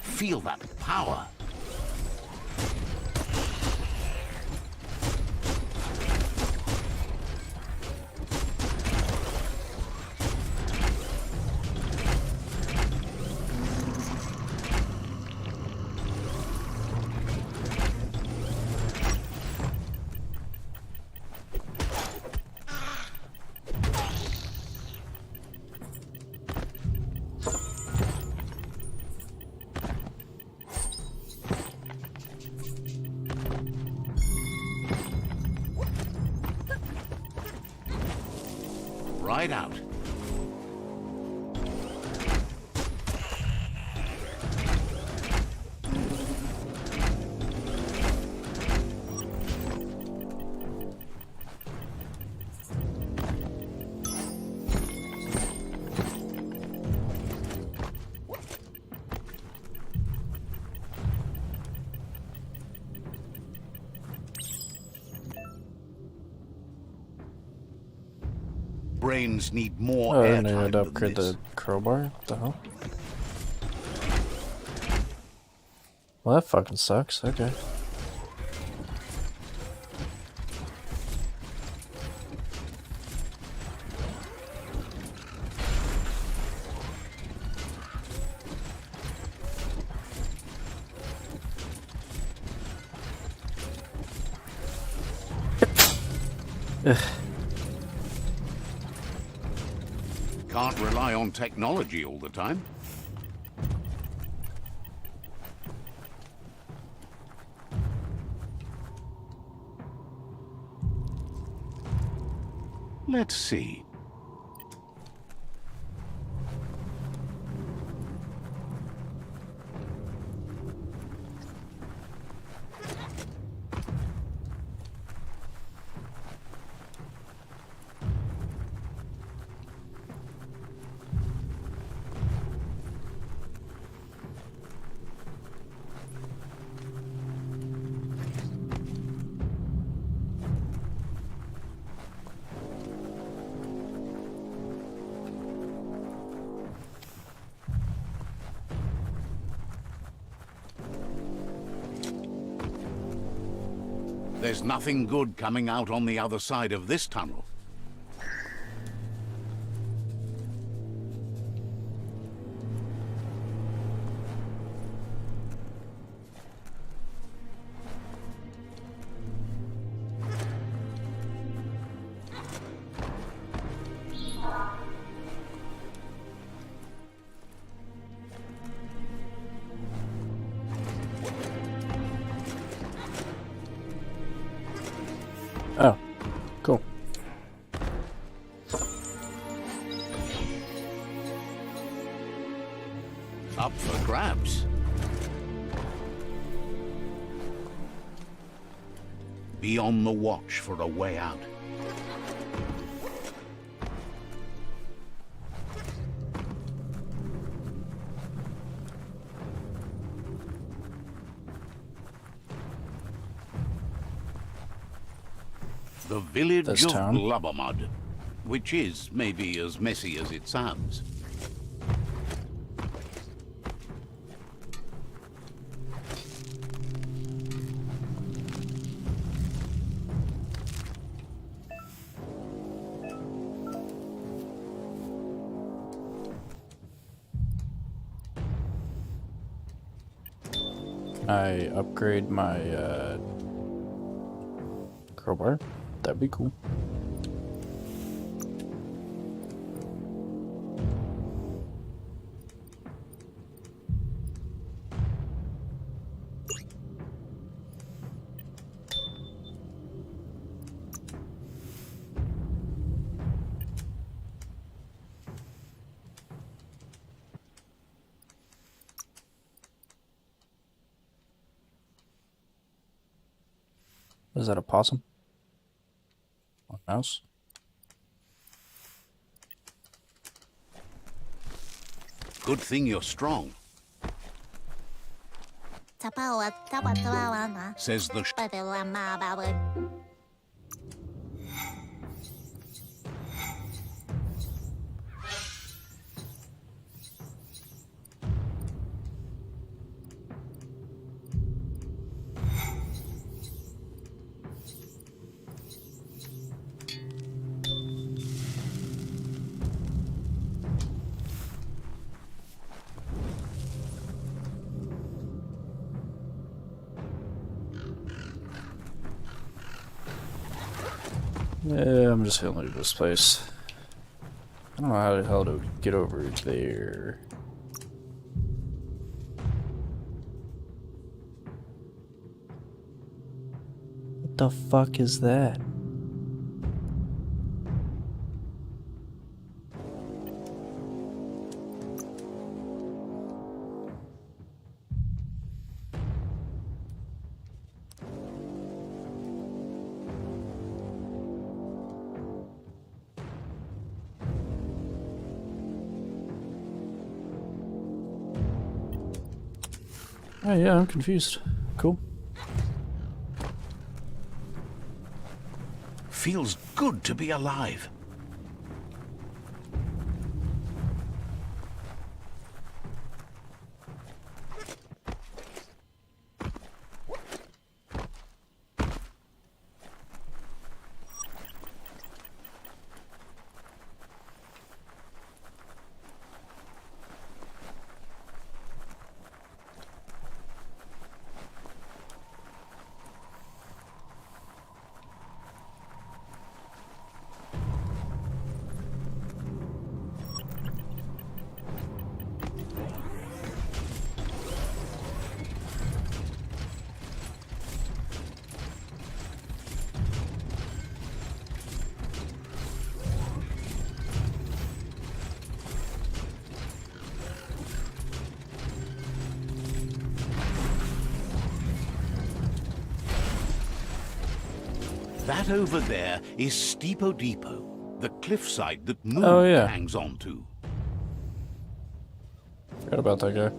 Feel that power. Right out. Brains need more Oh, I airtime didn't even than upgrade this. the crowbar. What the hell? Well, that fucking sucks. Okay. Ugh. Can't rely on technology all the time. Let's see. There's nothing good coming out on the other side of this tunnel. Oh, cool. Up for grabs. Be on the watch for a way out. The village This of town. Blubbermud, which is maybe as messy as it sounds. I upgrade my crowbar. That'd be cool. Is that a possum? Or a mouse? Good thing you're strong, says the Yeah, I'm just feeling like this place. I don't know how the hell to get over there. What the fuck is that? Oh yeah, I'm confused. Cool. feels good to be alive. That over there is Steepo Depot, the cliffside that Moon Oh, yeah. hangs on to. Forgot about that guy.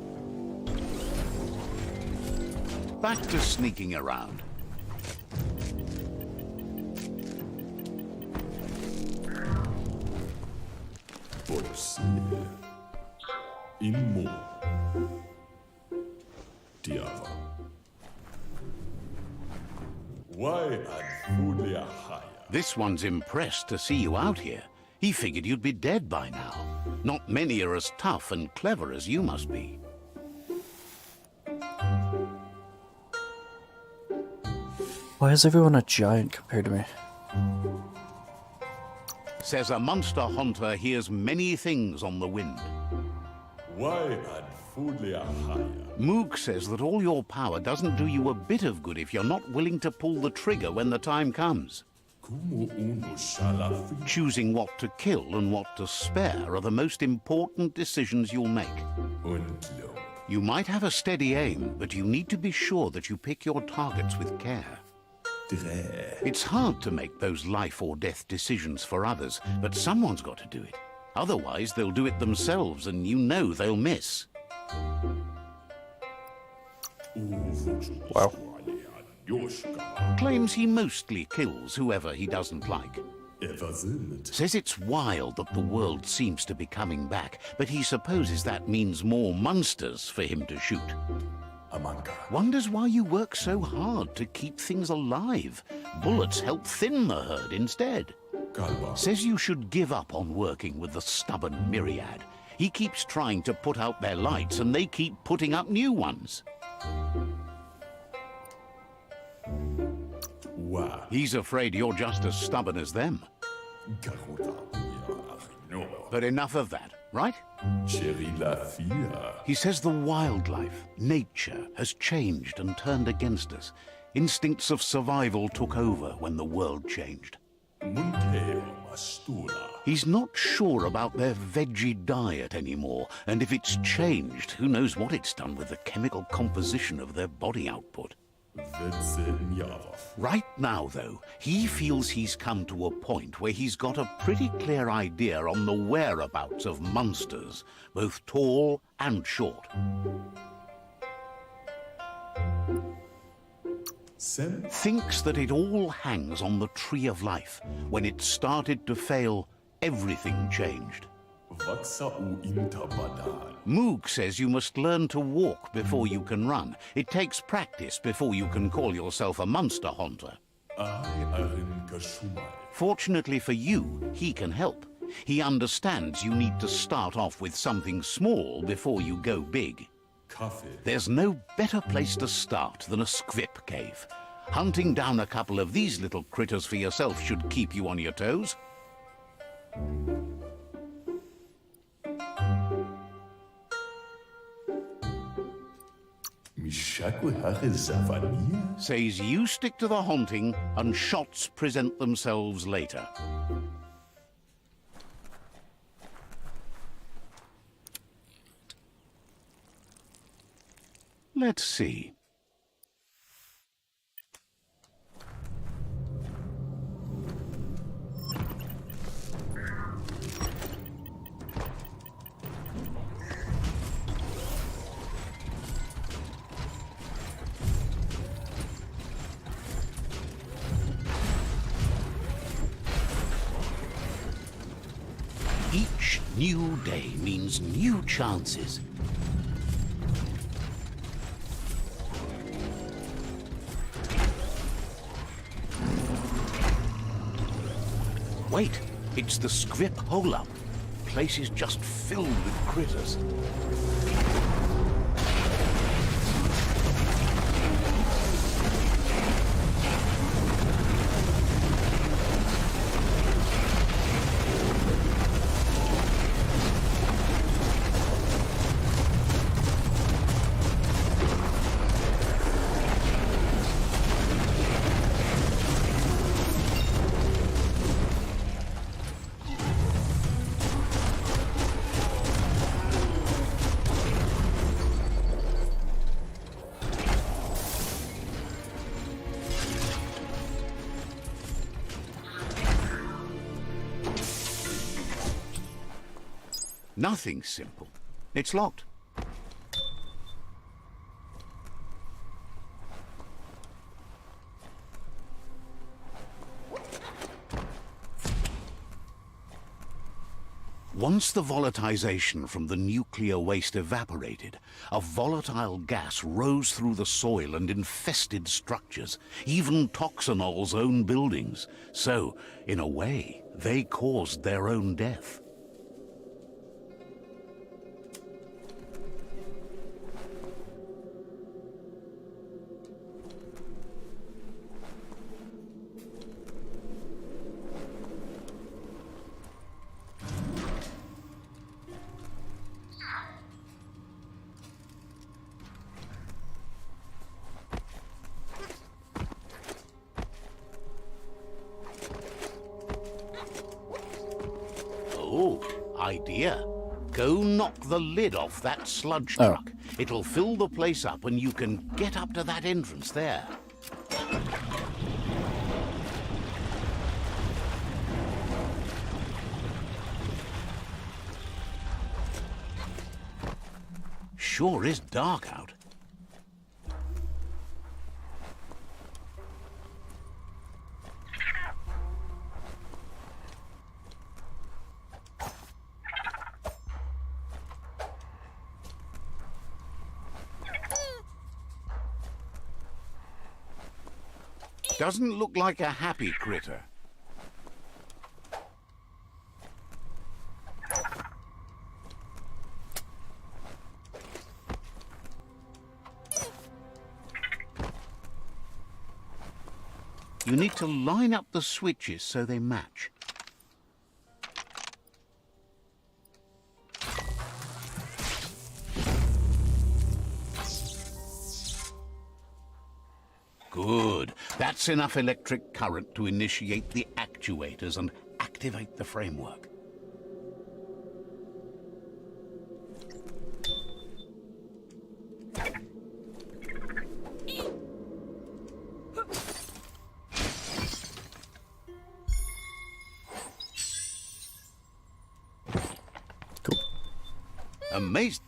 Back to sneaking around. Você immo Diava. Why Anfulia Haya? This one's impressed to see you out here. He figured you'd be dead by now. Not many are as tough and clever as you must be. Why is everyone a giant compared to me? Says a monster hunter hears many things on the wind. Why Anfulia Haya? Moog says that all your power doesn't do you a bit of good if you're not willing to pull the trigger when the time comes. Kumu uno shalafi. Choosing what to kill and what to spare are the most important decisions you'll make. Untlo. You might have a steady aim, but you need to be sure that you pick your targets with care. Dre. It's hard to make those life or death decisions for others, but someone's got to do it. Otherwise, they'll do it themselves, and you know they'll miss. Wow. Yoshka. Claims he mostly kills whoever he doesn't like. Everzillet. Says it's wild that the world seems to be coming back, but he supposes that means more monsters for him to shoot. Amanka. Wonders why you work so hard to keep things alive. Bullets help thin the herd instead. Kalba. Says you should give up on working with the stubborn myriad. He keeps trying to put out their lights, and they keep putting up new ones. Wa. He's afraid you're just as stubborn as them. Karuta. No. But enough of that, right? Cherry la fia. He says the wildlife, nature, has changed and turned against us. Instincts of survival took over when the world changed. Munkeo mastula. He's not sure about their veggie diet anymore, and if it's changed, who knows what it's done with the chemical composition of their body output. Vetsenyava. Right now, though, he feels he's come to a point where he's got a pretty clear idea on the whereabouts of monsters, both tall and short. Sem. Thinks that it all hangs on the tree of life. When it started to fail, everything changed. Vaxa u intabadan. Moog says you must learn to walk before you can run. It takes practice before you can call yourself a monster hunter. I arin kashumai. Fortunately for you, he can help. He understands you need to start off with something small before you go big. Kafe. There's no better place to start than a squip cave. Hunting down a couple of these little critters for yourself should keep you on your toes. Mishaku hare zavania. Says you stick to the hunting and shots present themselves later. Let's see. Each new day means new chances. Wait, it's the scrip hole-up. Place is just filled with critters. Nothing's simple. It's locked. Once the volatilization from the nuclear waste evaporated, a volatile gas rose through the soil and infested structures, even Toxanol's own buildings. So, in a way, they caused their own death. Oh, idea. Go knock the lid off that sludge Oh. truck. It'll fill the place up and you can get up to that entrance there. Sure is dark out. Doesn't look like a happy critter. You need to line up the switches so they match. Good. That's enough electric current to initiate the actuators and activate the framework. Cool. Amazing.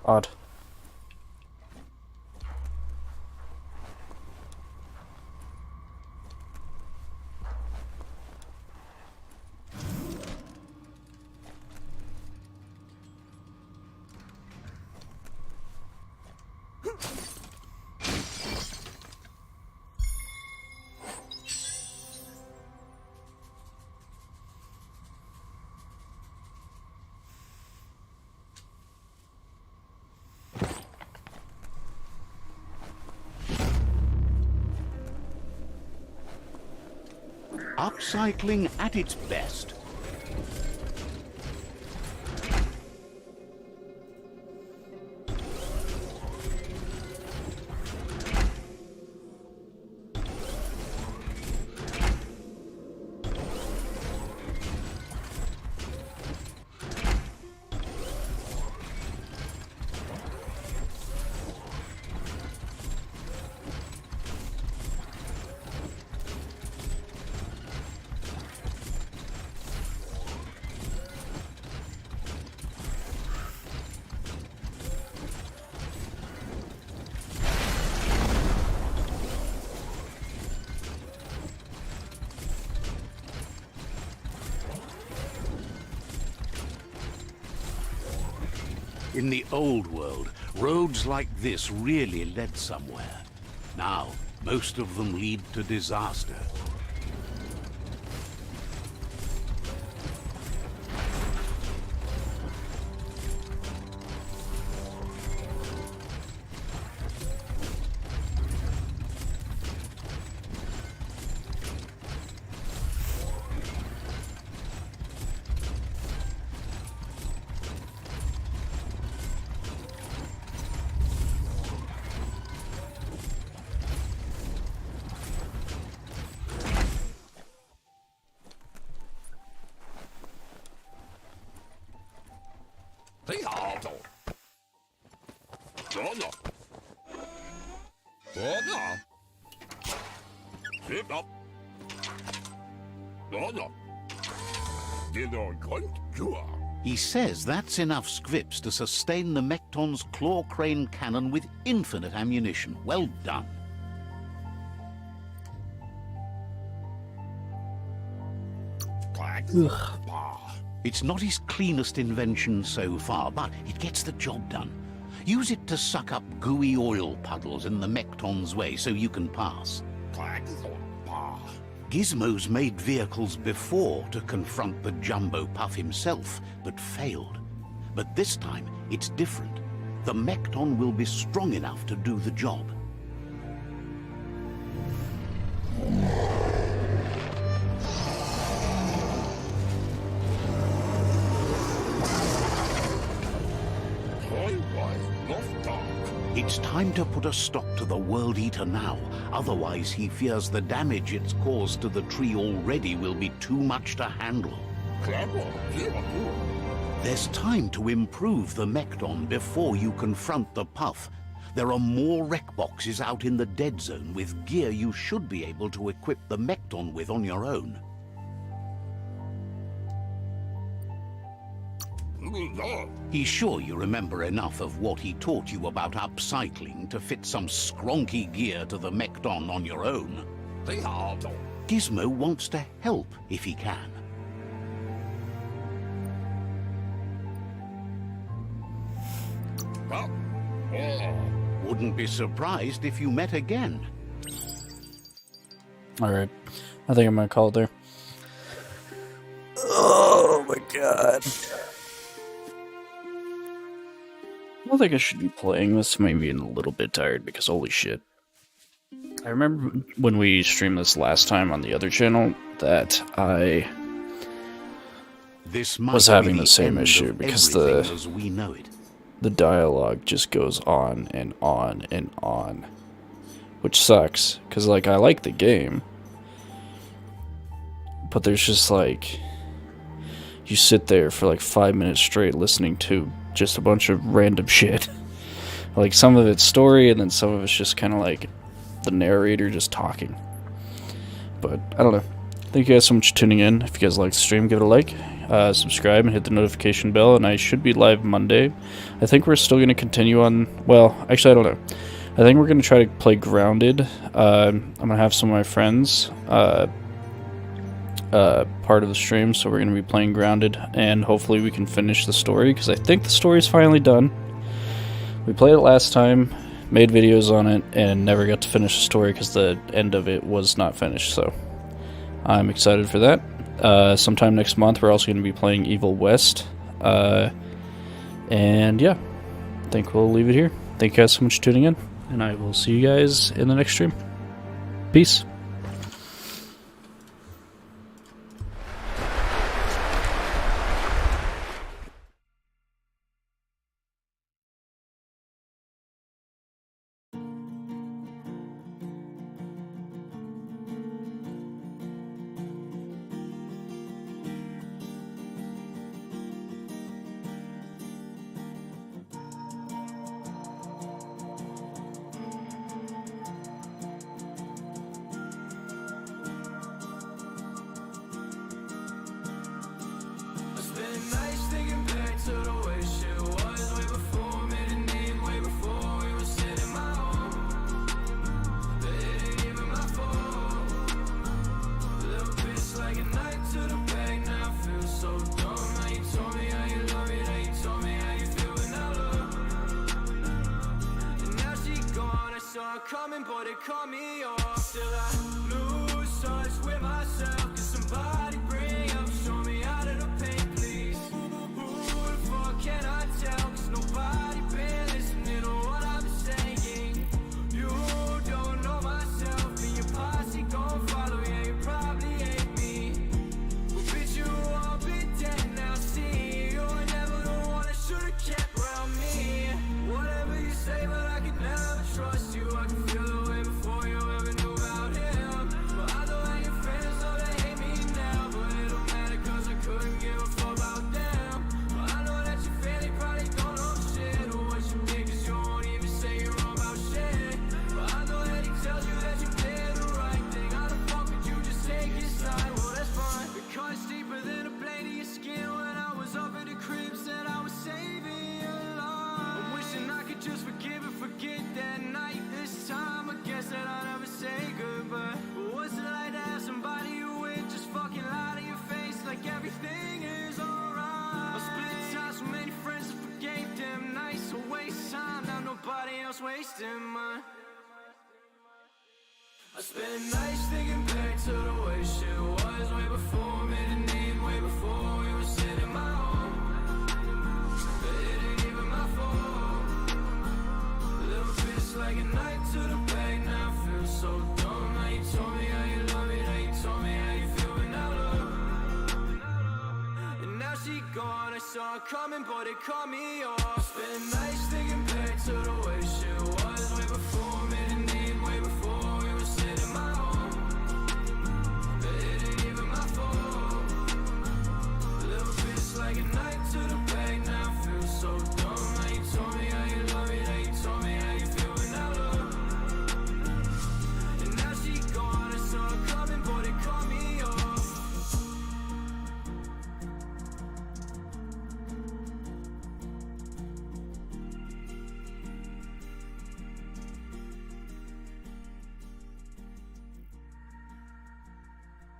Odd. Upcycling at its best. In the old world, roads like this really led somewhere. Now, most of them lead to disaster. He says that's enough scripts to sustain the Mekton's claw crane cannon with infinite ammunition. Well done. It's not his cleanest invention so far, but it gets the job done. Use it to suck up gooey oil puddles in the Mekton's way so you can pass. Gizmo's made vehicles before to confront the Jumbo Puff himself, but failed. But this time, it's different. The Mekton will be strong enough to do the job. It's time to put a stop to the World Eater now. Otherwise, he fears the damage it's caused to the tree already will be too much to handle. There's time to improve the Mekton before you confront the Puff. There are more wreck boxes out in the dead zone with gear you should be able to equip the Mekton with on your own. He's sure you remember enough of what he taught you about upcycling to fit some skronky gear to the Mekton on your own. Gizmo wants to help if he can. Wouldn't be surprised if you met again. Alright, I think I'm gonna call it there. Oh my god. I don't think I should be playing this. Maybe a little bit tired because holy shit. I remember when we streamed this last time on the other channel that I was having the same issue because the dialogue just goes on and on and on, which sucks because like I like the game, but there's just like you sit there for like 5 minutes straight listening to just a bunch of random shit. Like some of it's story and then some of it's just kind of like the narrator just talking. But I don't know. Thank you guys so much for tuning in. If you guys like the stream, give it a like, subscribe and hit the notification bell, and I should be live Monday. I think we're still going to continue on, well, actually I don't know. I think we're going to try to play Grounded. I'm going to have some of my friends part of the stream, so we're going to be playing Grounded, and hopefully we can finish the story, because I think the story's finally done. We played it last time, made videos on it, and never got to finish the story because the end of it was not finished, so I'm excited for that. Sometime next month we're also going to be playing Evil West, and yeah, I think we'll leave it here. Thank you guys so much for tuning in, and I will see you guys in the next stream. Peace. Coming, but it cut me off. Still I lose touch with myself. Can somebody bring up, show me out of the pain, please? Who the fuck can I tell? Cause nobody been listening to what I'm saying. You don't know myself, and your posse gon' follow. Yeah, you probably hate me, but bitch, you all be dead now. See, you were never the one I should've kept around me. Whatever you say, but I can never trust you. I can feel the way before you ever knew about him. wasting mine. I spent nights thinking back to the way shit was way before me, didn't even way before we were sitting in my home. But it ain't even my fault. Little bitch like a knife to the back, now I feel so dumb. Now you told me how you love me, now you told me how you feel, but now look. And now she gone, I saw her coming, but it cut me off. Spent nights thinking